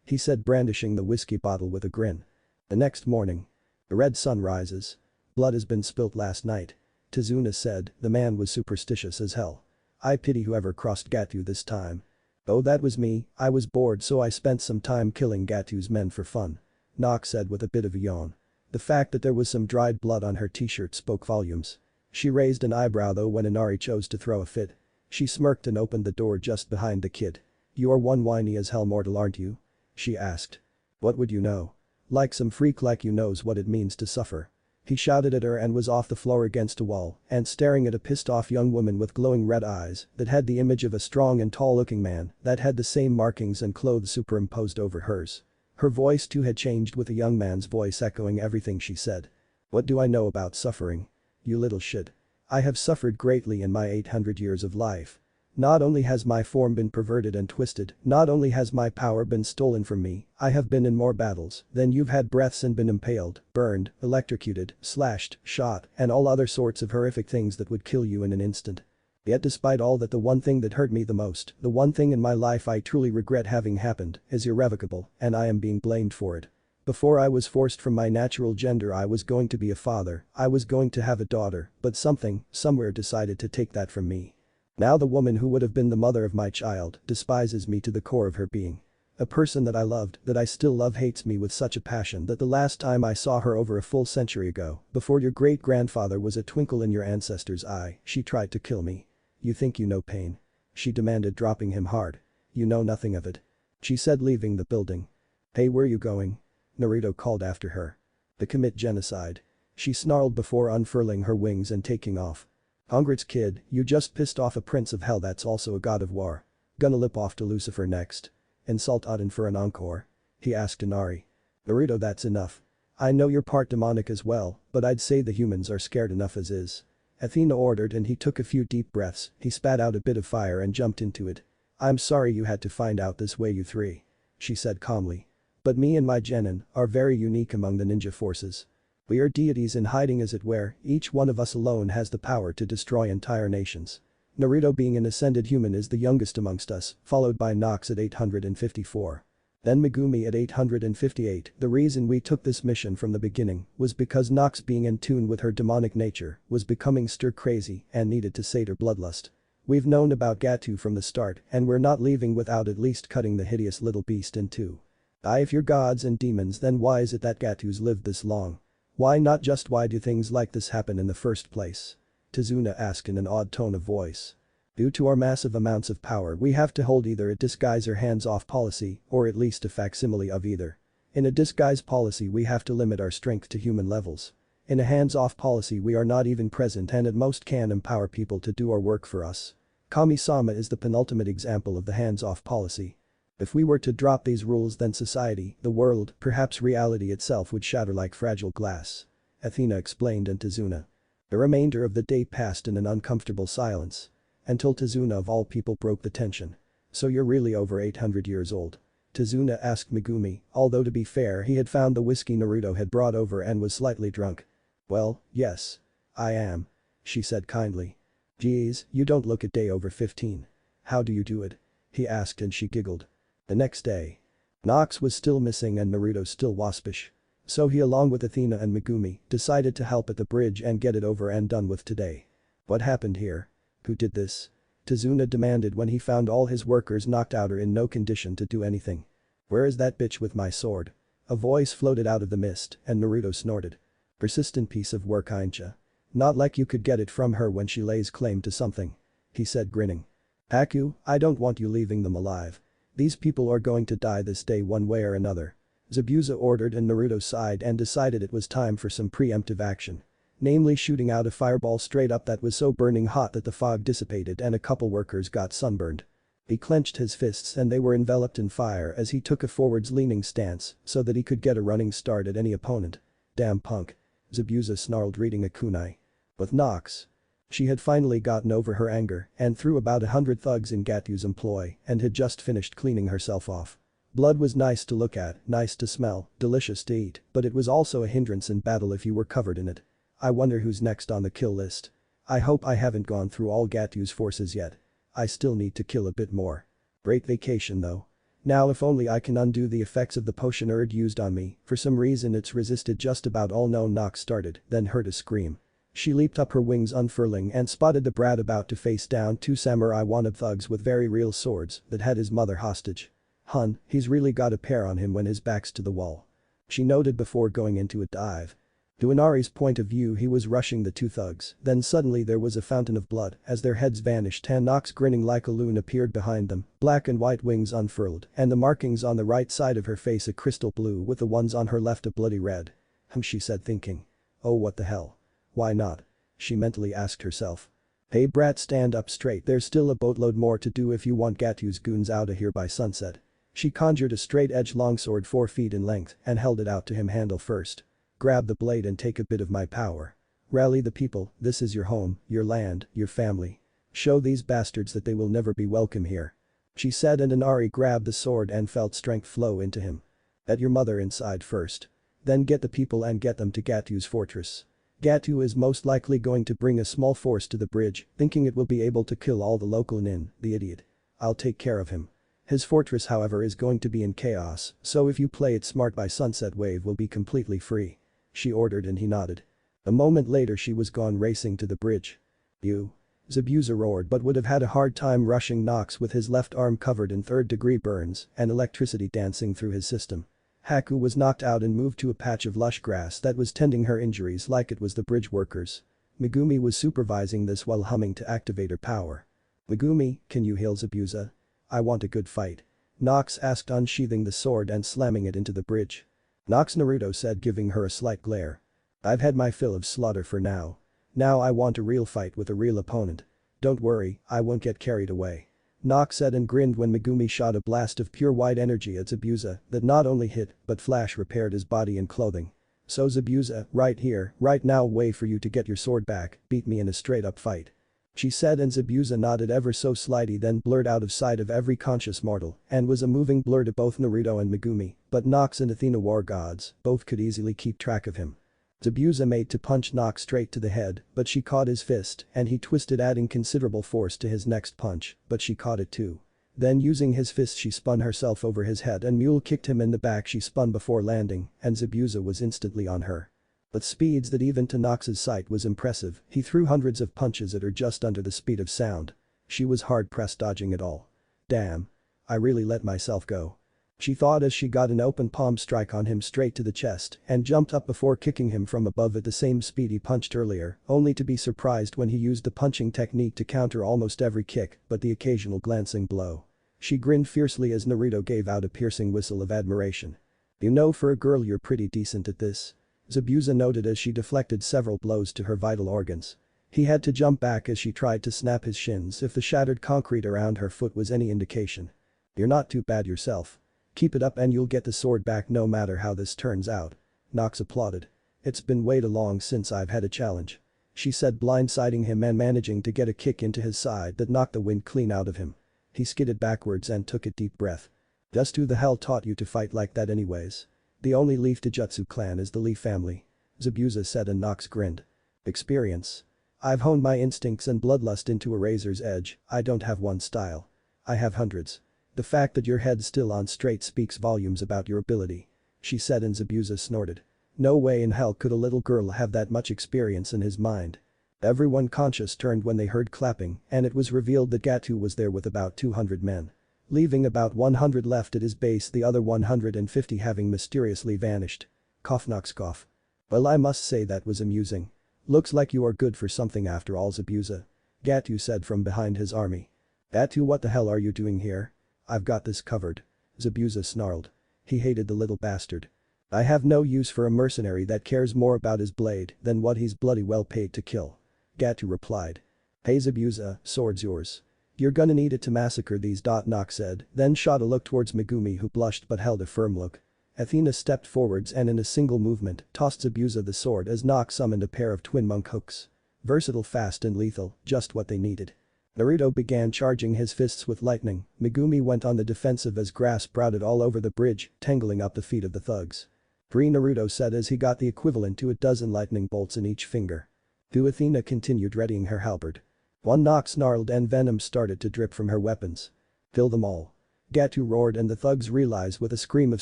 he said, brandishing the whiskey bottle with a grin. The next morning. The red sun rises. "Blood has been spilt last night," Tazuna said. The man was superstitious as hell. "I pity whoever crossed Gato this time." "Oh, that was me, I was bored so I spent some time killing Gato's men for fun," Nox said with a bit of a yawn. The fact that there was some dried blood on her t-shirt spoke volumes. She raised an eyebrow though when Inari chose to throw a fit. She smirked and opened the door just behind the kid. You are one whiny as hell mortal, aren't you? She asked. What would you know? Like some freak like you knows what it means to suffer. He shouted at her and was off the floor against a wall and staring at a pissed-off young woman with glowing red eyes that had the image of a strong and tall-looking man that had the same markings and clothes superimposed over hers. Her voice too had changed with a young man's voice echoing everything she said. What do I know about suffering? You little shit. I have suffered greatly in my 800 years of life. Not only has my form been perverted and twisted, not only has my power been stolen from me, I have been in more battles than you've had breaths and been impaled, burned, electrocuted, slashed, shot, and all other sorts of horrific things that would kill you in an instant. Yet despite all that, the one thing that hurt me the most, the one thing in my life I truly regret having happened, is irrevocable, and I am being blamed for it. Before I was forced from my natural gender, I was going to be a father, I was going to have a daughter, but something, somewhere decided to take that from me. Now the woman who would have been the mother of my child despises me to the core of her being. A person that I loved, that I still love, hates me with such a passion that the last time I saw her over a full century ago, before your great-grandfather was a twinkle in your ancestor's eye, she tried to kill me. You think you know pain? She demanded, dropping him hard. You know nothing of it. She said, leaving the building. Hey, where you going? Naruto called after her. To commit genocide. She snarled before unfurling her wings and taking off. Congrats kid, you just pissed off a prince of hell that's also a god of war. Gonna lip off to Lucifer next. Insult Odin for an encore? He asked Inari. Naruto, that's enough. I know you're part demonic as well, but I'd say the humans are scared enough as is. Athena ordered, and he took a few deep breaths. He spat out a bit of fire and jumped into it. I'm sorry you had to find out this way, you three. She said calmly. But me and my genin are very unique among the ninja forces. We are deities in hiding, as it were, each one of us alone has the power to destroy entire nations. Naruto, being an ascended human, is the youngest amongst us, followed by Nox at 854. Then Megumi at 858. The reason we took this mission from the beginning was because Nox, being in tune with her demonic nature, was becoming stir-crazy and needed to sate her bloodlust. We've known about Gatu from the start, and we're not leaving without at least cutting the hideous little beast in two. If you're gods and demons, then why is it that Gatu's lived this long? Why not just why do things like this happen in the first place? Tazuna asked in an odd tone of voice. Due to our massive amounts of power, we have to hold either a disguise or hands-off policy, or at least a facsimile of either. In a disguise policy, we have to limit our strength to human levels. In a hands-off policy, we are not even present and at most can empower people to do our work for us. Kami-sama is the penultimate example of the hands-off policy. If we were to drop these rules, then society, the world, perhaps reality itself would shatter like fragile glass. Athena explained, and Tazuna. The remainder of the day passed in an uncomfortable silence. Until Tazuna of all people broke the tension. So you're really over 800 years old? Tazuna asked Megumi, although to be fair he had found the whiskey Naruto had brought over and was slightly drunk. Well, yes. I am. She said kindly. Geez, you don't look a day over 15. How do you do it? He asked, and she giggled. The next day. Nox was still missing and Naruto still waspish. So he, along with Athena and Megumi, decided to help at the bridge and get it over and done with today. What happened here? Who did this? Tazuna demanded when he found all his workers knocked out or in no condition to do anything. Where is that bitch with my sword? A voice floated out of the mist and Naruto snorted. Persistent piece of work, aincha. Not like you could get it from her when she lays claim to something. He said, grinning. Haku, I don't want you leaving them alive. These people are going to die this day one way or another. Zabuza ordered, and Naruto sighed and decided it was time for some preemptive action. Namely, shooting out a fireball straight up that was so burning hot that the fog dissipated and a couple workers got sunburned. He clenched his fists and they were enveloped in fire as he took a forwards-leaning stance so that he could get a running start at any opponent. Damn punk. Zabuza snarled, reading a kunai. With Nox. She had finally gotten over her anger and threw about 100 thugs in Gatu's employ and had just finished cleaning herself off. Blood was nice to look at, nice to smell, delicious to eat, but it was also a hindrance in battle if you were covered in it. I wonder who's next on the kill list. I hope I haven't gone through all Gatu's forces yet. I still need to kill a bit more. Great vacation though. Now if only I can undo the effects of the potion Erd used on me, for some reason it's resisted just about all. No. Nox started, then heard a scream. She leaped up, her wings unfurling, and spotted the brat about to face down two samurai wanted thugs with very real swords that had his mother hostage. Hun, he's really got a pair on him when his back's to the wall. She noted before going into a dive. To Inari's point of view he was rushing the two thugs, then suddenly there was a fountain of blood as their heads vanished and Nox grinning like a loon appeared behind them, black and white wings unfurled and the markings on the right side of her face a crystal blue with the ones on her left a bloody red. She said thinking. Oh what the hell. Why not? She mentally asked herself. Hey brat stand up straight there's still a boatload more to do if you want Gatu's goons outta here by sunset. She conjured a straight edge longsword 4 feet in length and held it out to him handle first. Grab the blade and take a bit of my power. Rally the people, this is your home, your land, your family. Show these bastards that they will never be welcome here. She said and Inari grabbed the sword and felt strength flow into him. Get your mother inside first. Then get the people and get them to Gatu's fortress. Gatu is most likely going to bring a small force to the bridge, thinking it will be able to kill all the local nin, the idiot. I'll take care of him. His fortress however is going to be in chaos, so if you play it smart by sunset wave will be completely free. She ordered and he nodded. A moment later she was gone racing to the bridge. You. Zabuza roared but would have had a hard time rushing Nox with his left arm covered in third-degree burns and electricity dancing through his system. Haku was knocked out and moved to a patch of lush grass that was tending her injuries like it was the bridge workers. Megumi was supervising this while humming to activate her power. Megumi, can you heal Zabuza? I want a good fight. Nox asked unsheathing the sword and slamming it into the bridge. Nox Naruto said giving her a slight glare. I've had my fill of slaughter for now. Now I want a real fight with a real opponent. Don't worry, I won't get carried away. Nox said and grinned when Megumi shot a blast of pure white energy at Zabuza that not only hit but flash repaired his body and clothing. So Zabuza, right here, right now way for you to get your sword back, beat me in a straight up fight. She said and Zabuza nodded ever so slightly then blurred out of sight of every conscious mortal and was a moving blur to both Naruto and Megumi, but Nox and Athena war gods, both could easily keep track of him. Zabuza made to punch Nox straight to the head, but she caught his fist and he twisted adding considerable force to his next punch, but she caught it too. Then using his fist she spun herself over his head and mule kicked him in the back she spun before landing and Zabuza was instantly on her. But speeds that even to Nox's sight was impressive, he threw hundreds of punches at her just under the speed of sound. She was hard-pressed dodging it all. Damn. I really let myself go. She thought as she got an open palm strike on him straight to the chest and jumped up before kicking him from above at the same speed he punched earlier, only to be surprised when he used the punching technique to counter almost every kick but the occasional glancing blow. She grinned fiercely as Naruto gave out a piercing whistle of admiration. You know for a girl you're pretty decent at this. Zabuza noted as she deflected several blows to her vital organs. He had to jump back as she tried to snap his shins if the shattered concrete around her foot was any indication. You're not too bad yourself. Keep it up and you'll get the sword back no matter how this turns out. Nox applauded. It's been way too long since I've had a challenge. She said blindsiding him and managing to get a kick into his side that knocked the wind clean out of him. He skidded backwards and took a deep breath. Just who the hell taught you to fight like that anyways? The only Leaf Taijutsu clan is the Leaf family. Zabuza said and Nox grinned. Experience. I've honed my instincts and bloodlust into a razor's edge, I don't have one style. I have hundreds. The fact that your head's still on straight speaks volumes about your ability. She said and Zabuza snorted. No way in hell could a little girl have that much experience in his mind. Everyone conscious turned when they heard clapping and it was revealed that Gatu was there with about 200 men. Leaving about 100 left at his base the other 150 having mysteriously vanished. Cough Nox cough. Well I must say that was amusing. Looks like you are good for something after all Zabuza. Gatu said from behind his army. Gatu what the hell are you doing here? I've got this covered. Zabuza snarled. He hated the little bastard. I have no use for a mercenary that cares more about his blade than what he's bloody well paid to kill. Gatu replied. Hey Zabuza, sword's yours. You're gonna need it to massacre these. Nox said, then shot a look towards Megumi who blushed but held a firm look. Athena stepped forwards and in a single movement tossed Zabuza the sword as Nox summoned a pair of twin monk hooks. Versatile, fast and lethal, just what they needed. Naruto began charging his fists with lightning, Megumi went on the defensive as grass sprouted all over the bridge, tangling up the feet of the thugs. Free Naruto said as he got the equivalent to a dozen lightning bolts in each finger. Athena continued readying her halberd. One Nox snarled and venom started to drip from her weapons. Kill them all. Gatu roared and the thugs realized with a scream of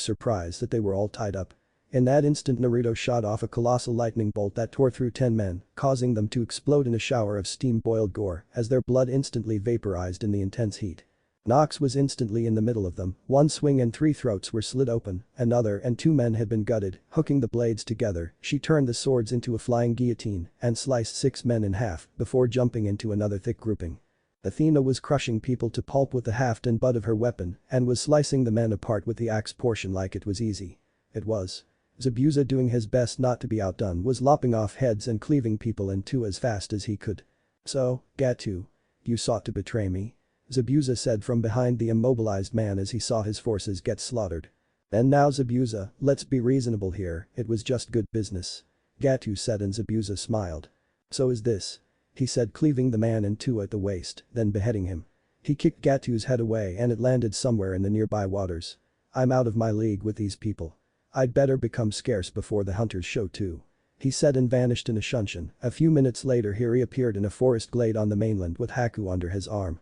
surprise that they were all tied up. In that instant Naruto shot off a colossal lightning bolt that tore through 10 men, causing them to explode in a shower of steam-boiled gore as their blood instantly vaporized in the intense heat. Nox was instantly in the middle of them, one swing and 3 throats were slit open, another and 2 men had been gutted, hooking the blades together, she turned the swords into a flying guillotine and sliced 6 men in half before jumping into another thick grouping. Athena was crushing people to pulp with the haft and butt of her weapon and was slicing the men apart with the axe portion like it was easy. It was. Zabuza, doing his best not to be outdone, was lopping off heads and cleaving people in two as fast as he could. "So, Gatu. You sought to betray me?" Zabuza said from behind the immobilized man as he saw his forces get slaughtered. "And now Zabuza, let's be reasonable here, it was just good business." Gatu said, and Zabuza smiled. "So is this," he said, cleaving the man in two at the waist, then beheading him. He kicked Gatu's head away and it landed somewhere in the nearby waters. "I'm out of my league with these people. I'd better become scarce before the hunters show too," he said and vanished in a shunshin. A few minutes later he reappeared in a forest glade on the mainland with Haku under his arm.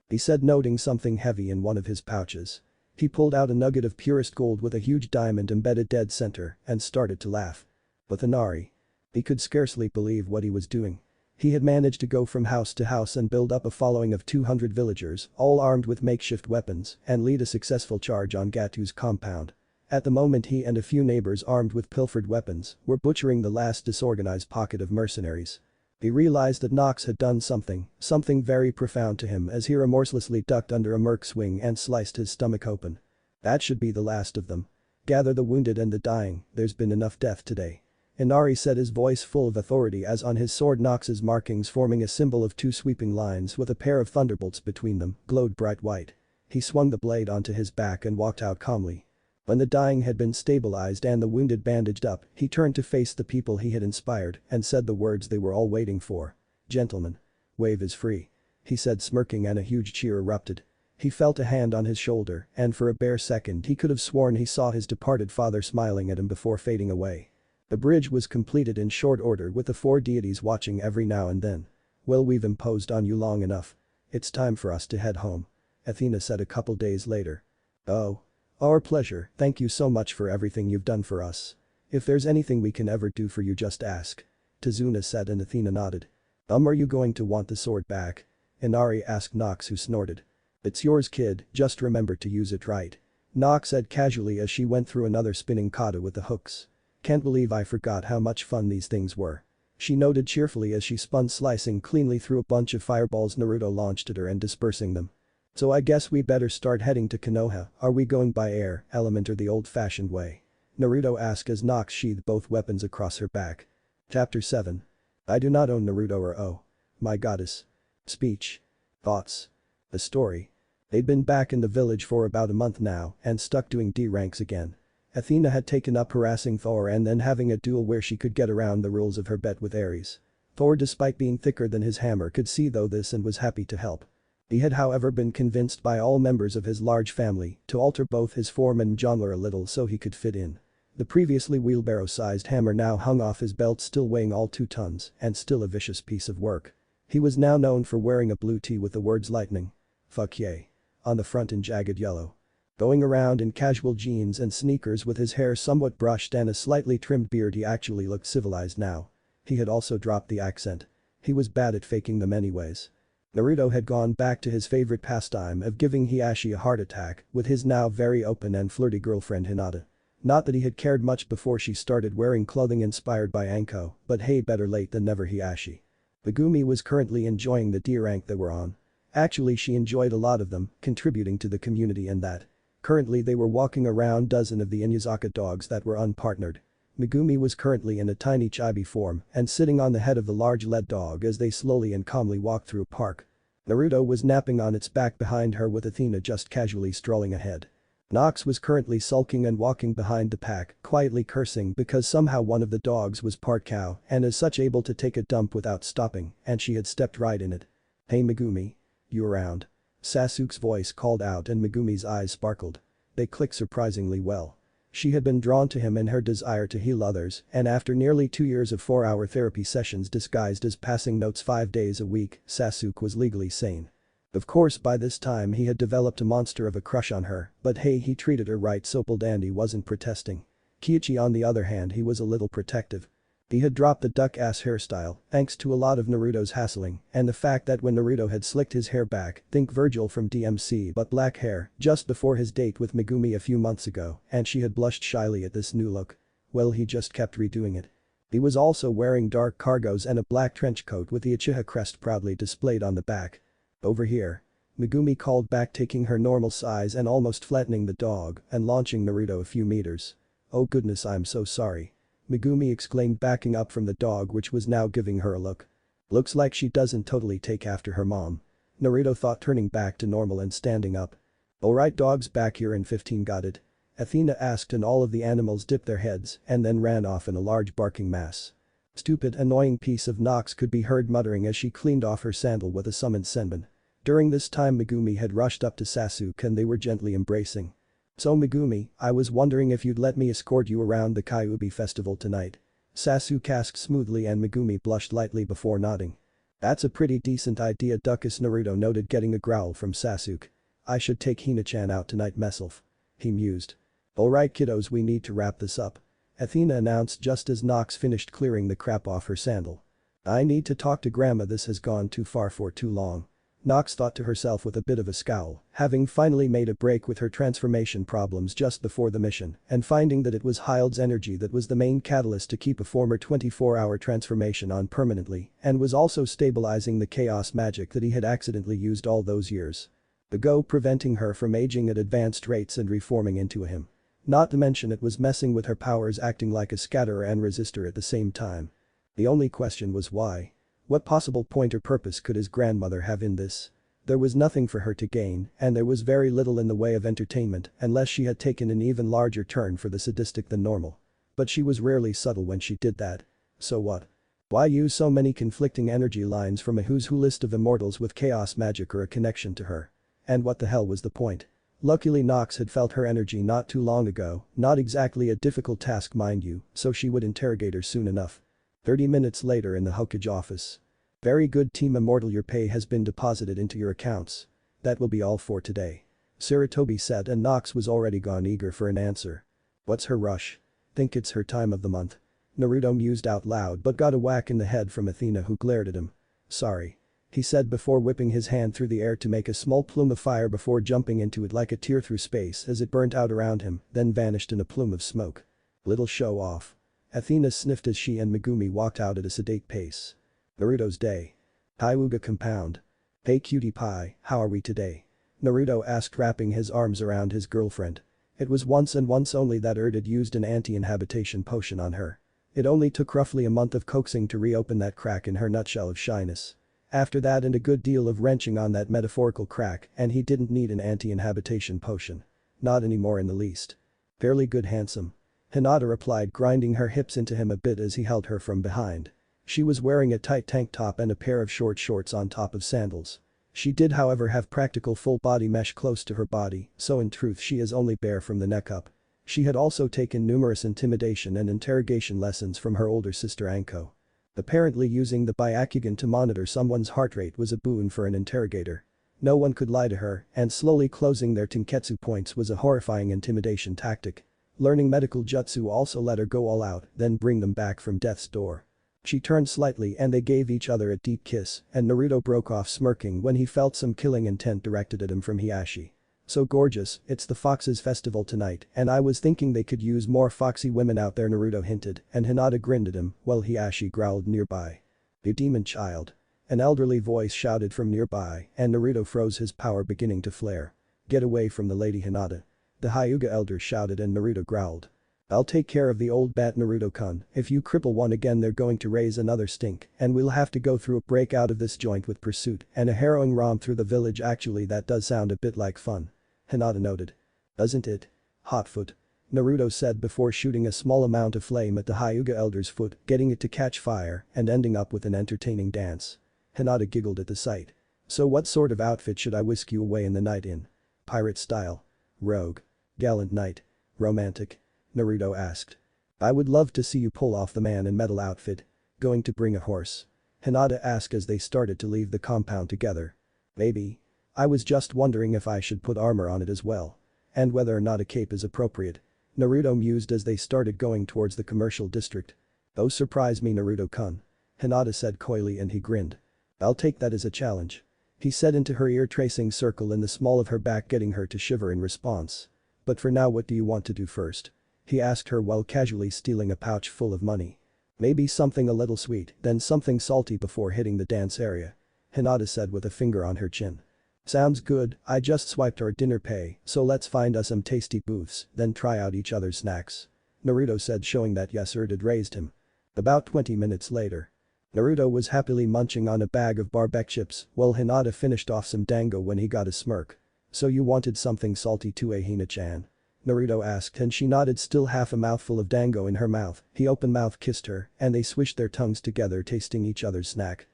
He said, noting something heavy in one of his pouches. He pulled out a nugget of purest gold with a huge diamond embedded dead center and started to laugh. But Inari. He could scarcely believe what he was doing. He had managed to go from house to house and build up a following of 200 villagers, all armed with makeshift weapons, and lead a successful charge on Gatu's compound. At the moment he and a few neighbors armed with pilfered weapons were butchering the last disorganized pocket of mercenaries. He realized that Nox had done something very profound to him as he remorselessly ducked under a merc swing and sliced his stomach open. "That should be the last of them. Gather the wounded and the dying, there's been enough death today," Inari said, his voice full of authority as on his sword Nox's markings, forming a symbol of 2 sweeping lines with a pair of thunderbolts between them, glowed bright white. He swung the blade onto his back and walked out calmly. When the dying had been stabilized and the wounded bandaged up, he turned to face the people he had inspired and said the words they were all waiting for. "Gentlemen. Wave is free," he said, smirking, and a huge cheer erupted. He felt a hand on his shoulder and for a bare second he could have sworn he saw his departed father smiling at him before fading away. The bridge was completed in short order with the 4 deities watching every now and then. "Well, we've imposed on you long enough. It's time for us to head home," Athena said a couple days later. "Oh. Our pleasure, thank you so much for everything you've done for us. If there's anything we can ever do for you, just ask," Tazuna said, and Athena nodded. Are you going to want the sword back?" Inari asked Nox, who snorted. "It's yours, kid, just remember to use it right," Nox said casually as she went through another spinning kata with the hooks. "Can't believe I forgot how much fun these things were," she noted cheerfully as she spun, slicing cleanly through a bunch of fireballs Naruto launched at her and dispersing them. "So I guess we better start heading to Konoha. Are we going by air, element, or the old-fashioned way?" Naruto asked as Nox sheathed both weapons across her back. Chapter 7. I do not own Naruto or oh. My goddess. Speech. Thoughts. The story. They'd been back in the village for about a month now and stuck doing D ranks again. Athena had taken up harassing Thor and then having a duel where she could get around the rules of her bet with Ares. Thor, despite being thicker than his hammer, could see though this and was happy to help. He had however been convinced by all members of his large family to alter both his form and genre a little so he could fit in. The previously wheelbarrow-sized hammer now hung off his belt, still weighing all 2 tons and still a vicious piece of work. He was now known for wearing a blue tee with the words "lightning. Fuck yay" on the front in jagged yellow. Going around in casual jeans and sneakers with his hair somewhat brushed and a slightly trimmed beard, he actually looked civilized now. He had also dropped the accent. He was bad at faking them anyways. Naruto had gone back to his favorite pastime of giving Hiashi a heart attack with his now very open and flirty girlfriend Hinata. Not that he had cared much before she started wearing clothing inspired by Anko, but hey, better late than never. Hiashi. Megumi was currently enjoying the D rank they were on. Actually, she enjoyed a lot of them, contributing to the community in that. Currently they were walking around dozen of the Inuyasha dogs that were unpartnered. Megumi was currently in a tiny chibi form and sitting on the head of the large lead dog as they slowly and calmly walked through a park. Naruto was napping on its back behind her with Athena just casually strolling ahead. Nox was currently sulking and walking behind the pack, quietly cursing because somehow one of the dogs was part cow and as such able to take a dump without stopping, and she had stepped right in it. "Hey Megumi. You around?" Sasuke's voice called out and Megumi's eyes sparkled. They clicked surprisingly well. She had been drawn to him in her desire to heal others, and after nearly 2 years of 4-hour therapy sessions disguised as passing notes 5 days a week, Sasuke was legally sane. Of course by this time he had developed a monster of a crush on her, but hey, he treated her right so Dandy wasn't protesting. Kiichi on the other hand, he was a little protective. He had dropped the duck-ass hairstyle thanks to a lot of Naruto's hassling and the fact that when Naruto had slicked his hair back, think Virgil from DMC but black hair, just before his date with Megumi a few months ago, and she had blushed shyly at this new look. Well, he just kept redoing it. He was also wearing dark cargos and a black trench coat with the Uchiha crest proudly displayed on the back. Over here. Megumi called back, taking her normal size and almost flattening the dog and launching Naruto a few meters. Oh goodness, I'm so sorry. Megumi exclaimed, backing up from the dog, which was now giving her a look. Looks like she doesn't totally take after her mom. Naruto thought, turning back to normal and standing up. Alright, dog's back here in 15, got it? Athena asked, and all of the animals dipped their heads and then ran off in a large barking mass. Stupid, annoying piece of Nox could be heard muttering as she cleaned off her sandal with a summoned senbon. During this time Megumi had rushed up to Sasuke and they were gently embracing. So Megumi, I was wondering if you'd let me escort you around the Kyuubi festival tonight. Sasuke asked smoothly, and Megumi blushed lightly before nodding. That's a pretty decent idea, Duckus, Naruto noted, getting a growl from Sasuke. I should take Hina-chan out tonight myself. He mused. Alright kiddos, we need to wrap this up. Athena announced just as Nox finished clearing the crap off her sandal. I need to talk to Grandma, this has gone too far for too long. Nox thought to herself with a bit of a scowl, having finally made a break with her transformation problems just before the mission and finding that it was Hild's energy that was the main catalyst to keep a former 24-hour transformation on permanently and was also stabilizing the chaos magic that he had accidentally used all those years ago, preventing her from aging at advanced rates and reforming into a him. Not to mention it was messing with her powers, acting like a scatterer and resistor at the same time. The only question was why. What possible point or purpose could his grandmother have in this? There was nothing for her to gain, and there was very little in the way of entertainment unless she had taken an even larger turn for the sadistic than normal. But she was rarely subtle when she did that. So what? Why use so many conflicting energy lines from a who's who list of immortals with chaos magic or a connection to her? And what the hell was the point? Luckily Nox had felt her energy not too long ago, not exactly a difficult task mind you, so she would interrogate her soon enough. 30 minutes later in the Hokage office. Very good, Team Immortal, your pay has been deposited into your accounts. That will be all for today. Sarutobi said, and Nox was already gone, eager for an answer. What's her rush? Think it's her time of the month. Naruto mused out loud but got a whack in the head from Athena, who glared at him. Sorry. He said before whipping his hand through the air to make a small plume of fire before jumping into it like a tear through space as it burnt out around him, then vanished in a plume of smoke. Little show off. Athena sniffed as she and Megumi walked out at a sedate pace. Naruto's day. Hyuga compound. Hey cutie pie, how are we today? Naruto asked, wrapping his arms around his girlfriend. It was once and once only that Erd had used an anti-inhabitation potion on her. It only took roughly a month of coaxing to reopen that crack in her nutshell of shyness. After that and a good deal of wrenching on that metaphorical crack, and he didn't need an anti-inhabitation potion. Not anymore in the least. Fairly good, handsome. Hinata replied, grinding her hips into him a bit as he held her from behind. She was wearing a tight tank top and a pair of short shorts on top of sandals. She did however have practical full body mesh close to her body, so in truth she is only bare from the neck up. She had also taken numerous intimidation and interrogation lessons from her older sister Anko. Apparently using the Byakugan to monitor someone's heart rate was a boon for an interrogator. No one could lie to her, and slowly closing their Tenketsu points was a horrifying intimidation tactic. Learning medical jutsu also let her go all out, then bring them back from death's door. She turned slightly and they gave each other a deep kiss, and Naruto broke off smirking when he felt some killing intent directed at him from Hiashi. So gorgeous, it's the Foxes festival tonight and I was thinking they could use more foxy women out there, Naruto hinted, and Hinata grinned at him while Hiashi growled nearby. "You demon child." An elderly voice shouted from nearby and Naruto froze, his power beginning to flare. "Get away from the lady, Hinata." The Hyuga elder shouted and Naruto growled. "I'll take care of the old bat, Naruto-kun. If you cripple one again they're going to raise another stink and we'll have to go through a break out of this joint with pursuit and a harrowing romp through the village. Actually that does sound a bit like fun." Hinata noted. "Doesn't it? Hotfoot." Naruto said before shooting a small amount of flame at the Hyuga elder's foot, getting it to catch fire and ending up with an entertaining dance. Hinata giggled at the sight. "So what sort of outfit should I whisk you away in the night in? Pirate style? Rogue? Gallant knight? Romantic?" Naruto asked. "I would love to see you pull off the man in metal outfit. Going to bring a horse?" Hinata asked as they started to leave the compound together. "Maybe. I was just wondering if I should put armor on it as well. And whether or not a cape is appropriate." Naruto mused as they started going towards the commercial district. "Oh, surprise me, Naruto-kun," Hinata said coyly, and he grinned. "I'll take that as a challenge," he said into her ear, tracing circle in the small of her back, getting her to shiver in response. "But for now, what do you want to do first?" he asked her while casually stealing a pouch full of money. "Maybe something a little sweet, then something salty before hitting the dance area," Hinata said with a finger on her chin. "Sounds good, I just swiped our dinner pay, so let's find us some tasty booths, then try out each other's snacks," Naruto said, showing that yes sir had raised him. About 20 minutes later. Naruto was happily munching on a bag of barbecue chips while Hinata finished off some dango when he got a smirk. "So you wanted something salty too, eh, Hina-chan?" Naruto asked, and she nodded, still half a mouthful of dango in her mouth. He open-mouth kissed her and they swished their tongues together, tasting each other's snack.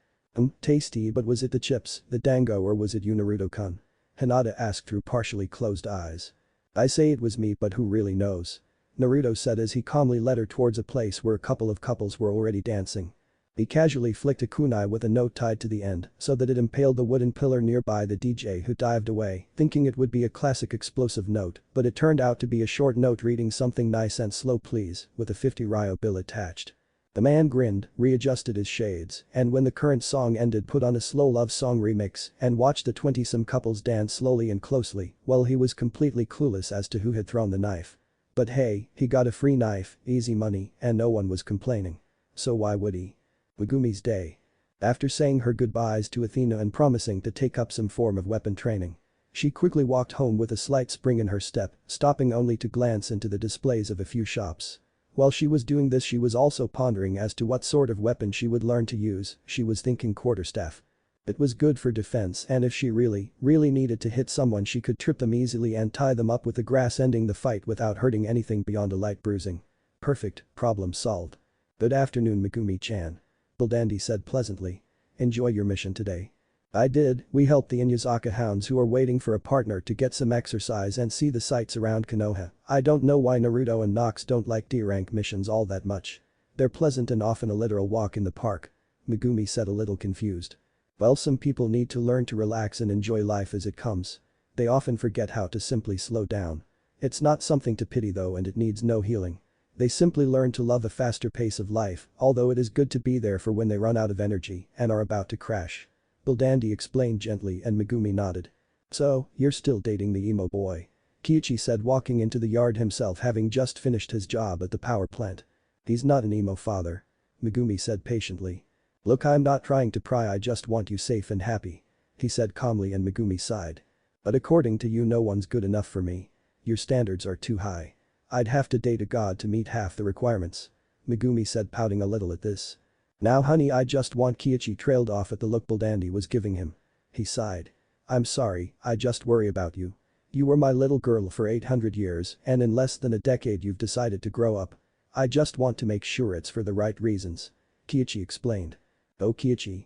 Tasty, but was it the chips, the dango, or was it you, Naruto-kun?" Hinata asked through partially closed eyes. "I say it was me, but who really knows?" Naruto said as he calmly led her towards a place where a couple of couples were already dancing. He casually flicked a kunai with a note tied to the end so that it impaled the wooden pillar nearby the DJ, who dived away, thinking it would be a classic explosive note, but it turned out to be a short note reading something nice and slow, please, with a 50 ryo bill attached. The man grinned, readjusted his shades, and when the current song ended, put on a slow love song remix and watched the 20-some couples dance slowly and closely while he was completely clueless as to who had thrown the knife. But hey, he got a free knife, easy money, and no one was complaining. So why would he? Megumi's day. After saying her goodbyes to Athena and promising to take up some form of weapon training, she quickly walked home with a slight spring in her step, stopping only to glance into the displays of a few shops. While she was doing this, she was also pondering as to what sort of weapon she would learn to use. She was thinking quarterstaff. It was good for defense, and if she really needed to hit someone, she could trip them easily and tie them up with the grass, ending the fight without hurting anything beyond a light bruising. Perfect, problem solved. "Good afternoon, Megumi-chan," Dandy said pleasantly. "Enjoy your mission today?" "I did, we helped the Inuyasha hounds who are waiting for a partner to get some exercise and see the sights around Konoha. I don't know why Naruto and Nox don't like D-rank missions all that much. They're pleasant and often a literal walk in the park," Megumi said, a little confused. "Well, some people need to learn to relax and enjoy life as it comes. They often forget how to simply slow down. It's not something to pity though, and it needs no healing. They simply learn to love a faster pace of life, although it is good to be there for when they run out of energy and are about to crash," Dandy explained gently, and Megumi nodded. "So, you're still dating the emo boy?" Kiichi said, walking into the yard himself, having just finished his job at the power plant. "He's not an emo, father," Megumi said patiently. "Look, I'm not trying to pry, I just want you safe and happy," he said calmly, and Megumi sighed. "But according to you, no one's good enough for me. Your standards are too high. I'd have to date a god to meet half the requirements," Megumi said, pouting a little at this. "Now honey, I just want," Kiichi trailed off at the look Dandy was giving him. He sighed. "I'm sorry, I just worry about you. You were my little girl for 800 years and in less than a decade you've decided to grow up. I just want to make sure it's for the right reasons," Kiichi explained. "Oh, Kiichi,"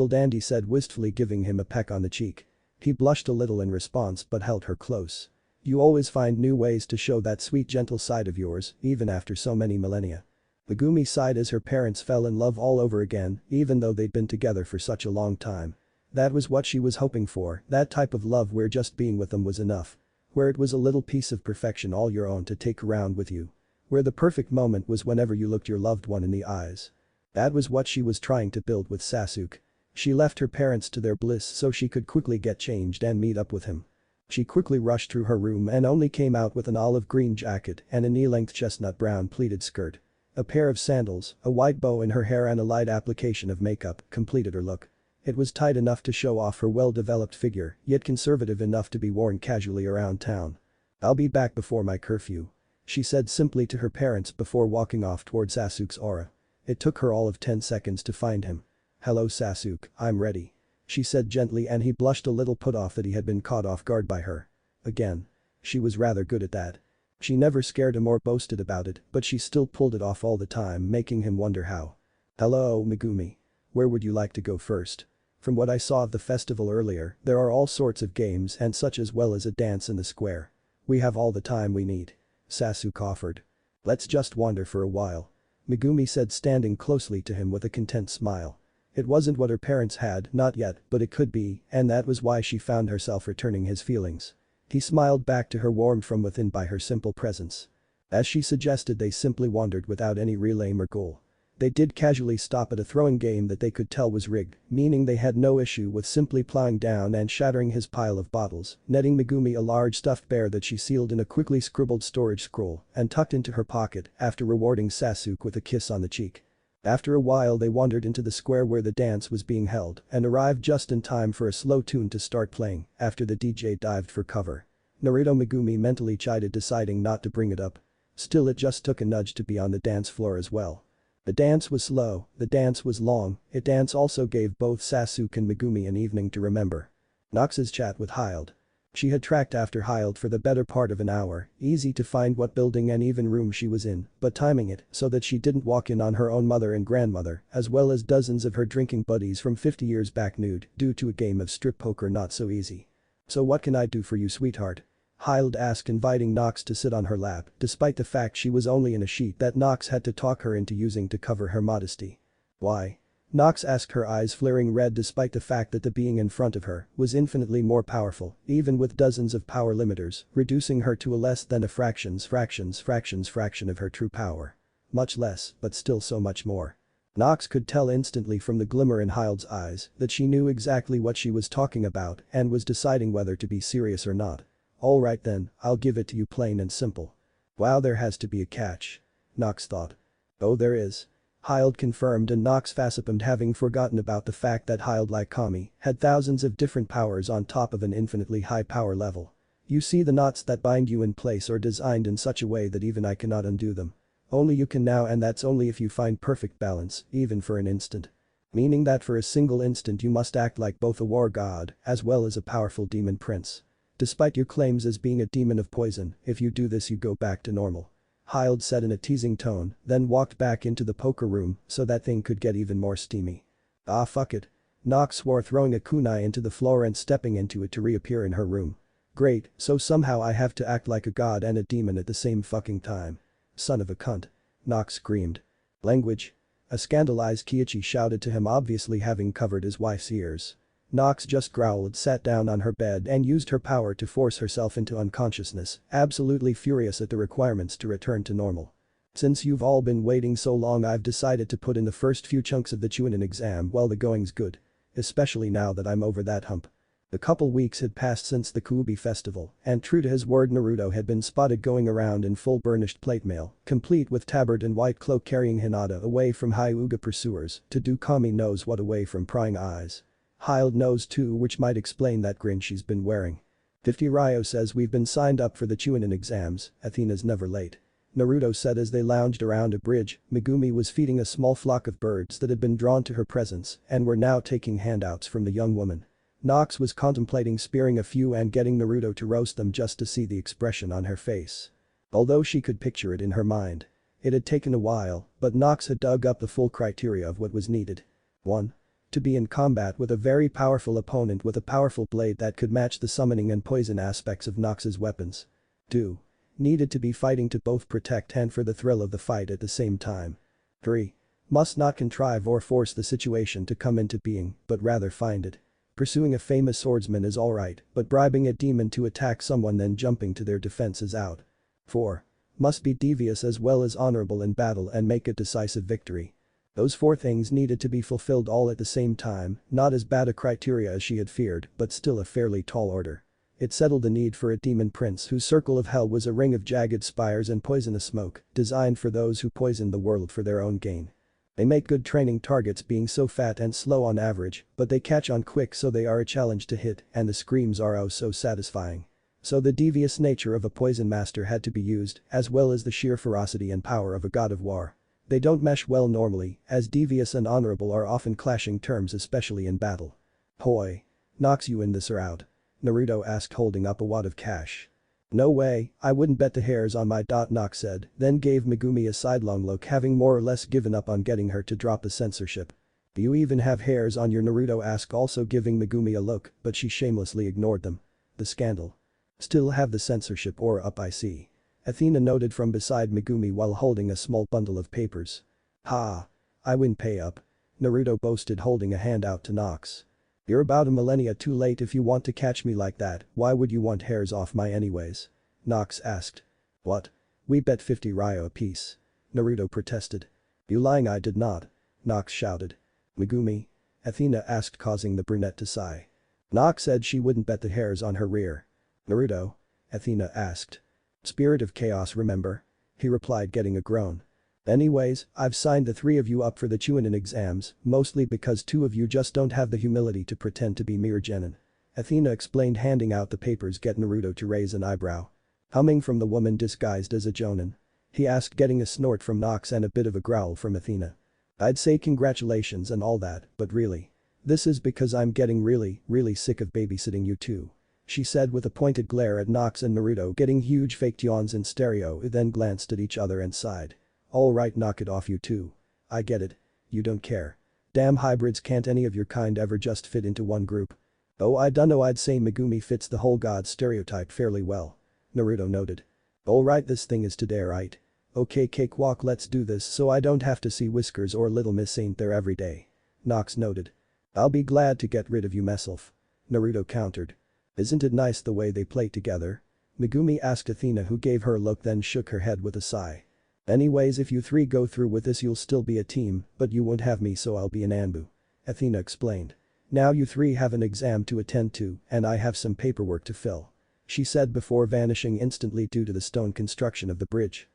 Dandy said wistfully, giving him a peck on the cheek. He blushed a little in response but held her close. "You always find new ways to show that sweet, gentle side of yours, even after so many millennia." Megumi sighed as her parents fell in love all over again, even though they'd been together for such a long time. That was what she was hoping for, that type of love where just being with them was enough. Where it was a little piece of perfection all your own to take around with you. Where the perfect moment was whenever you looked your loved one in the eyes. That was what she was trying to build with Sasuke. She left her parents to their bliss so she could quickly get changed and meet up with him. She quickly rushed through her room and only came out with an olive green jacket and a knee-length chestnut brown pleated skirt. A pair of sandals, a white bow in her hair and a light application of makeup completed her look. It was tight enough to show off her well-developed figure, yet conservative enough to be worn casually around town. "I'll be back before my curfew," she said simply to her parents before walking off toward Sasuke's aura. It took her all of 10 seconds to find him. "Hello Sasuke, I'm ready," she said gently, and he blushed a little, put off that he had been caught off guard by her. Again. She was rather good at that. She never scared him or boasted about it, but she still pulled it off all the time, making him wonder how. "Hello Megumi. Where would you like to go first? From what I saw of the festival earlier, there are all sorts of games and such, as well as a dance in the square. We have all the time we need," Sasuke offered. "Let's just wander for a while," Megumi said, standing closely to him with a content smile. It wasn't what her parents had, not yet, but it could be, and that was why she found herself returning his feelings. He smiled back to her, warmed from within by her simple presence. As she suggested, they simply wandered without any real aim or goal. They did casually stop at a throwing game that they could tell was rigged, meaning they had no issue with simply plowing down and shattering his pile of bottles, netting Megumi a large stuffed bear that she sealed in a quickly scribbled storage scroll and tucked into her pocket after rewarding Sasuke with a kiss on the cheek. After a while they wandered into the square where the dance was being held and arrived just in time for a slow tune to start playing after the DJ dived for cover. Naruto Megumi mentally chided, deciding not to bring it up. Still, it just took a nudge to be on the dance floor as well. The dance was slow, the dance was long, it dance also gave both Sasuke and Megumi an evening to remember. Nox's chat with Hild. She had tracked after Hild for the better part of an hour, easy to find what building and even room she was in, but timing it so that she didn't walk in on her own mother and grandmother, as well as dozens of her drinking buddies from 50 years back nude due to a game of strip poker not so easy. "So what can I do for you, sweetheart?" Hild asked, inviting Nox to sit on her lap, despite the fact she was only in a sheet that Nox had to talk her into using to cover her modesty. "Why?" Nox asked, her eyes flaring red despite the fact that the being in front of her was infinitely more powerful, even with dozens of power limiters, reducing her to a less than a fraction of her true power. Much less, but still so much more. Nox could tell instantly from the glimmer in Hild's eyes that she knew exactly what she was talking about and was deciding whether to be serious or not. "Alright then, I'll give it to you plain and simple." "Wow, there has to be a catch," Nox thought. "Oh, there is," Hild confirmed, and Nox facepalmed, having forgotten about the fact that Hild, like Kami, had thousands of different powers on top of an infinitely high power level. "You see, the knots that bind you in place are designed in such a way that even I cannot undo them. Only you can now, and that's only if you find perfect balance, even for an instant. Meaning that for a single instant you must act like both a war god as well as a powerful demon prince. Despite your claims as being a demon of poison, if you do this you go back to normal," Hild said in a teasing tone, then walked back into the poker room so that thing could get even more steamy. "Ah, fuck it." Nox swore, throwing a kunai into the floor and stepping into it to reappear in her room. "Great, so somehow I have to act like a god and a demon at the same fucking time. Son of a cunt." Nox screamed. "Language?" A scandalized Kiichi shouted to him, obviously having covered his wife's ears. Nox just growled, sat down on her bed and used her power to force herself into unconsciousness, absolutely furious at the requirements to return to normal. "Since you've all been waiting so long, I've decided to put in the first few chunks of the Chunin exam while the going's good. Especially now that I'm over that hump." A couple weeks had passed since the Kuubi festival, and true to his word, Naruto had been spotted going around in full burnished plate mail, complete with tabard and white cloak, carrying Hinata away from Hyuga pursuers to do Kami knows what away from prying eyes. Hild knows too, which might explain that grin she's been wearing. 50 Ryo says we've been signed up for the Chunin exams, Athena's never late. Naruto said as they lounged around a bridge. Megumi was feeding a small flock of birds that had been drawn to her presence and were now taking handouts from the young woman. Nox was contemplating spearing a few and getting Naruto to roast them just to see the expression on her face. Although she could picture it in her mind. It had taken a while, but Nox had dug up the full criteria of what was needed. 1. To be in combat with a very powerful opponent with a powerful blade that could match the summoning and poison aspects of Nox's weapons. 2. Needed to be fighting to both protect and for the thrill of the fight at the same time. 3. Must not contrive or force the situation to come into being, but rather find it. Pursuing a famous swordsman is alright, but bribing a demon to attack someone then jumping to their defense is out. 4. Must be devious as well as honorable in battle and make a decisive victory. Those 4 things needed to be fulfilled all at the same time, not as bad a criteria as she had feared, but still a fairly tall order. It settled the need for a demon prince whose circle of hell was a ring of jagged spires and poisonous smoke, designed for those who poison the world for their own gain. They make good training targets, being so fat and slow on average, but they catch on quick, so they are a challenge to hit, and the screams are oh so satisfying. So the devious nature of a poison master had to be used, as well as the sheer ferocity and power of a god of war. They don't mesh well normally, as devious and honorable are often clashing terms, especially in battle. "Hoi. Nox, you in this or out?" Naruto asked, holding up a wad of cash. "No way, I wouldn't bet the hairs on my dot," Nox said, then gave Megumi a sidelong look, having more or less given up on getting her to drop the censorship. "Do you even have hairs on your?" Naruto asked, also giving Megumi a look, but she shamelessly ignored them. "The scandal. Still have the censorship aura up, I see," Athena noted from beside Megumi while holding a small bundle of papers. "Ha. I win pay up," Naruto boasted, holding a hand out to Nox. "You're about a millennia too late if you want to catch me like that. Why would you want hairs off my anyways?" Nox asked. "What? We bet 50 Ryo apiece," Naruto protested. You lying, I did not. Nox shouted. Megumi? Athena asked, causing the brunette to sigh. Nox said she wouldn't bet the hairs on her rear. Naruto? Athena asked. Spirit of chaos, remember? He replied, getting a groan. Anyways, I've signed the three of you up for the Chunin exams, mostly because two of you just don't have the humility to pretend to be mere genin. Athena explained, handing out the papers. Get Naruto to raise an eyebrow. Humming from the woman disguised as a jonin. He asked, getting a snort from Nox and a bit of a growl from Athena. I'd say congratulations and all that, but really. This is because I'm getting really sick of babysitting you two. She said with a pointed glare at Nox and Naruto, getting huge fake yawns in stereo, then glanced at each other and sighed. Alright, knock it off you two. I get it. You don't care. Damn hybrids, can't any of your kind ever just fit into one group? Oh, I dunno, I'd say Megumi fits the whole god stereotype fairly well. Naruto noted. Alright, this thing is today, right? Okay, cakewalk, let's do this so I don't have to see Whiskers or Little Miss Ain't There every day. Nox noted. I'll be glad to get rid of you myself. Naruto countered. Isn't it nice the way they play together? Megumi asked Athena, who gave her a look then shook her head with a sigh. Anyways, if you three go through with this you'll still be a team, but you won't have me, so I'll be an Anbu. Athena explained. Now you three have an exam to attend to and I have some paperwork to fill. She said before vanishing instantly due to the stone construction of the bridge.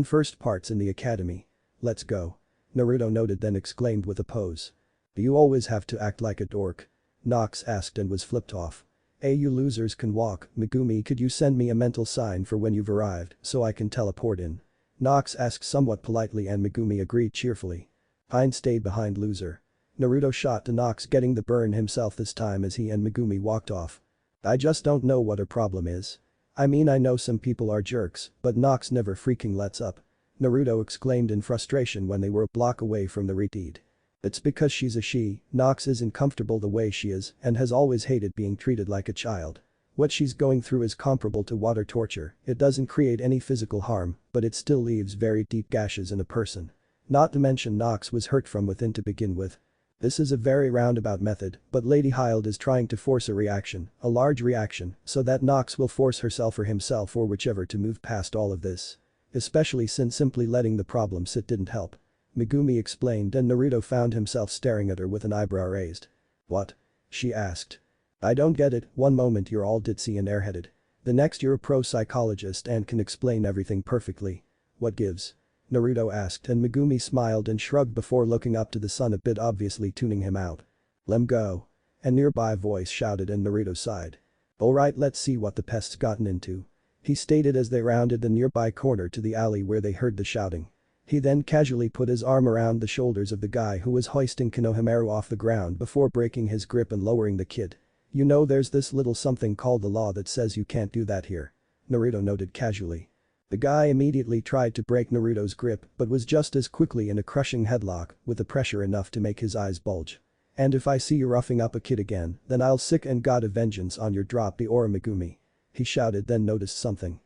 First parts in the academy. Let's go. Naruto noted then exclaimed with a pose. Do you always have to act like a dork? Nox asked and was flipped off. Hey, you losers can walk. Megumi, could you send me a mental sign for when you've arrived so I can teleport in? Nox asked somewhat politely and Megumi agreed cheerfully. Pine stayed behind, loser. Naruto shot to Nox, getting the burn himself this time as he and Megumi walked off. I just don't know what her problem is. I mean, I know some people are jerks, but Nox never freaking lets up. Naruto exclaimed in frustration when they were a block away from the retreat. It's because she's a she. Nox isn't comfortable the way she is and has always hated being treated like a child. What she's going through is comparable to water torture. It doesn't create any physical harm, but it still leaves very deep gashes in a person. Not to mention Nox was hurt from within to begin with. This is a very roundabout method, but Lady Hyde is trying to force a reaction, a large reaction, so that Nox will force herself or himself or whichever to move past all of this. Especially since simply letting the problem sit didn't help. Megumi explained and Naruto found himself staring at her with an eyebrow raised. What? She asked. I don't get it, one moment you're all ditzy and airheaded. The next you're a pro psychologist and can explain everything perfectly. What gives? Naruto asked and Megumi smiled and shrugged before looking up to the sun, a bit obviously tuning him out. Lem go. A nearby voice shouted and Naruto sighed. Alright, let's see what the pest's gotten into. He stated as they rounded the nearby corner to the alley where they heard the shouting. He then casually put his arm around the shoulders of the guy who was hoisting Konohamaru off the ground before breaking his grip and lowering the kid. You know, there's this little something called the law that says you can't do that here. Naruto noted casually. The guy immediately tried to break Naruto's grip but was just as quickly in a crushing headlock with the pressure enough to make his eyes bulge. And if I see you roughing up a kid again, then I'll sick and god of vengeance on your drop the aura, Megumi. He shouted, then noticed something.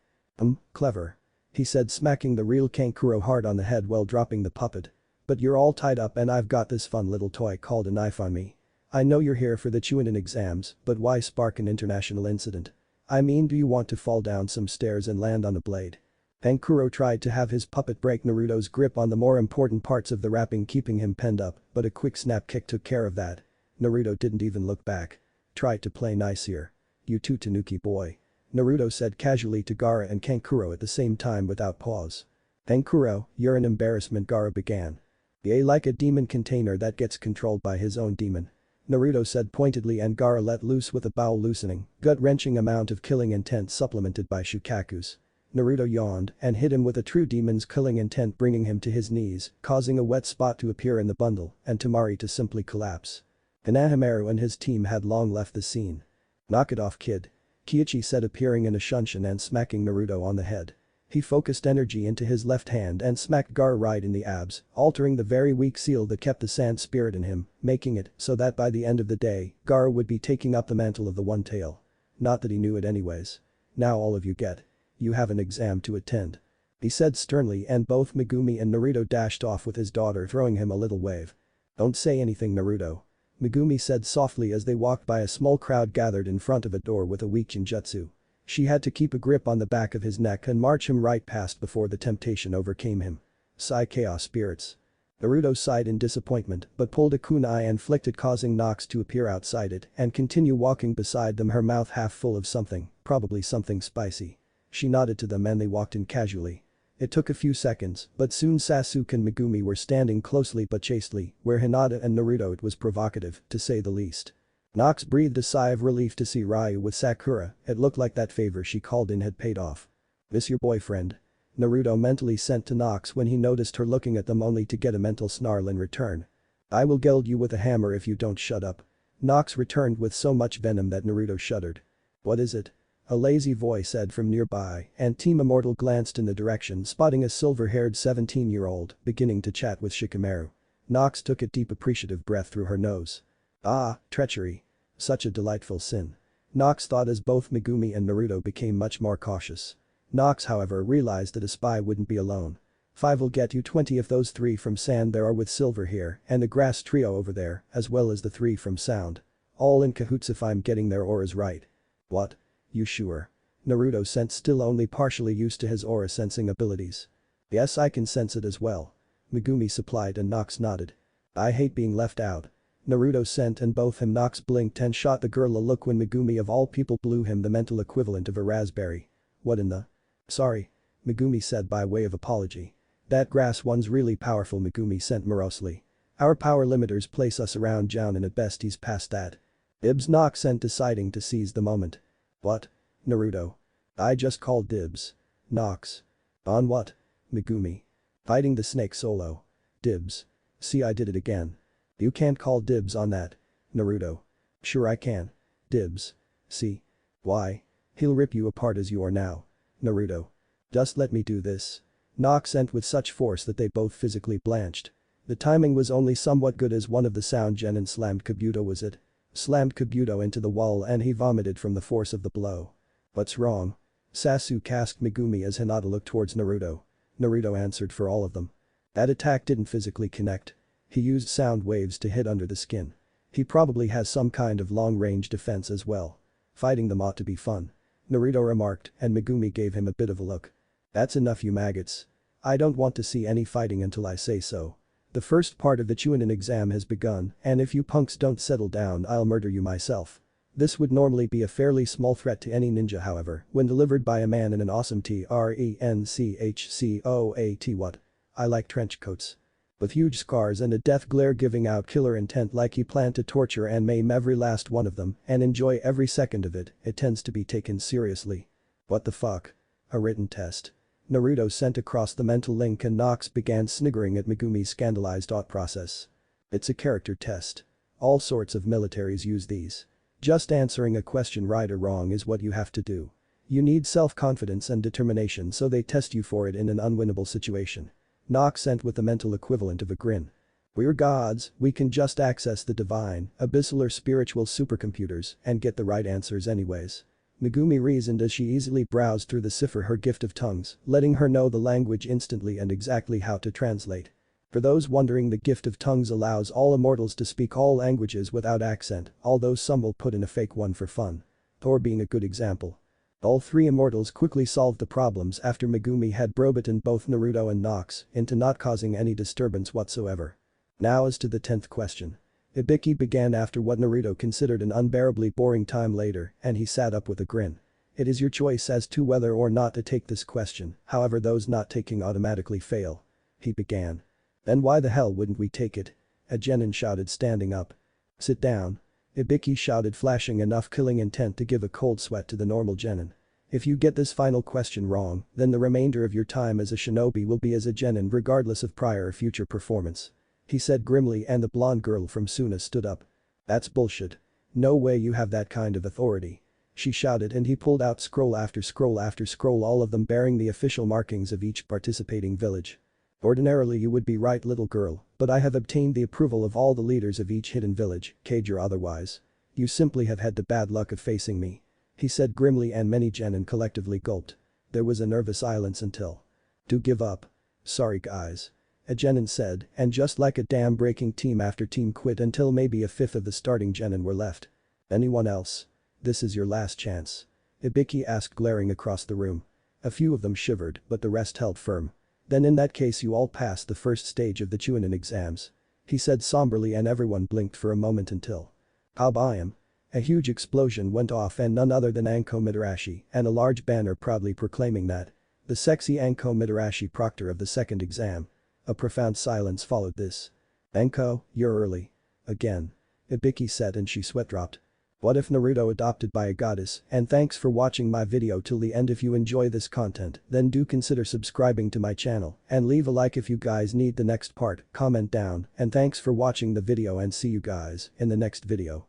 Clever. He said, smacking the real Kankuro hard on the head while dropping the puppet. But you're all tied up and I've got this fun little toy called a knife on me. I know you're here for the Chunin exams, but why spark an international incident? I mean, do you want to fall down some stairs and land on a blade? Kankuro tried to have his puppet break Naruto's grip on the more important parts of the wrapping, keeping him penned up, but a quick snap kick took care of that. Naruto didn't even look back. Try to play nice here. You too, Tanuki boy. Naruto said casually to Gaara and Kankuro at the same time without pause. Kankuro, you're an embarrassment, Gaara began. Yay, like a demon container that gets controlled by his own demon. Naruto said pointedly and Gaara let loose with a bowel loosening, gut-wrenching amount of killing intent supplemented by Shukaku's. Naruto yawned and hit him with a true demon's killing intent, bringing him to his knees, causing a wet spot to appear in the bundle and Temari to simply collapse. Konohamaru and his team had long left the scene. Knock it off, kid. Kiichi said, appearing in a shunshin and smacking Naruto on the head. He focused energy into his left hand and smacked Gaara right in the abs, altering the very weak seal that kept the sand spirit in him, making it so that by the end of the day, Gaara would be taking up the mantle of the One Tail. Not that he knew it anyways. Now all of you get. You have an exam to attend. He said sternly and both Megumi and Naruto dashed off with his daughter throwing him a little wave. Don't say anything, Naruto. Megumi said softly as they walked by a small crowd gathered in front of a door with a weak Jinjutsu. She had to keep a grip on the back of his neck and march him right past before the temptation overcame him. Sigh, chaos spirits. Naruto sighed in disappointment but pulled a kunai and flicked it, causing Nox to appear outside it and continue walking beside them, her mouth half full of something, probably something spicy. She nodded to them and they walked in casually. It took a few seconds, but soon Sasuke and Megumi were standing closely but chastely, where Hinata and Naruto it was provocative, to say the least. Nox breathed a sigh of relief to see Ryu with Sakura. It looked like that favor she called in had paid off. "Miss your boyfriend?" Naruto mentally sent to Nox when he noticed her looking at them, only to get a mental snarl in return. "I will gild you with a hammer if you don't shut up." Nox returned with so much venom that Naruto shuddered. "What is it?" A lazy voice said from nearby, and Team Immortal glanced in the direction, spotting a silver-haired 17-year-old beginning to chat with Shikamaru. Nox took a deep appreciative breath through her nose. Ah, treachery. Such a delightful sin. Nox thought as both Megumi and Naruto became much more cautious. Nox, however, realized that a spy wouldn't be alone. "5 will get you 20 if those 3 from sand there are with silver here and the grass trio over there, as well as the 3 from sound. All in cahoots if I'm getting their auras right." "What? You sure?" Naruto sensed, still only partially used to his aura sensing abilities. "Yes, I can sense it as well." Megumi supplied and Nox nodded. "I hate being left out." Naruto sent and both him Nox blinked and shot the girl a look when Megumi of all people blew him the mental equivalent of a raspberry. "What in the?" "Sorry." Megumi said by way of apology. "That grass one's really powerful," Megumi sent morosely. "Our power limiters place us around Joun and at best he's past that." "Dibs," Nox sent, deciding to seize the moment. "What?" Naruto. "I just called dibs." Nox. "On what?" Megumi. "Fighting the snake solo." Dibs. "See, I did it again." "You can't call dibs on that." Naruto. "Sure I can." Dibs. "See? Why? He'll rip you apart as you are now." Naruto. "Just let me do this." Nox sent with such force that they both physically blanched. The timing was only somewhat good as one of the sound genin slammed Kabuto was it. Slammed Kabuto into the wall and he vomited from the force of the blow. "What's wrong?" Sasuke asked Megumi as Hinata looked towards Naruto. Naruto answered for all of them. "That attack didn't physically connect. He used sound waves to hit under the skin. He probably has some kind of long-range defense as well. Fighting them ought to be fun." Naruto remarked and Megumi gave him a bit of a look. "That's enough, you maggots. I don't want to see any fighting until I say so. The first part of the Chunin exam has begun and if you punks don't settle down I'll murder you myself." This would normally be a fairly small threat to any ninja, however, when delivered by a man in an awesome trenchcoat. What? I like trench coats. With huge scars and a death glare giving out killer intent, like he planned to torture and maim every last one of them and enjoy every second of it, it tends to be taken seriously. "What the fuck?" A written test. Naruto sent across the mental link and Nox began sniggering at Megumi's scandalized thought process. "It's a character test. All sorts of militaries use these. Just answering a question right or wrong is what you have to do. You need self-confidence and determination, so they test you for it in an unwinnable situation." Nox sent with the mental equivalent of a grin. "We're gods, we can just access the divine, abyssal or spiritual supercomputers and get the right answers anyways." Megumi reasoned as she easily browsed through the cipher, her gift of tongues, letting her know the language instantly and exactly how to translate. For those wondering, the gift of tongues allows all immortals to speak all languages without accent, although some will put in a fake one for fun. Thor being a good example. All 3 immortals quickly solved the problems after Megumi had brobitten both Naruto and Nox into not causing any disturbance whatsoever. Now as to the 10th question. Ibiki began after what Naruto considered an unbearably boring time later and he sat up with a grin. "It is your choice as to whether or not to take this question, however those not taking automatically fail." He began. "Then why the hell wouldn't we take it?" A genin shouted, standing up. "Sit down." Ibiki shouted, flashing enough killing intent to give a cold sweat to the normal genin. "If you get this final question wrong, then the remainder of your time as a shinobi will be as a genin regardless of prior or future performance," he said grimly, and the blonde girl from Suna stood up. "That's bullshit. No way you have that kind of authority," she shouted, and he pulled out scroll after scroll after scroll, all of them bearing the official markings of each participating village. "Ordinarily you would be right, little girl, but I have obtained the approval of all the leaders of each hidden village, cage or otherwise. You simply have had the bad luck of facing me," he said grimly, and many genin collectively gulped. There was a nervous silence until. "Do give up." "Sorry guys." A genin said, and just like a dam breaking, team after team quit until maybe a fifth of the starting genin were left. "Anyone else? This is your last chance." Ibiki asked, glaring across the room. A few of them shivered, but the rest held firm. Then in that case you all passed the first stage of the Chunin exams. He said somberly and everyone blinked for a moment until. Abayam. A huge explosion went off and none other than Anko Mitarashi and a large banner proudly proclaiming that. The sexy Anko Mitarashi proctor of the second exam. A profound silence followed this. Anko, you're early. Again. Ibiki said and she sweat dropped. What if Naruto adopted by a goddess? And thanks for watching my video till the end. If you enjoy this content then do consider subscribing to my channel and leave a like if you guys need the next part, comment down and thanks for watching the video and see you guys in the next video.